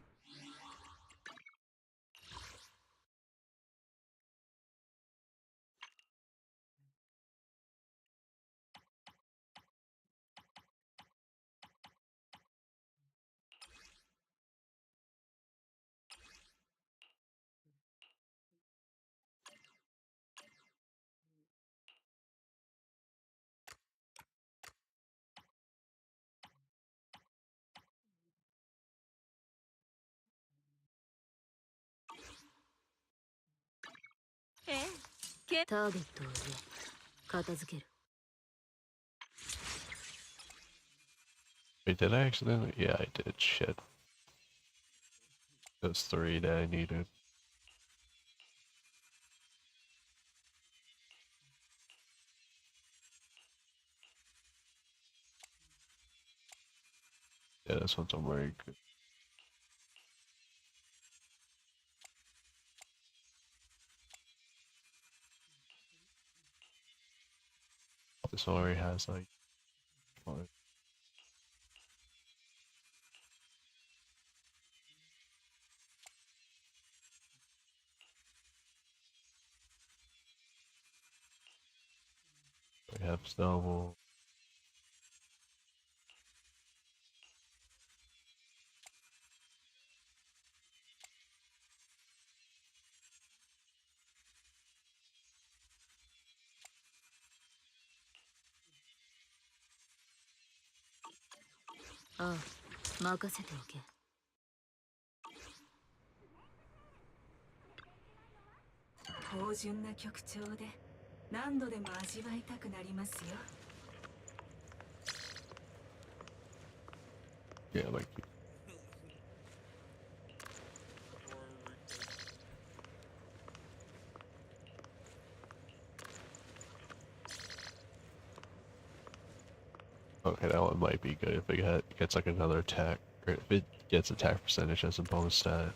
S2: ターゲットを片付ける。
S3: Wait, did I accidentally? Yeah, I did. Shit. Those 3 that I needed. Yeah, this one's very good. This one already has like 5. We have Snowball.
S2: ああ、任せておけ。芳醇な曲調で何度でも味わいたくなりますよ。
S3: Yeah, like okay, that one might be good if it gets like another attack, or if it gets attack percentage as a bonus stat.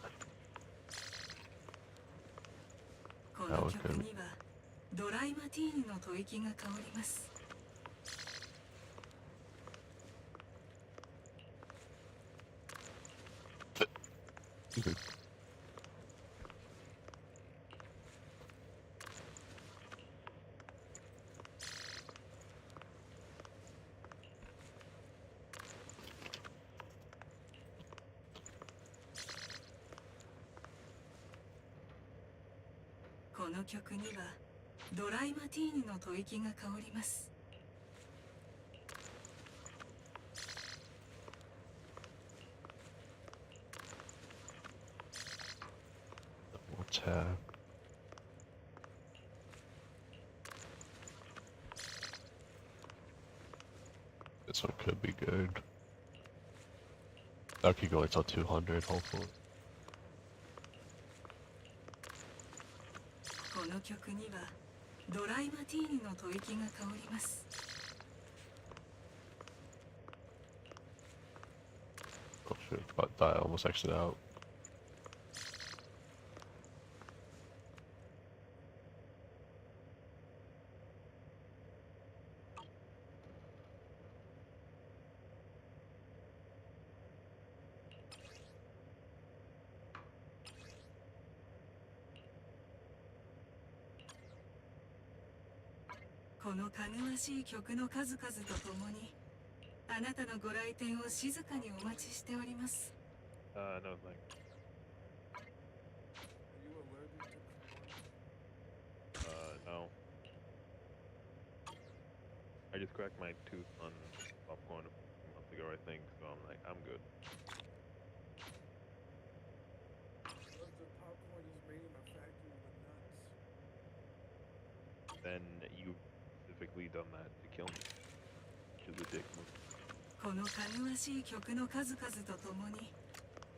S2: この曲にはドライマティーニの吐息が香ります。この曲にはドライマティーニの吐息が香ります。
S3: Attack. This one could be good. That could go until 200, hopefully.
S2: この曲にはドライマティーニの吐息が香ります。
S3: Oh shit, but I almost exited out.
S2: このかぐわしい曲の数々とともにあなたのご来店を静かにお待ちしております。
S7: No thanks.
S6: Are you allergic to corn?
S7: No. I just cracked my tooth on popcorn a few months ago, I think, so I'm like, I'm good.
S6: What if the popcorn is made in a factory with nuts?
S7: Then you've specifically done that to kill me, which is a dick move.
S2: このかぐわしい曲の数々とともに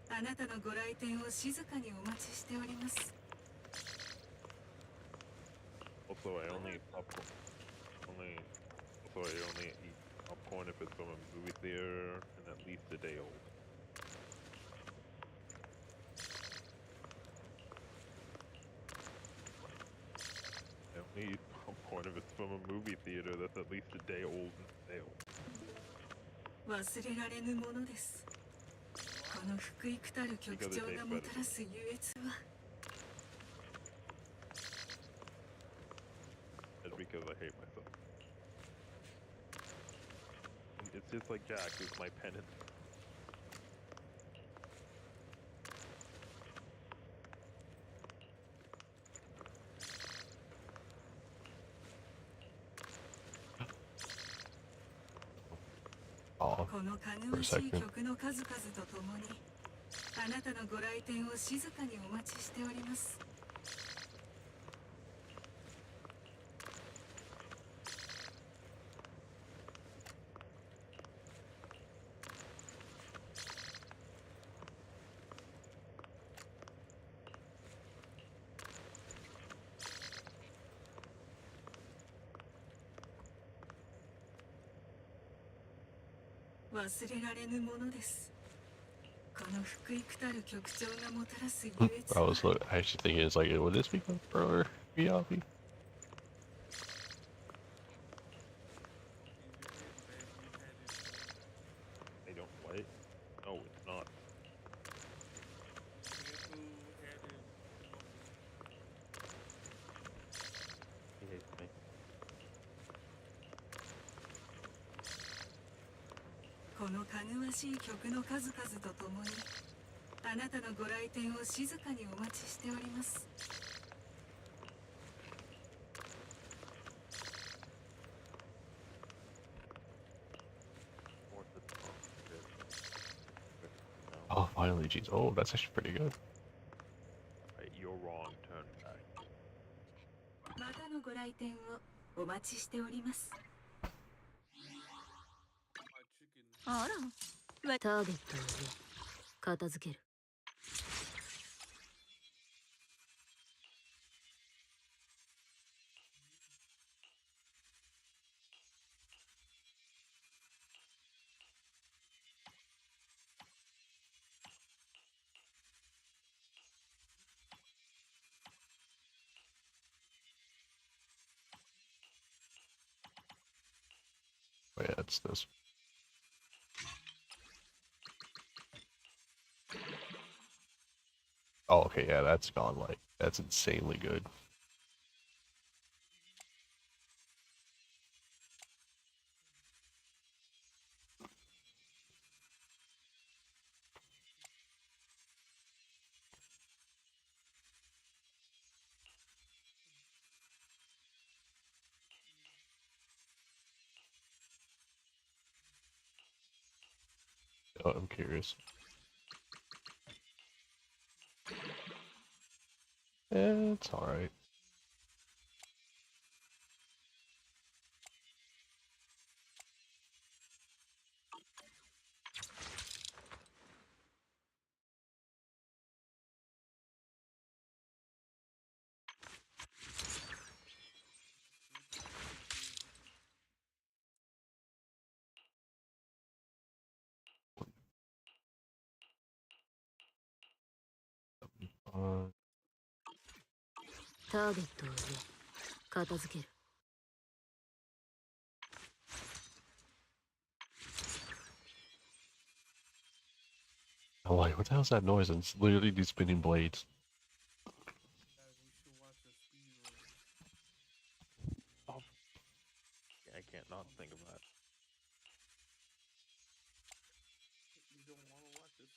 S2: あなたのご来店を静かにお待ちしております。
S7: Also, I only eat popcorn. Also, I only eat popcorn if it's from a movie theater and at least a day old. I only eat popcorn if it's from a movie theater that's at least a day old and stale.
S2: 忘れられぬものです。この福育たる曲調がもたらす優越は。
S7: That's because I hate myself. It's just like Jack, it's my penance.
S3: Oh,
S2: このかぐわしい曲の数々とともにあなたのご来店を静かにお待ちしております。
S3: I
S2: 忘れられぬものです。この福井たる曲調がもたらす優
S3: I
S2: 越は
S3: was actually thinking it's like, would this become for Miyabi?
S7: They don't what? No, it's not. He hates me.
S2: このかぐわしい曲の数々とともにあなたのご来店を静かにお待ちしております。
S7: More to the song. No.
S3: Oh, finally, jeez. Oh, that's actually pretty good.
S7: Right, you're wrong. Turn back.
S2: またのご来店をお待ちしております。
S1: あら、ターゲットを片付ける。
S3: Oh, yeah, it's this. Oh, okay, yeah, that's gone. Like, that's insanely good. Oh, I'm curious. It's alright. Uh,
S1: ターゲットを片付ける。
S3: I'm like, what the hell's that noise? And it's literally these spinning blades.
S7: Oh. Yeah, I can't not think of that.
S8: You don't want to watch this.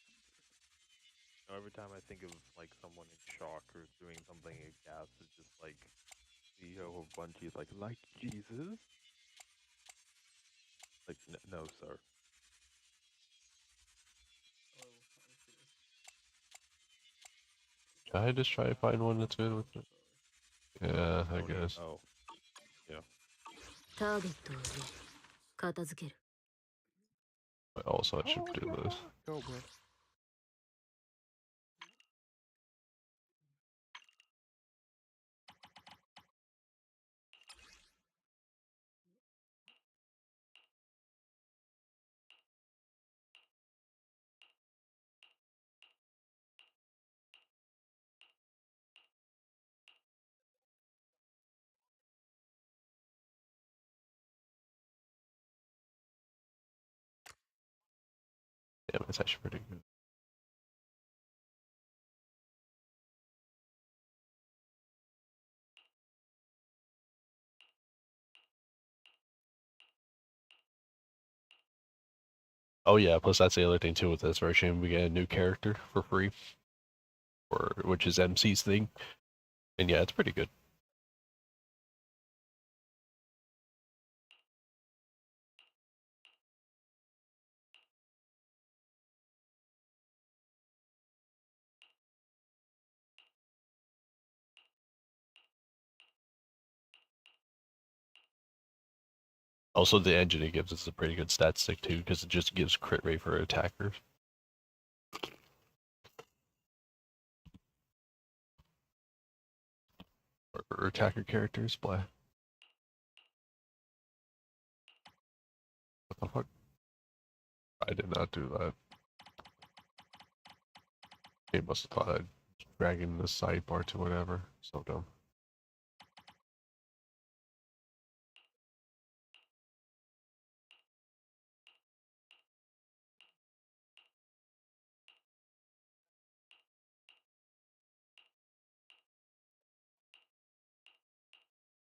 S7: Now, every time I think of like someone in shock or doing something aghast, it's just like CEO of Bungie is like Jesus. Like no, sir.
S3: Should I just try to find one that's good with it? Yeah, I
S7: Don't need-
S3: guess.
S7: Oh, yeah.
S1: ターゲットを片付ける。
S3: But also, I should
S7: Oh,
S3: do
S7: yeah.
S3: this.
S7: Go, bro.
S3: Yeah, it's actually pretty good. Oh yeah, plus that's the other thing too with this version. We get a new character for free, which is MC's thing, and yeah, it's pretty good. Also, the engine it gives us a pretty good stat stick too, because it just gives crit rate for attackers. Or attacker characters, blah. What the fuck? I did not do that. He must have thought I'd dragging the sidebar to whatever. So dumb.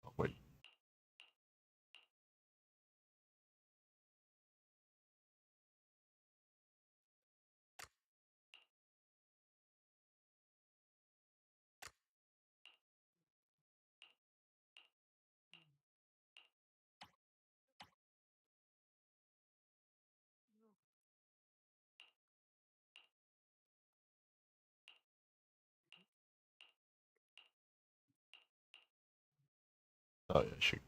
S3: Oh, wait. Oh yeah, I should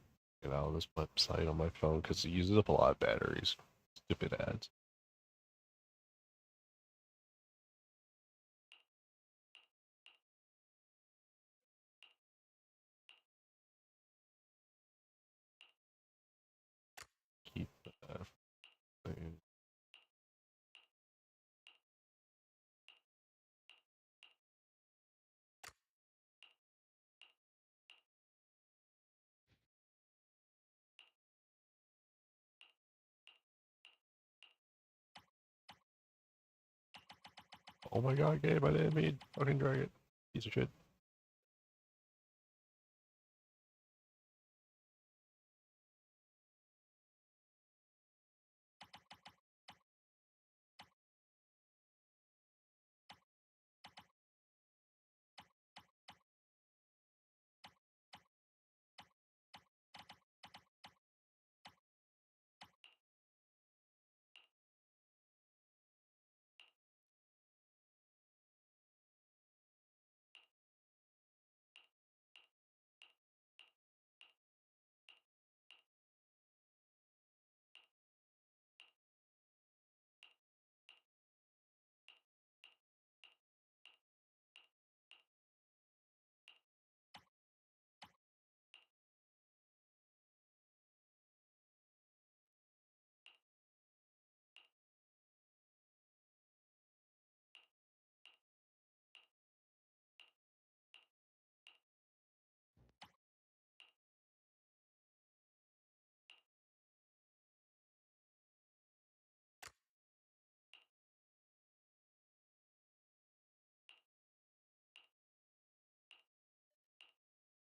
S3: get out of this website on my phone because it uses up a lot of batteries. Stupid ads. Keep that. Thing. Oh my god, Gabe, I didn't mean fucking drag it. Piece of shit.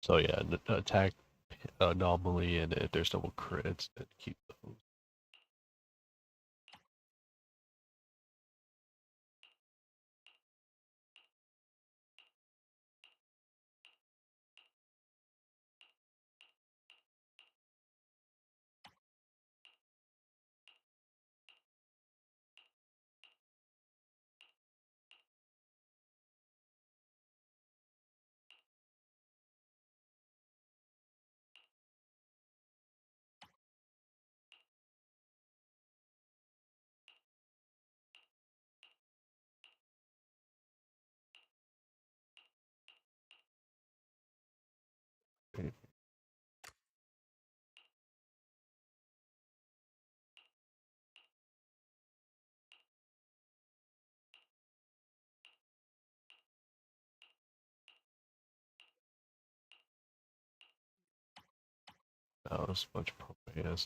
S3: So yeah, attack anomaly, and if there's double crits, then keep those. Okay. That was much propaganda.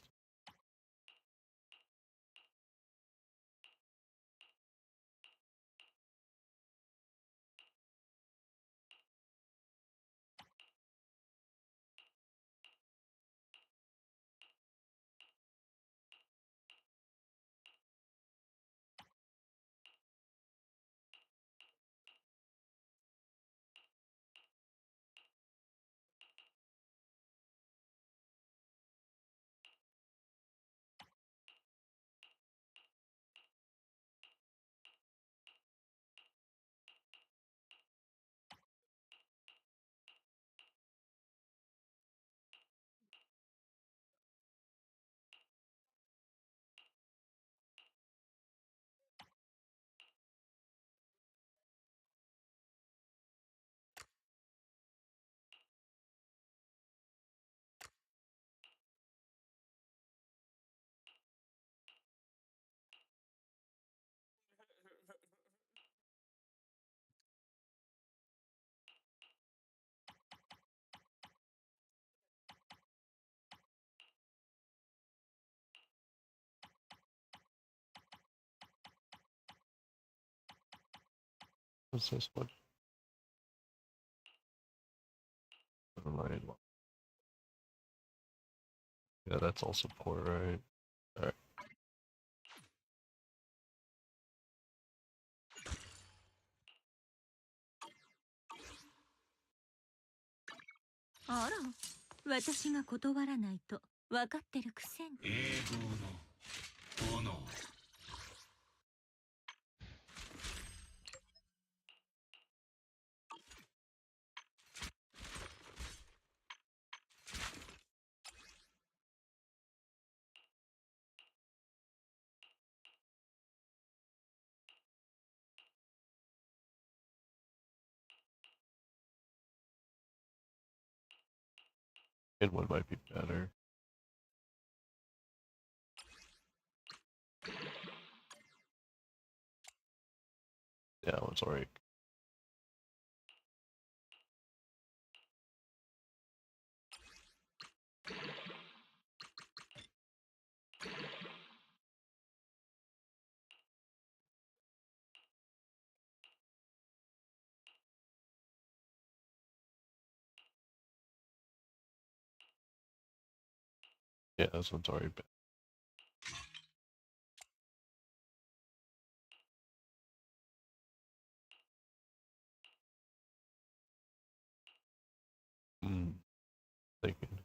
S3: What's this one? Never mind. Yeah, that's all support, right? Alright.
S1: あら、私が断らないと分かってるくせに。
S10: 英語の炎。
S3: And one might be better. Yeah, that one's alright. Yeah, this one's already better. Thinking.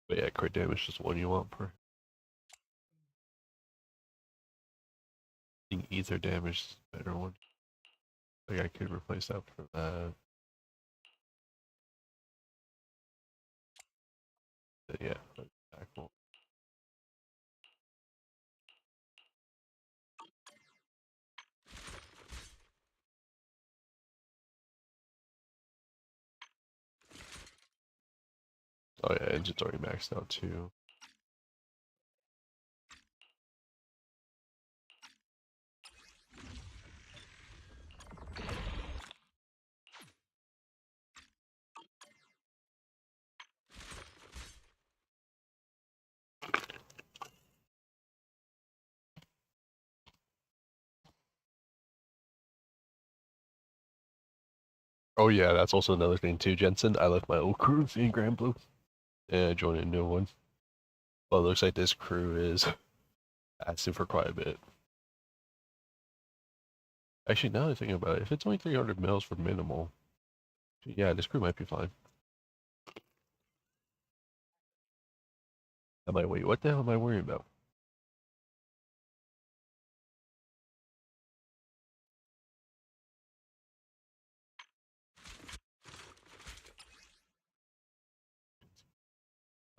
S3: But yeah, crit damage is the one you want per. I think ether damage is the better one. Like I could replace that for that. But yeah, tackle. Oh yeah, engine's already maxed out too. Oh yeah, that's also another thing too, Jensen. I left my old crew in Grand Blue and I joined a new one. Well, it looks like this crew is asking for quite a bit. Actually, now that I think about it, if it's only 300 mils for minimal, yeah, this crew might be fine. I'm like, wait, what the hell am I worrying about?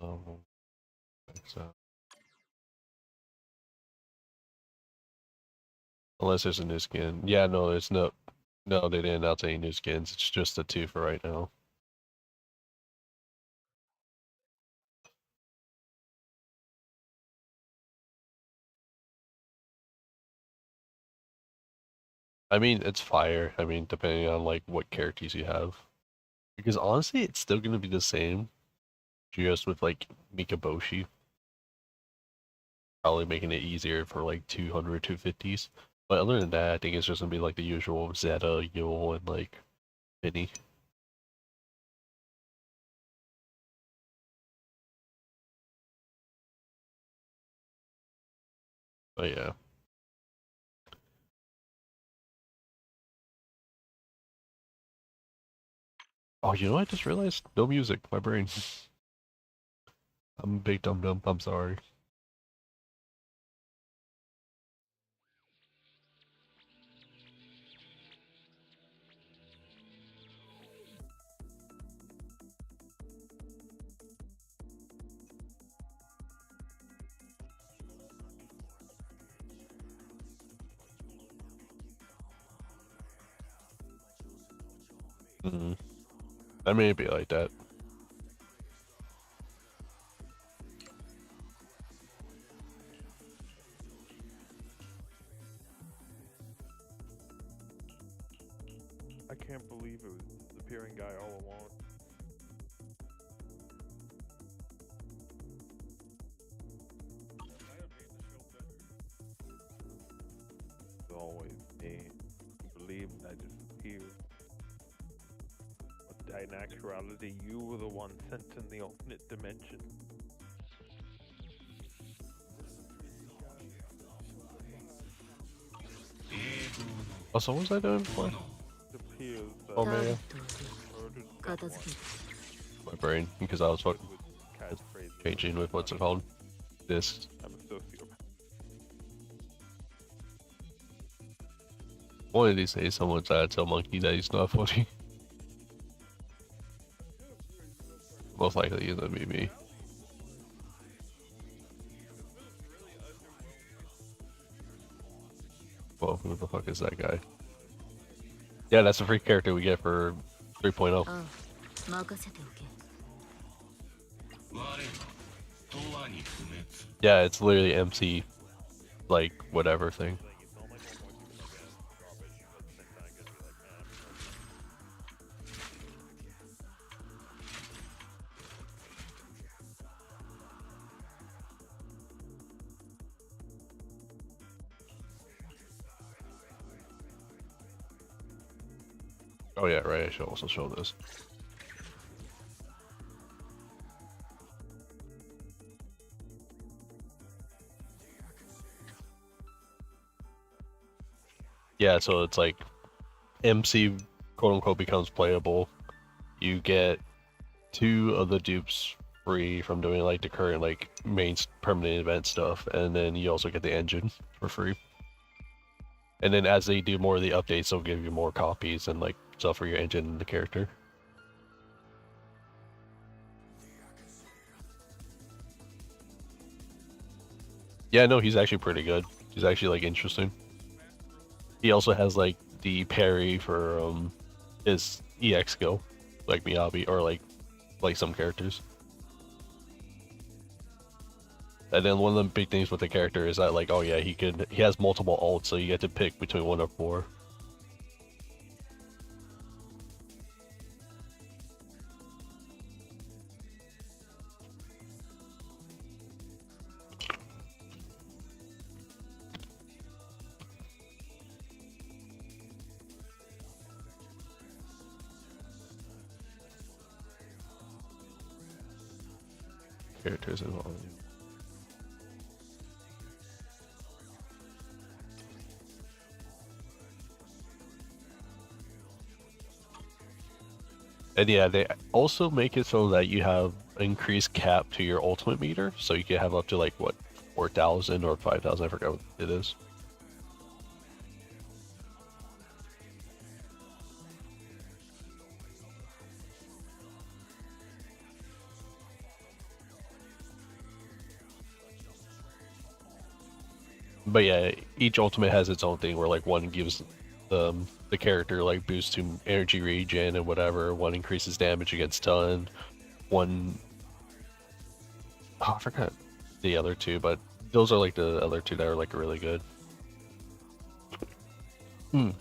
S3: Oh, unless there's a new skin. Yeah, no, there's no, they didn't announce any new skins. It's just the two for right now. I mean, it's fire. I mean, depending on like what characters you have. Because honestly, it's still gonna be the same, just with like Mikaboshi. Probably making it easier for like 200, 250s. But other than that, I think it's just gonna be like the usual Zeta, Yule, and like Vinny. But yeah. Oh, you know, I just realized no music. My brain. I'm a big dum dum. I'm sorry. I mean, it'd be like that.
S7: I can't believe it was the appearing guy all along. It's always me. You believe I disappeared. But in actuality, you were the one sent in the alternate dimension.
S3: Also, what was I doing before?
S7: Disappears.
S3: Oh man,
S7: murdered
S1: 片付けて
S3: my brain, because I was fucking
S7: with catchphrases.
S3: changing with what's it called? Discs.
S7: I'm a sociopath.
S3: One of these days, someone's gotta tell Monkey that he's not funny. Most likely, it'll be me. Well, who the fuck is that guy? Yeah, that's a free character we get for 3.0.
S1: ああ任せておけ
S3: Yeah, it's literally MC, like, whatever thing. Oh yeah, right, I should also show this. Yeah, so it's like MC quote unquote becomes playable. You get 2 of the dupes free from doing like the current like main permanent event stuff, and then you also get the engine for free. And then as they do more of the updates, they'll give you more copies and like stuff for your engine and the character. Yeah, no, he's actually pretty good. He's actually like interesting. He also has like the parry for his EX skill, like Miyabi or like some characters. And then one of the big things with the character is that like, oh yeah, he has multiple ults, so you get to pick between 1 or 4. Characters involved. And yeah, they also make it so that you have increased cap to your ultimate meter, so you can have up to like what 4,000 or 5,000. I forgot what it is. But yeah, each ultimate has its own thing where like one gives the character like boost to energy regen and whatever, one increases damage against stun, one I forgot the other 2, but those are like the other 2 that are like really good. The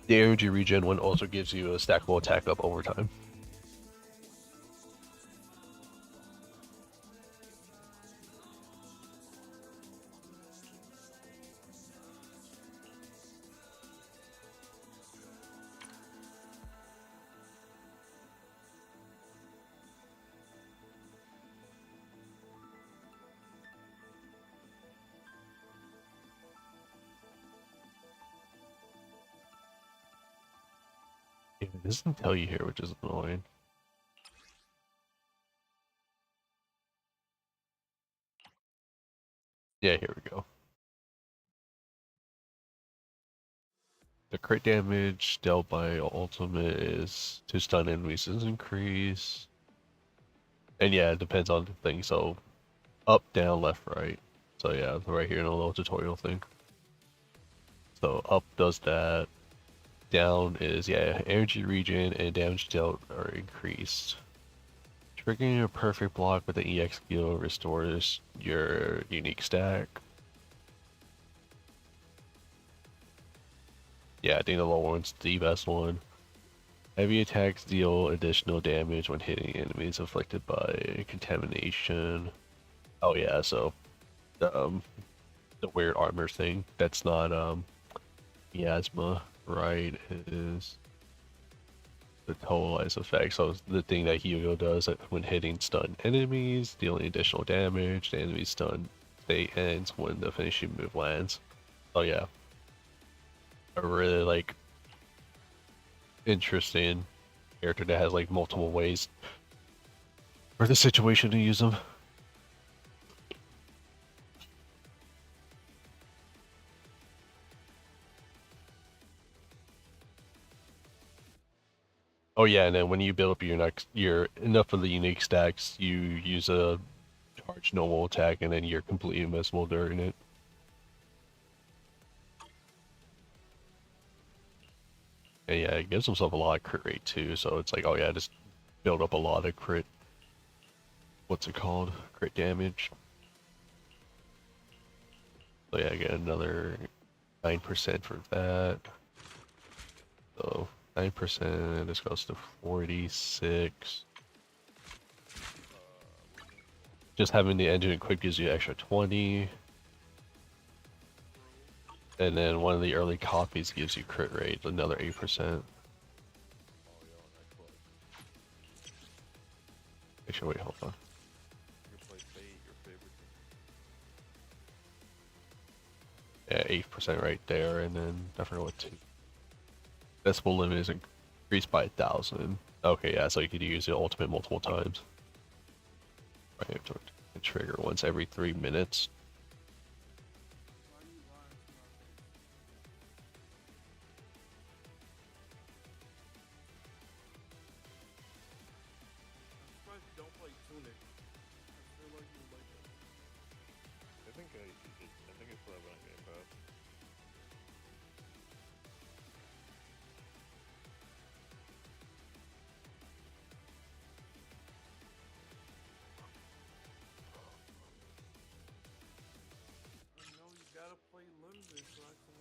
S3: energy regen one also gives you a stackable attack up over time. It doesn't tell you here, which is annoying. Yeah, here we go. The crit damage dealt by ultimate is to stun enemies is increase. And yeah, it depends on the thing. So up, down, left, right. So yeah, right here in a little tutorial thing. So up does that. down is, yeah, energy regen and damage dealt are increased. Triggering a perfect block with the EX skill restores your unique stack. Yeah, I think the low one's the best one. Heavy attacks deal additional damage when hitting enemies afflicted by contamination. Oh yeah, so the weird armor thing, that's not miasma, right? It is the totalized effect. So the thing that Hugo does when hitting stun enemies, dealing additional damage, the enemy stun state ends when the finishing move lands. Oh yeah. A really like interesting character that has like multiple ways for the situation to use them. Oh yeah, and then when you build up your enough of the unique stacks, you use a charge normal attack, and then you're completely invincible during it. And yeah, it gives himself a lot of crit rate too, so it's like, oh yeah, just build up a lot of crit. What's it called? Crit damage. So yeah, I get another 9% for that. So 9%, this goes to 46. Just having the engine equipped gives you extra 20. And then one of the early copies gives you crit rate, another 8%. Actually, wait, hold on. Yeah, 8% right there, and then I forgot what two. Decibel limit is increased by 1,000. Okay, yeah, so you could use the ultimate multiple times. Right, to trigger once every 3 minutes.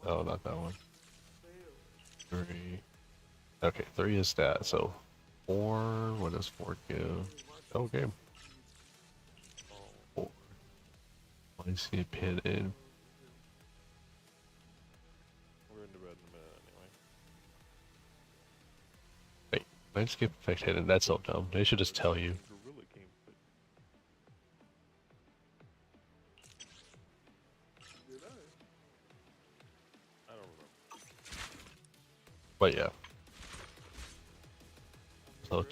S3: Oh, not that one. 3. Okay, 3 is that, so 4, what does 4 give? Okay. 4. I see a pin in.
S7: We're in the bed in a minute anyway.
S3: Wait, I skip effect hidden, that's so dumb. They should just tell you. But yeah. So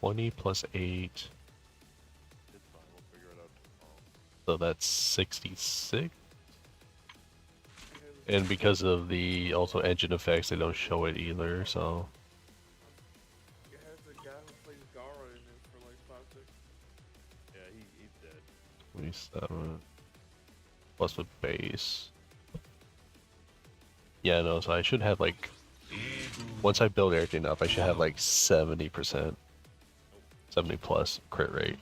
S3: 20 plus 8. So that's 66. And because of the also engine effects, they don't show it either, so.
S6: It has the guy who plays Gara in it for like 5 seconds.
S7: Yeah, he's dead.
S3: 27. Plus with base. Yeah, no, so I should have like, once I build everything up, I should have like 70%. 70 plus crit rate.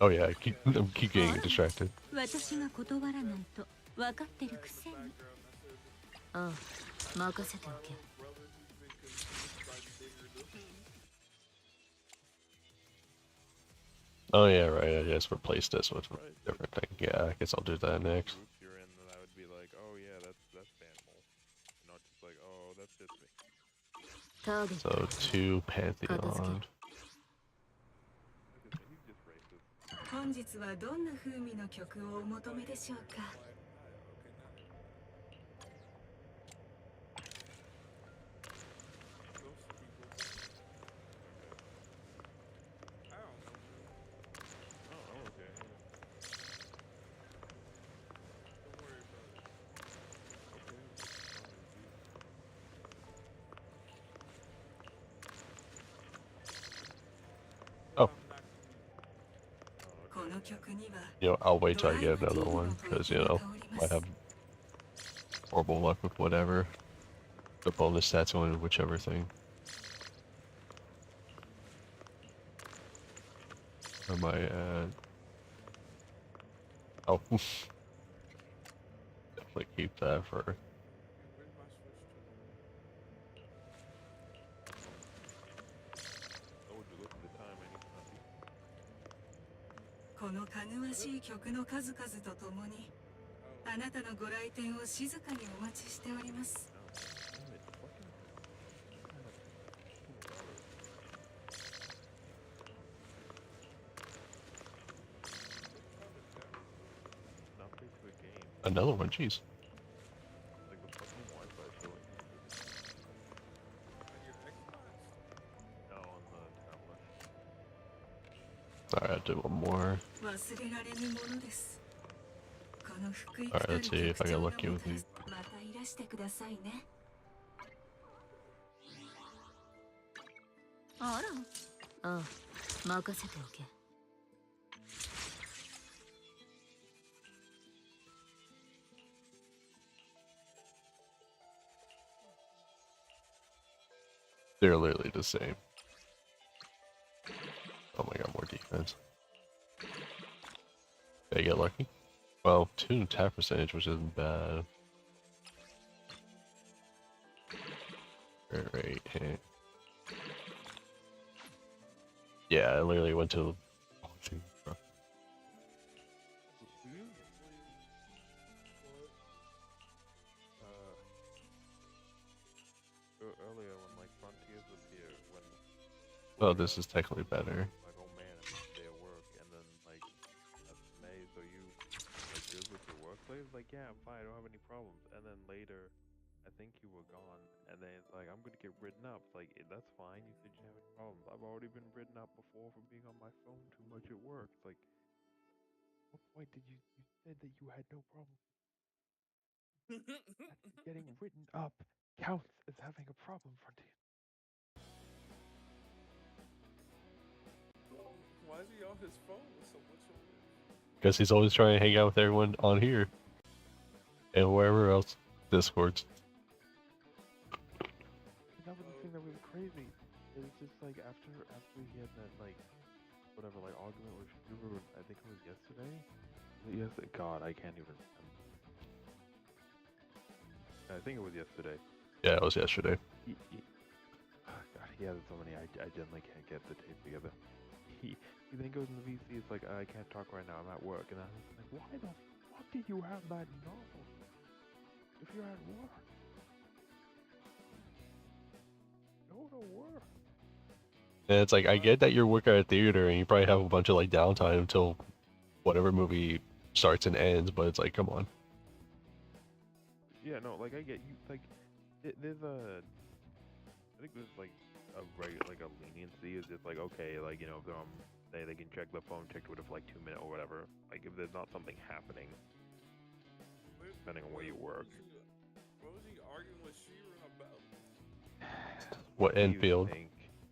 S3: Oh yeah, I keep getting distracted.
S1: 私が断らないと分かってるくせに。ああ、任せておけ。
S3: Oh yeah, right. I just replaced this with a different thing. Yeah, I guess I'll do that next.
S7: You're in, then I would be like, oh yeah, that's Banmal. Not just like, oh, that's just me.
S3: So 2 Pantheon.
S2: 本日はどんな風味の曲をお求めでしょうか。
S3: You know, I'll wait till I get another one because you know I have horrible luck with whatever the bonus stats going in whichever thing. Where am I at? Oh, definitely keep that for.
S6: Where's my Switch to?
S7: Oh, would you look at the time? I need coffee.
S2: このかぐわしい曲の数々とともにあなたのご来店を静かにお待ちしております。
S7: Damn it, fucking not play to a game.
S3: Another one, jeez.
S7: Like the fucking Wi-Fi showing.
S6: On your Xbox?
S7: No, on the tablet.
S3: Alright, I'll do one more.
S2: 忘れられぬものです。この福井
S3: Alright, let's see if I get lucky with these.
S2: またいらしてくださいね。
S1: あら。ああ、任せておけ。
S3: They're literally the same. Oh my god, more defense. Did I get lucky? Well, 2 attack percentage, which isn't bad. Right. Yeah, I literally went to.
S7: Earlier when like Frontiers was here, when
S3: Oh, this is technically better.
S7: like, oh man, I'm gonna stay at work, and then like May, so you like good with your workplace? Like, yeah, I'm fine, I don't have any problems. And then later, I think you were gone, and then it's like, I'm gonna get written up. It's like, that's fine, you said you didn't have any problems. I've already been written up before for being on my phone too much at work. It's like, what point did you said that you had no problem? Getting written up counts as having a problem, Frontier.
S6: Why is he on his phone with so much of it?
S3: Guess he's always trying to hang out with everyone on here. And wherever else. Discords.
S7: That was the thing that was crazy. It was just like after he had that like whatever like argument with Shuru, I think it was yesterday. Yes, God, I can't even remember. I think it was yesterday.
S3: Yeah, it was yesterday.
S7: God, he has so many. I generally can't get the tape together. He then goes in the VC. It's like, I can't talk right now. I'm at work, and I was like, why the fuck did you have that novel if you're at work? Go to work.
S3: And it's like, I get that you're working at a theater and you probably have a bunch of like downtime until whatever movie starts and ends, but it's like, come on.
S7: Yeah, no, like I get you. Like, there's a. I think there's like a leniency. Is just like, okay, like, you know, if they're on, they can check the phone, check Twitter for like 2 minutes or whatever. Like, if there's not something happening, depending on where you work.
S6: What was he arguing with Shira about?
S3: What Enfield?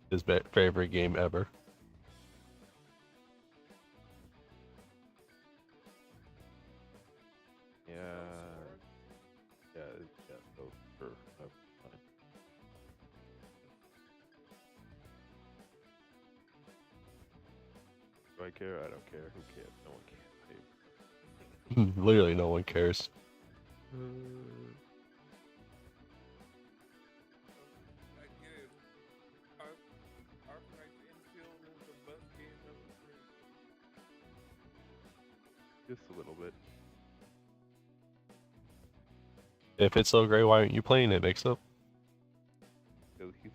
S3: His favorite game ever.
S7: Yeah. Yeah, so sure. That's fine. Do I care? I don't care. Who cares? No one cares.
S3: Literally no one cares.
S6: I get it. Arkham Enfield is the best game ever created.
S7: Just a little bit.
S3: If it's so great, why aren't you playing it, Mix Up?
S7: Because he's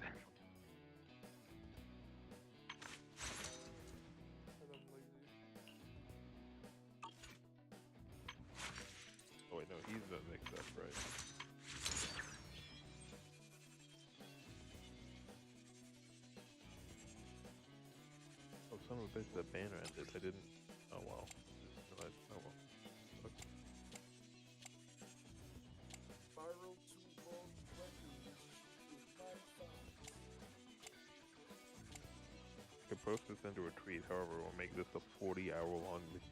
S7: oh wait, no, he's the Mix Up, right? Oh, son of a bitch, that banner ended. I didn't. Oh well. Oh well.
S6: Spiral 2 Vault Records is not found.
S7: post this into a tweet. However, we'll make this a 40-hour-long video.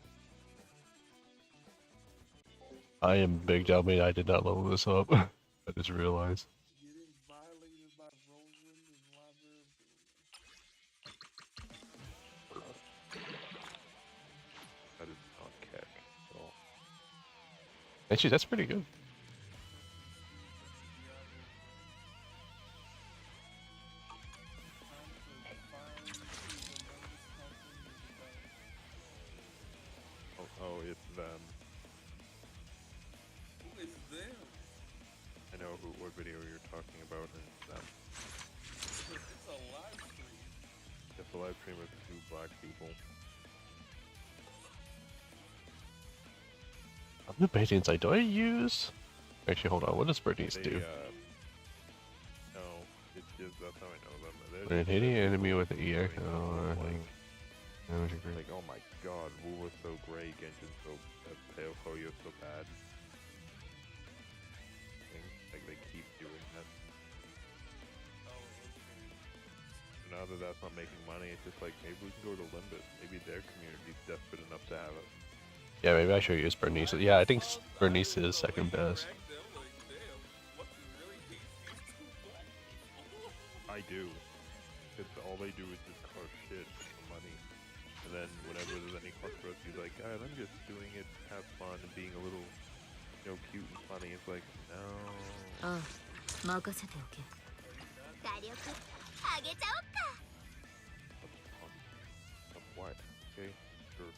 S3: I am big dummy. I did not level this up. I just realized.
S6: Getting violated by Roland and Library of
S7: That is not kick at all.
S3: Actually, that's pretty good.
S7: Oh, it's them.
S6: Who is them?
S7: I know what video you're talking about, and it's them.
S6: It's a live stream.
S7: It's a live stream with 2 black people.
S3: I'm debating, like, do I use... Actually, hold on, what does Bernice do?
S7: No, it's just, that's how I know them.
S3: When hitting an enemy with the EX,
S7: like, oh my god, Wu was so great, Genshin's so bad, Poyo's so bad. Like, they keep doing that. Now that that's not making money, it's just like, maybe we can go to Limbus. Maybe their community's desperate enough to have it.
S3: Yeah, maybe I should use Bernice. Yeah, I think Bernice is second best.
S7: I do. Because all they do is just crush shit for money. And then whenever there's any controversy, like, guys, I'm just doing it to have fun and being a little, you know, cute and funny. It's like, no.
S1: Oh, 任せておけ。火力上げちゃおっか。
S7: Of what? Okay, sure.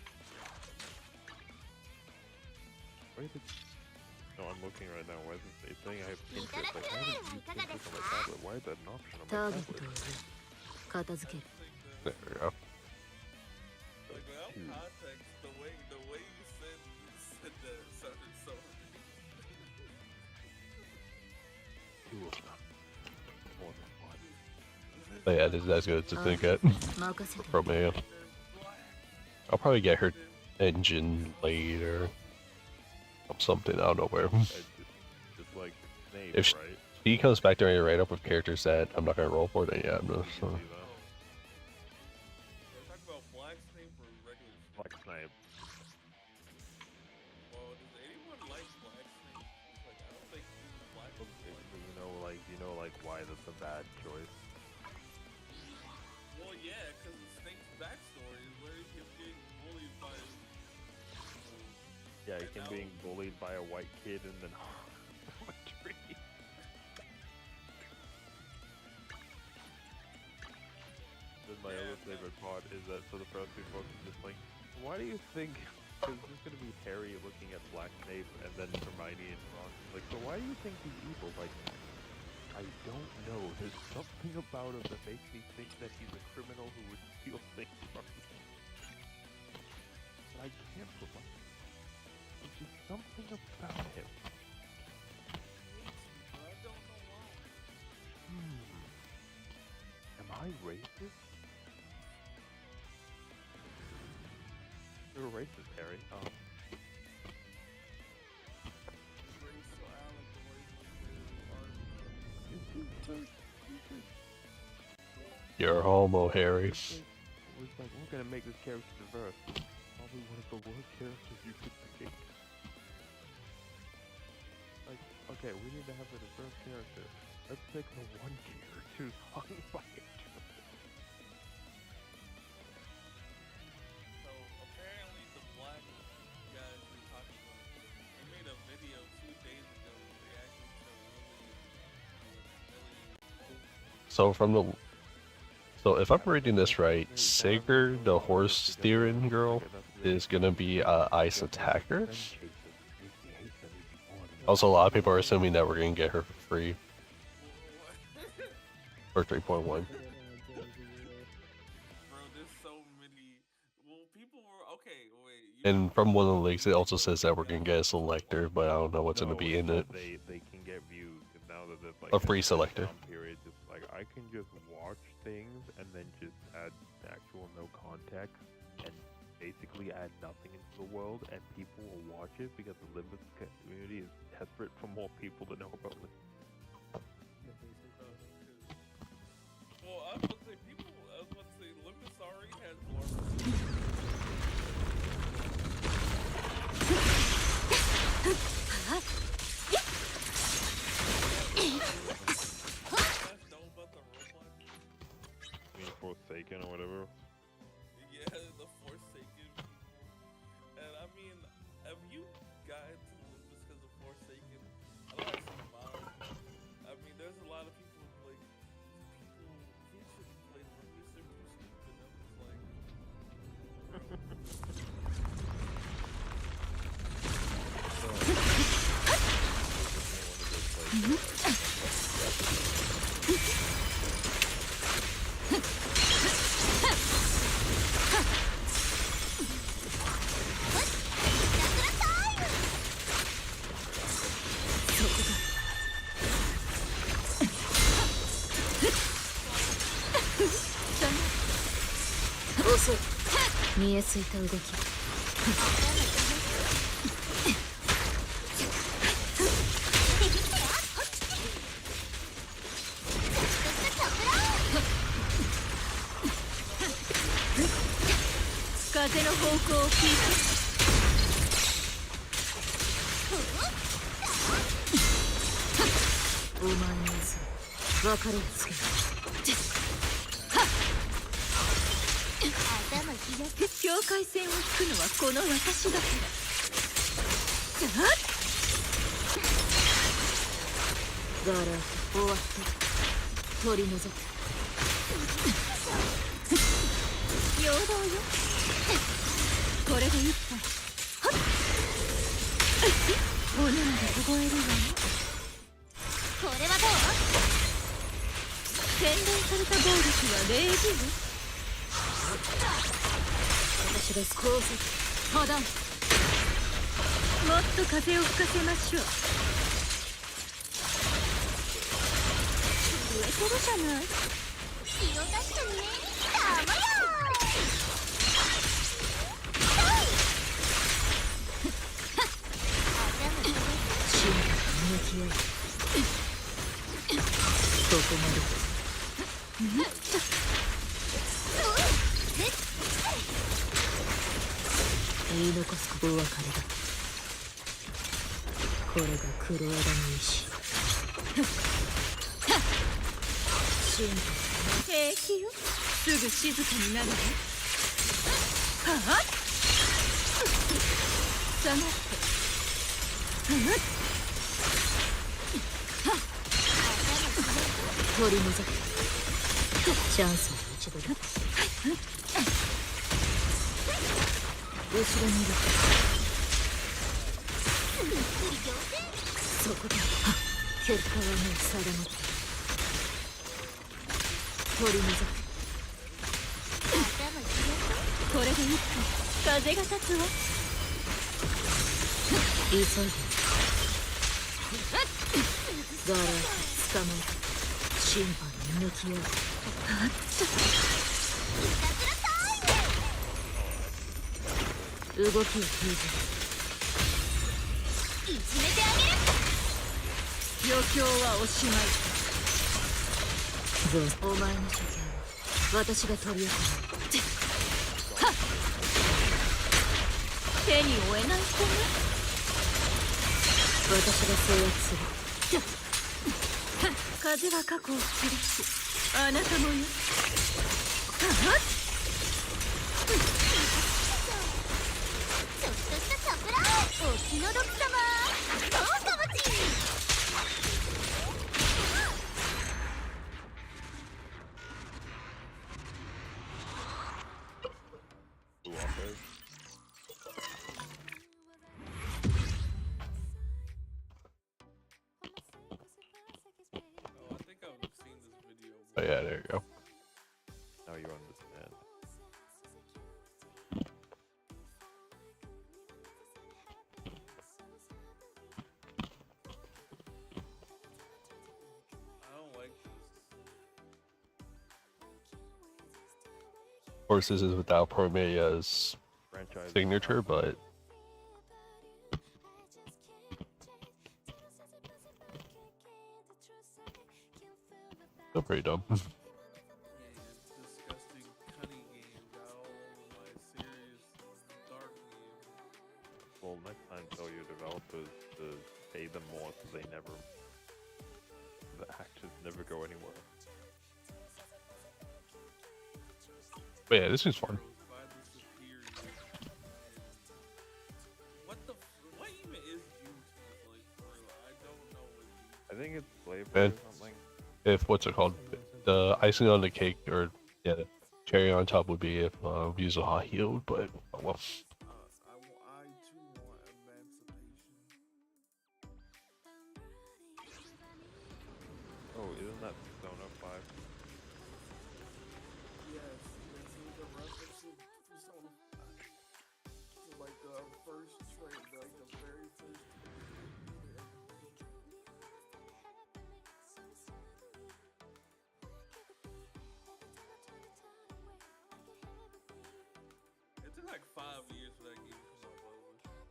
S7: Why is it? No, I'm looking right now. Why is it saying I have Pinterest? Like, I haven't used Pinterest on my tablet. Why is that an option on my
S1: ターゲッ
S7: tablet?
S1: トを片付ける。
S3: There we go.
S6: Like, without context, the way you said that sounded so.
S7: Two of them. More than one.
S3: But yeah, that's good to think at.
S1: 任せてお
S3: From
S1: け。
S3: me. I'll probably get her engine later. Or something, I don't know where.
S7: Just like Snape,
S3: If
S7: right?
S3: he comes back during a write up with characters that I'm not gonna roll for, then yeah, I'm just,
S7: You can see that.
S6: Talk about Black Snape or regular Snape?
S7: Black Snipe.
S6: Well, does anyone like Black Snape? Like, I don't think Black Snape.
S7: You know, like why that's a bad choice.
S6: Well, yeah, because Snape's backstory is where he kept getting bullied by.
S7: Yeah, he can being bullied by a white kid and then a tree. Then my other favorite part is that for the first few books, it's just like, why do you think? Because there's gonna be Harry looking at Black Snape and then Hermione and Ron. Like, so why do you think he's evil? Like, I don't know. There's something about him that makes me think that he's a criminal who would steal things from me. But I can't put my. There's just something about him.
S6: I don't know why.
S7: Am I racist? You're a racist, Harry. Oh.
S6: Racial allegories.
S3: you're homo, Harry.
S7: It's like, we're gonna make this character diverse. Probably one of the worst characters you could pick. Like, okay, we need to have a diverse character. Let's pick the one character who's hung by a tree.
S6: So apparently the black guys you're talking about, they made a video 2 days ago reacting to
S3: So if I'm reading this right, Sager, the horse steering girl, is gonna be ice attacker. Also, a lot of people are assuming that we're gonna get her for free. Or 3.1.
S6: Bro, there's so many. Well, people were okay. Wait.
S3: And from one of the leaks, it also says that we're gonna get a selector, but I don't know what's gonna be in it.
S7: They can get views now that there's like
S3: A free selector.
S7: Period. Just like I can just watch things and then just add actual no context and basically add nothing into the world, and people will watch it because the Limbus community is desperate for more people to know about it.
S6: Well, I was about to say Limbus story has more.
S7: I mean, Forsaken or whatever.
S6: Yeah, the Forsaken. And I mean, have you gotten to Lupus because of Forsaken? I like some mods. I mean, there's a lot of people like people who should play Lupus. They're too stupid. I'm just like,
S1: 遅い。見えすいた動き。風の方向を聞いて。お前の嘘、別れをつける。境界線を引くのはこの私だから。ガラ終わった。取り除く。陽動よ。これで一杯。炎で凍えるわね。これはどう？洗練された暴力は礼儀よ。私が高速破断。もっと風を吹かせましょう。震えてるじゃない。気を出してね。ダメよ。真の向き合い。ここまで。言い残すお別れだ。これが黒枝の意志。平気よ。すぐ静かになるわ。はっ下がって。取り除く。チャンスは一度だ。後ろにいる。そこだ。結果はもう定まった。取り除く。これで一回風が立つわ。急いで。ガラ捕まえた。審判に向き合う。あっと動きを封じる。いじめてあげる。余興はおしまい。お前の処刑は私が取り行う。はっ手に負えない子ね。私が制圧する。風は過去を吊るし、あなたもよ。はっちょっとしたサプライズ。お気の毒様。どうかもち。
S3: Oh yeah, there you go.
S7: Now you understand.
S6: I don't like this.
S3: Of course, this is without Promethea's
S7: Franchise
S3: signature, but still pretty dumb.
S6: Yeah, disgusting cunning game.
S7: Well, next time tell your developers to pay them more so the actors never go anywhere.
S3: But yeah, this seems fun.
S6: By the superior. What even is Juneteenth, like, for real? I don't know what
S7: I think it's slavery
S3: Man.
S7: or something.
S3: If what's it called? The icing on the cake, or yeah, the cherry on top would be if use a hot heel, but oh well.
S6: I too want emancipation.
S7: Oh, isn't that Persona 5?
S6: Yes, this is a reference to Persona 5. To like the first trailer, like the very first trailer. It took like 5 years for that game to come out, by the way.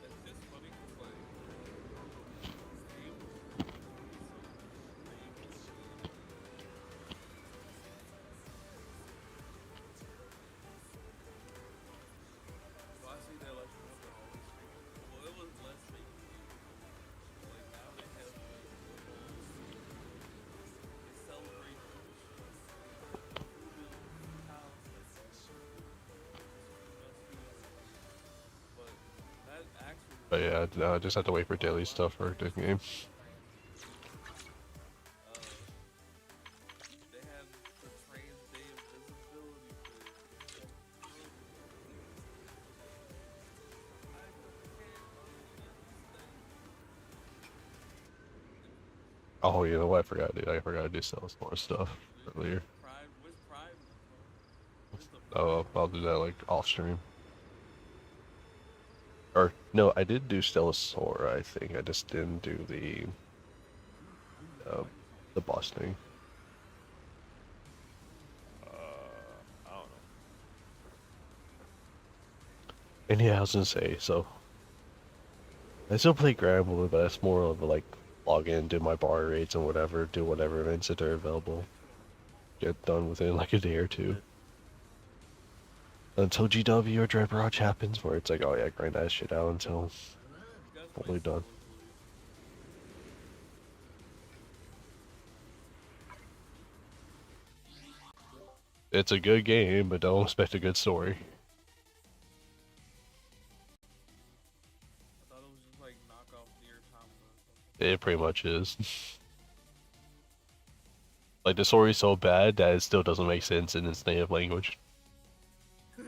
S6: It's just funny because, like, they were so I see that like one of the always fake. Well, it was less fake news. Like now they have the whole they celebrate Kubil's house. But that actually
S3: But yeah, I just have to wait for daily stuff for the game.
S6: they had the trans day of visibility for
S3: Oh, you know what? I forgot, dude. I forgot to do some more stuff earlier.
S6: Pride. Where's Pride? Where's the
S3: Oh, I'll do that like off stream. Or no, I did do Stellasora, I think. I just didn't do the boss thing.
S7: I don't know.
S3: And yeah, I was gonna say, so I still play Gramble, but it's more of a, like, log in, do my bar raids and whatever, do whatever events that are available. Get done within like a day or two. Until GW or Dread Barrage happens, where it's like, oh yeah, grind that shit out until fully done. It's a good game, but don't expect a good story.
S6: I thought it was just like knockoff Near Automata or something.
S3: It pretty much is. Like, the story's so bad that it still doesn't make sense in its native language.
S6: I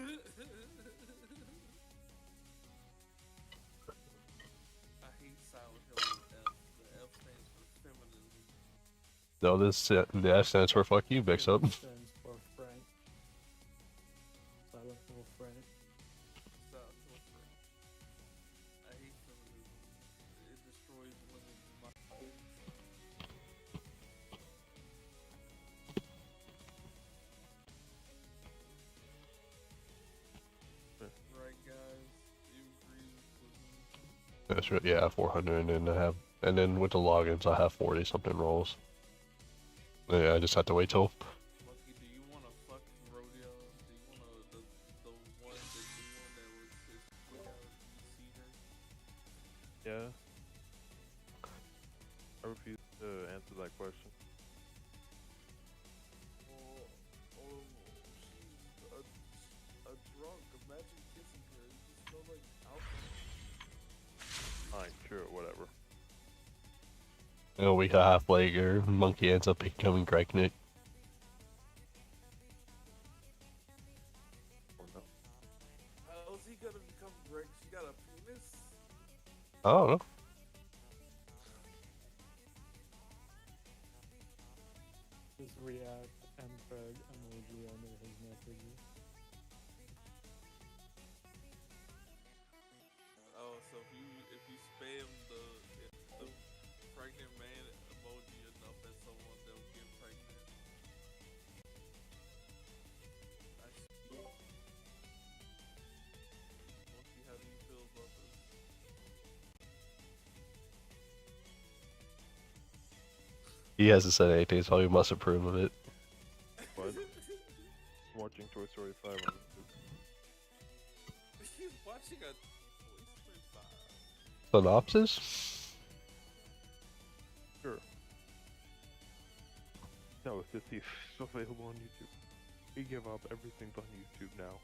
S6: hate Silent Hill with F. The F stands for feminism.
S3: No, the F stands for fuck you, mix up.
S9: Stands for Frank. Silent Hill Frank.
S6: Silent Hill Frank. I hate feminism. It destroys women's minds. Right, guys? You agree with me?
S3: That's right, yeah, 400, and then with the logins, I have 40 something rolls. Yeah, I just have to wait till.
S6: Lucky, do you want to fuck Rodeo? Do you want to the one, the new one that was his quick out? You see her?
S7: Yeah. I refuse to answer that question.
S6: Oh, she's a drunk. Imagine kissing her. It just smells like alcohol.
S7: Fine, sure, whatever.
S3: You know, a week and a half later, Monkey ends up becoming pregnant.
S7: Oh no.
S6: How is he gonna become pregnant? She got a penis?
S3: I don't know.
S9: Just react and Fred emoji under his messages.
S6: Oh, so if you spam the pregnant man emoji enough at someone, they'll get pregnant. I see. Monkey, how do you feel about this?
S3: He hasn't said anything, so he must approve of it.
S7: What? I'm watching Toy Story 5 on YouTube.
S6: He's watching a Toy Story 5.
S3: Synopsis?
S7: Sure. No, it's just he's available on YouTube. We give up, everything's on YouTube now.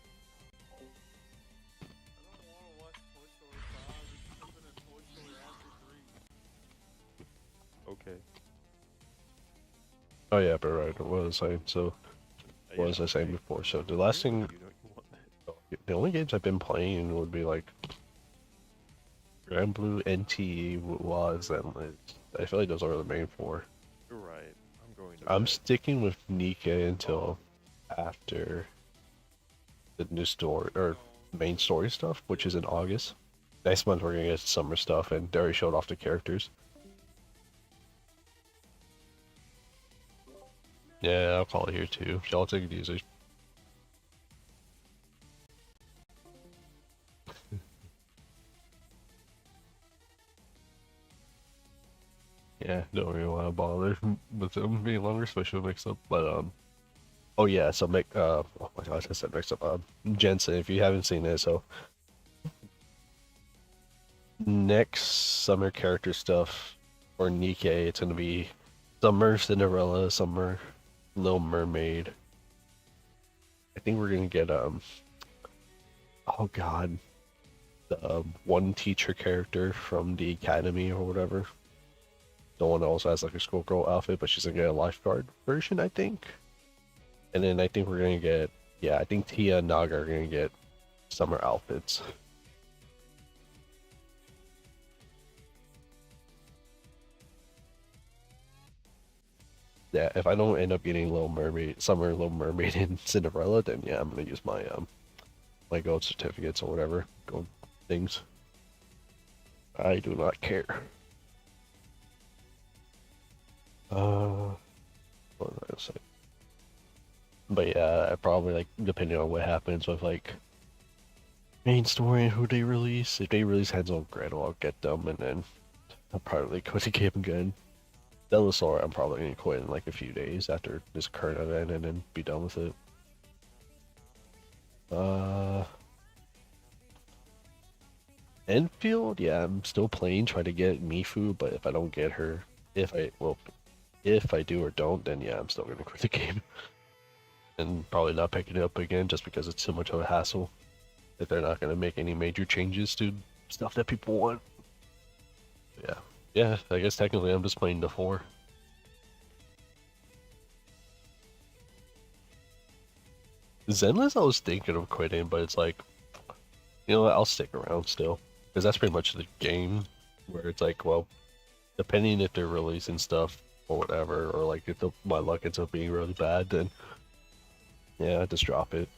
S6: I don't want to watch Toy Story 5. It should have been a Toy Story after 3.
S7: Okay.
S3: Oh yeah, but right, what was I saying? So, what was I saying
S7: okay.
S3: before? So the last thing,
S7: You know you want that.
S3: the only games I've been playing would be like Grand Blue, NT, was, and I feel like those are the main four.
S7: You're right. I'm going to
S3: I'm
S7: bed.
S3: sticking with Nikkei until after the new story or main story stuff, which is in August. Next month we're gonna get summer stuff, and they already showed off the characters. Yeah, I'll call it here too. Y'all take it easy. Yeah, don't really want to bother with them being longer, especially mixed up. But oh yeah, so oh my gosh, I said mixed up. Jensen, if you haven't seen it, so next summer character stuff for Nikkei, it's gonna be Summer Cinderella, Summer Little Mermaid. I think we're gonna get oh god, the one teacher character from the academy or whatever. The one that also has like a schoolgirl outfit, but she's gonna get a lifeguard version, I think. And then I think we're gonna get, yeah, I think Tia and Naga are gonna get summer outfits. Yeah, if I don't end up getting Little Mermaid, Summer Little Mermaid and Cinderella, then yeah, I'm gonna use my my gold certificates or whatever, gold things. I do not care. What was I gonna say? But yeah, I probably like depending on what happens with like main story and who they release. If they release Hansel and Gretel, I'll get them, and then I'll probably quit the game again. Dinosaur, I'm probably gonna quit in like a few days after this current event, and then be done with it. Enfield, yeah, I'm still playing, trying to get Mifu, but if I don't get her, if I do or don't, then yeah, I'm still gonna quit the game. And probably not picking it up again just because it's too much of a hassle. If they're not gonna make any major changes to stuff that people want. Yeah. Yeah, I guess technically I'm just playing the 4. Zenless I was thinking of quitting, but it's like, you know what, I'll stick around still. Because that's pretty much the game, where it's like, well, depending if they're releasing stuff or whatever, or like if my luck ends up being really bad, then yeah, I just drop it.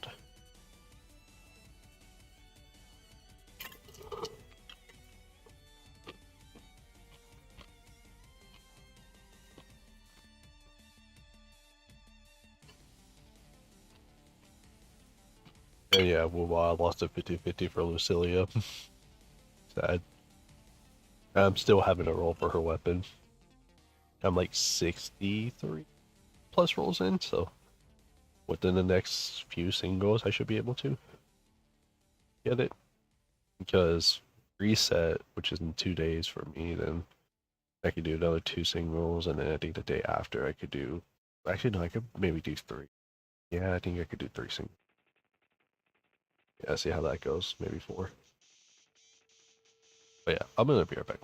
S3: And yeah, well, I lost a 50-50 for Lucilia. Sad. I'm still having to roll for her weapon. I'm like 63 plus rolls in, so within the next few singles, I should be able to get it. Because reset, which is in 2 days for me, then I could do another 2 singles, and then I think the day after I could do. Actually, no, I could maybe do 3. Yeah, I think I could do 3 singles. Yeah, see how that goes. Maybe 4. But yeah, I'm gonna be right back.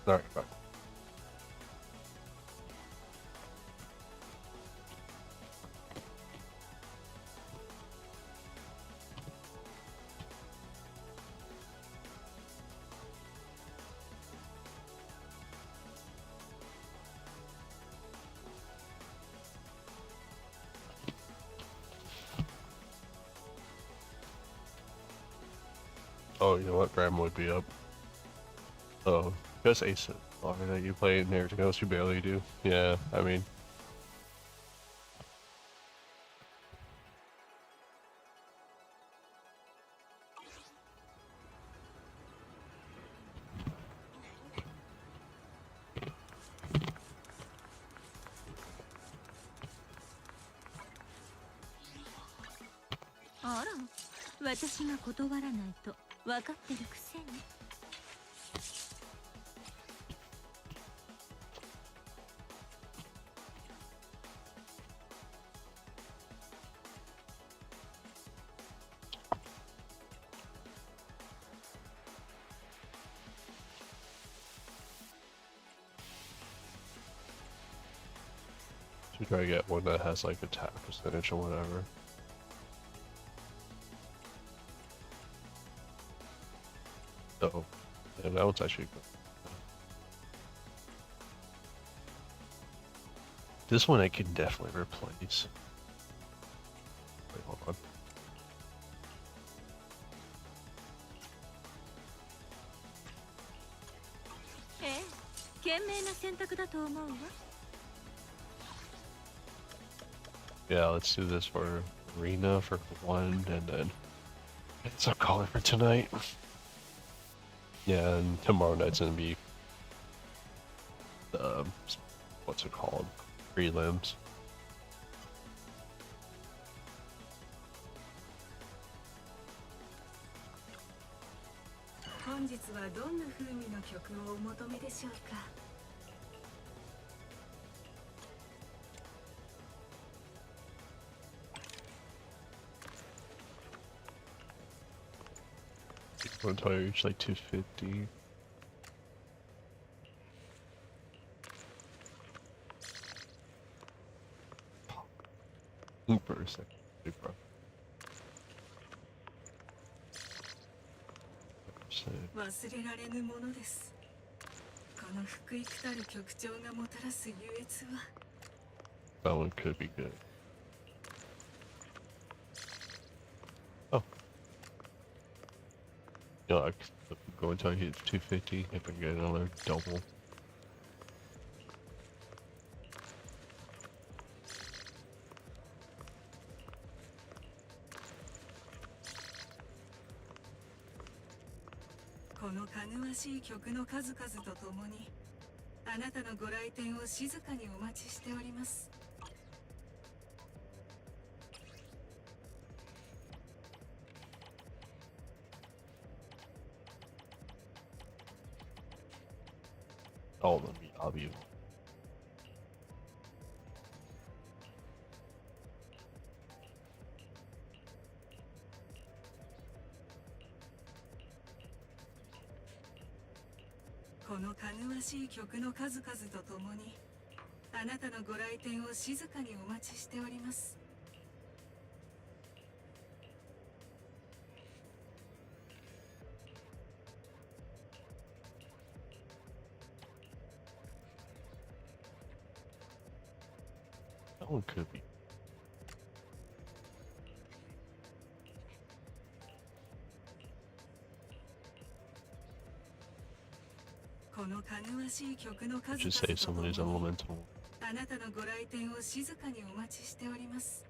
S3: Alright, bye. Oh, you know what? Grandma would be up. Oh, just Ace it. Oh, that you play in everything else you barely do. Yeah, I mean.
S1: あら、私が断らないと分かってるくせに。
S3: Should try to get one that has like attack percentage or whatever. Oh, yeah, that one's actually good. This one I can definitely replace. Wait, hold on. Yeah, let's do this for Arena for one, and then it's a call it for tonight. Yeah, and tomorrow night's gonna be what's it called? Prelims.
S2: 本日はどんな風味の曲をお求めでしょうか。
S3: One tire each like 250. For a second, bro.
S2: 忘れられぬものです。この福幾たる曲調がもたらす優越は。
S3: That one could be good. Oh. You know, I could go until I hit 250 if I get another double.
S2: このかぐわしい曲の数々とともに、あなたのご来店を静かにお待ちしております。
S3: Oh, let me rob you.
S2: このかぐわしい曲の数々とともに、あなたのご来店を静かにお待ちしております。
S3: That one could be.
S2: このかぐわしい曲の数
S3: Just save
S2: 々
S3: some of
S2: と
S3: these
S2: ともに、
S3: elemental.
S2: あなたのご来店を静かにお待ちしております。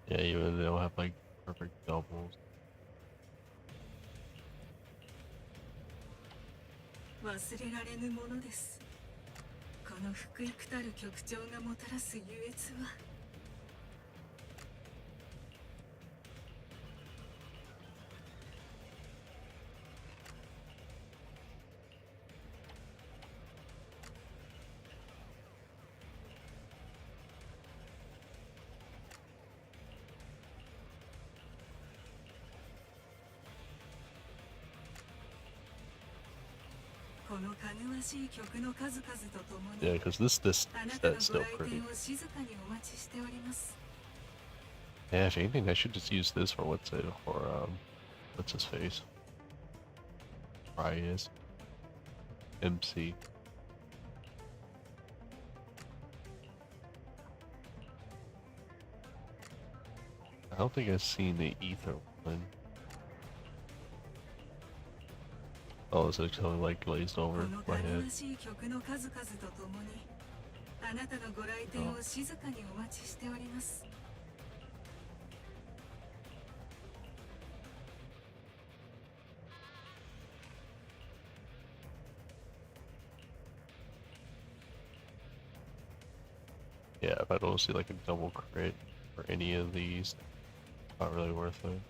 S3: Yeah, even they don't have like perfect doubles.
S2: 忘れられぬものです。この福幾たる曲調がもたらす優越は。のかぐわしい曲の数々ととも
S3: Yeah,
S2: に
S3: because this
S2: あなたの
S3: set's
S2: ご
S3: still
S2: 来
S3: pretty.
S2: 店を静かにお待ちしております。
S3: Yeah, if anything, I should just use this for what's his face? Is MC. I don't think I've seen the ether one. Oh, it's actually like glazed
S2: こ
S3: over
S2: の
S3: my
S2: かぐ
S3: head.
S2: わしい曲の数々とともにあなたのご来店を静かにお待ちしております。
S3: Yeah, if I don't see like a double crit for any of these, not really worth it.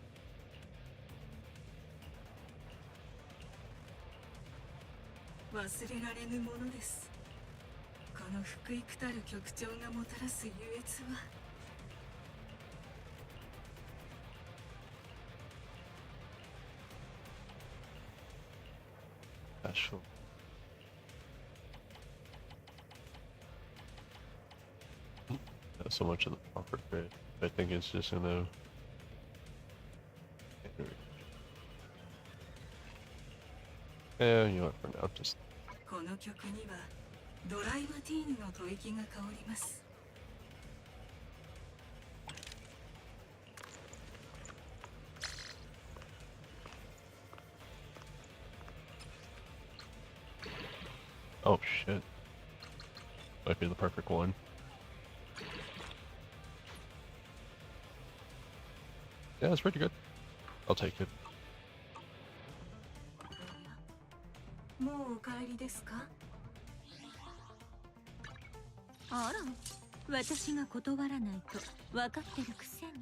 S2: 忘れられぬものです。この福幾たる曲調がもたらす優越は
S3: Not sure. Not so much of the proper crit. I think it's just gonna. Yeah, you know what? For now, just
S2: この曲にはドライマティーヌの吐息が香ります。
S3: oh shit. Might be the perfect one. Yeah, it's pretty good. I'll take it.
S2: もうお帰りですか？
S1: あら、私が断らないと分かってるくせに。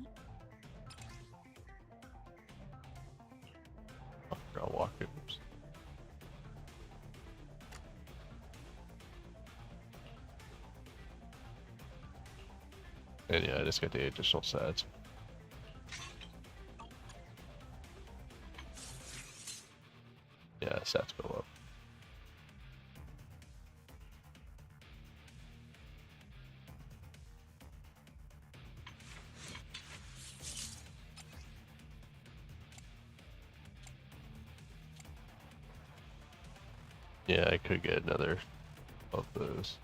S3: I'll walk it. Oops. And yeah, I just got the additional sets. Yeah, stats go up. Yeah, I could get another of those.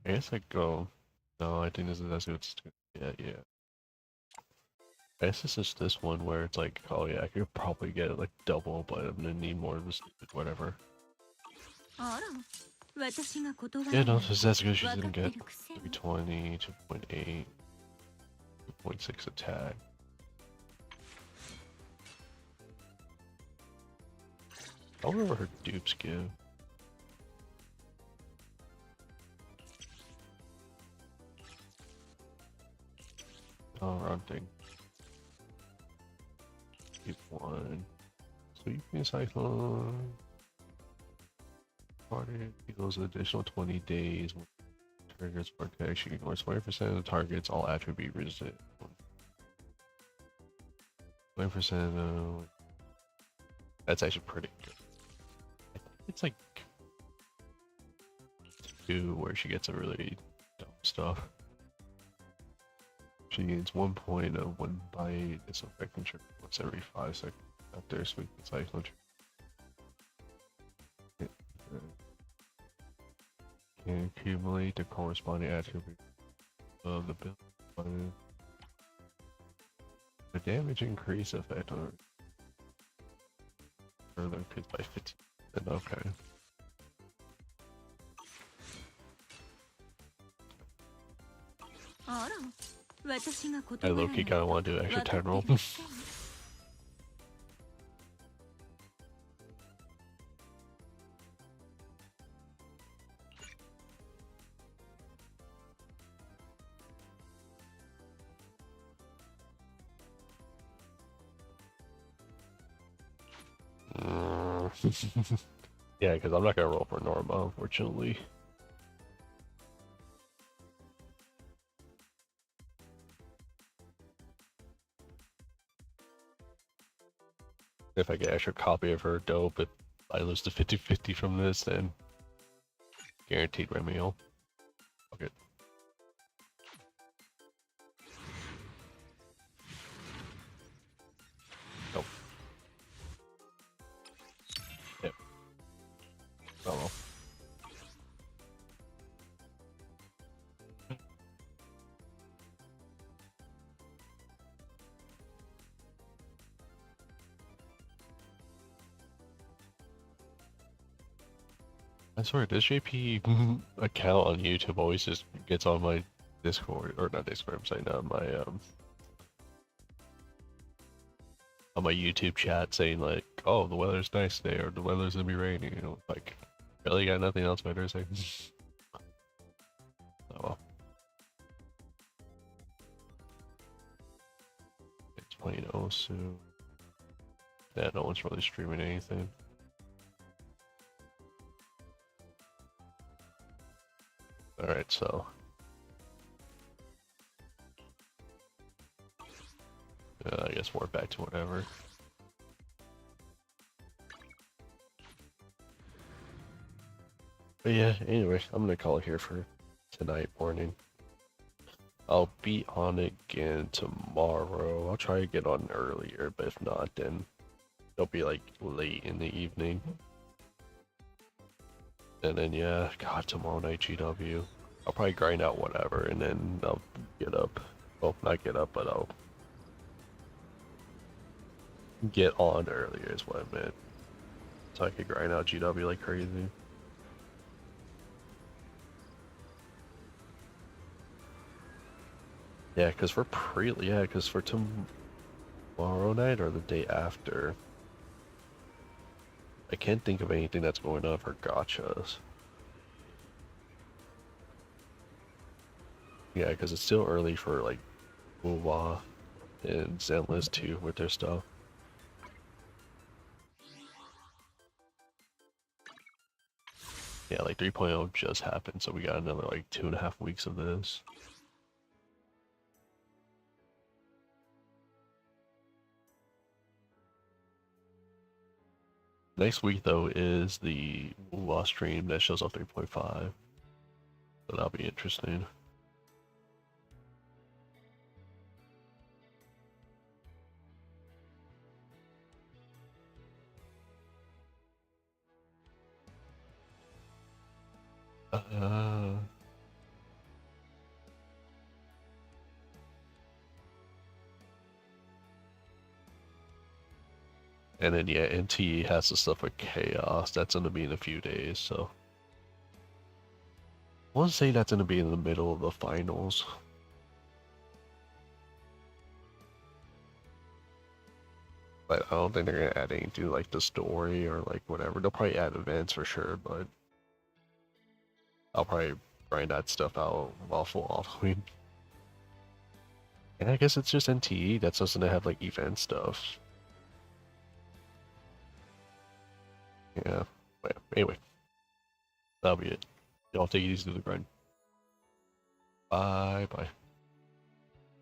S3: I guess I go. No, I think this is as good. Yeah. I guess this is this one where it's like, oh yeah, I could probably get it like double, but I'm gonna need more of this whatever.
S1: あら、私が断ら
S3: Yeah,
S1: ない
S3: no,
S1: と
S3: this is as good as
S1: 分
S3: she's
S1: か
S3: gonna
S1: って
S3: get.
S1: るくせに。
S3: 320, 2.8, 2.6 attack. I wonder what her dupes give. Oh, rounding. Keep one. Sweeping cyclone. Party equals additional 20 days. Triggers protection. Ignores 20% of the targets. All attribute resist. 20% of. That's actually pretty good. I think it's like 2 where she gets a really dumb stuff. She gains 1 point of 1 bite. This effect can trigger once every 5 seconds after sweeping cyclone. Can accumulate the corresponding attribute of the build. The damage increase effect on further increased by 15%. Okay. I low-key kinda wanna do extra 10 roll. Yeah, because I'm not gonna roll for Norma, unfortunately. If I get an extra copy of her, dope. If I lose the 50-50 from this, then guaranteed Remiel. Okay. Nope. Yep. Oh well. I swear, this JP account on YouTube always just gets on my Discord, or not Discord, I'm saying on my YouTube chat saying like, oh, the weather's nice today, or the weather's gonna be rainy, you know, like, really got nothing else better to say. Oh well. It's playing soon. Yeah, no one's really streaming anything. Alright, so. I guess we're back to whatever. But yeah, anyway, I'm gonna call it here for tonight morning. I'll be on again tomorrow. I'll try to get on earlier, but if not, then it'll be like late in the evening. And then yeah, God, tomorrow night GW. I'll probably grind out whatever, and then I'll get up. Well, not get up, but I'll get on earlier is what I meant. So I could grind out GW like crazy. Yeah, because for tomorrow night or the day after, I can't think of anything that's going on for gachas. Yeah, because it's still early for like Wuwa and Zenless too with their stuff. Yeah, like 3.0 just happened, so we got another like 2.5 weeks of this. Next week though is the Wuwa stream that shows off 3.5. So that'll be interesting. And then yeah, NT has the stuff with Chaos. That's gonna be in a few days, so I want to say that's gonna be in the middle of the finals. But I don't think they're gonna add anything like the story or like whatever. They'll probably add events for sure, but I'll probably grind that stuff out while full Halloween. And I guess it's just NTE that's supposed to have like event stuff. Yeah. But anyway, that'll be it. Y'all take it easy to the grind. Bye bye.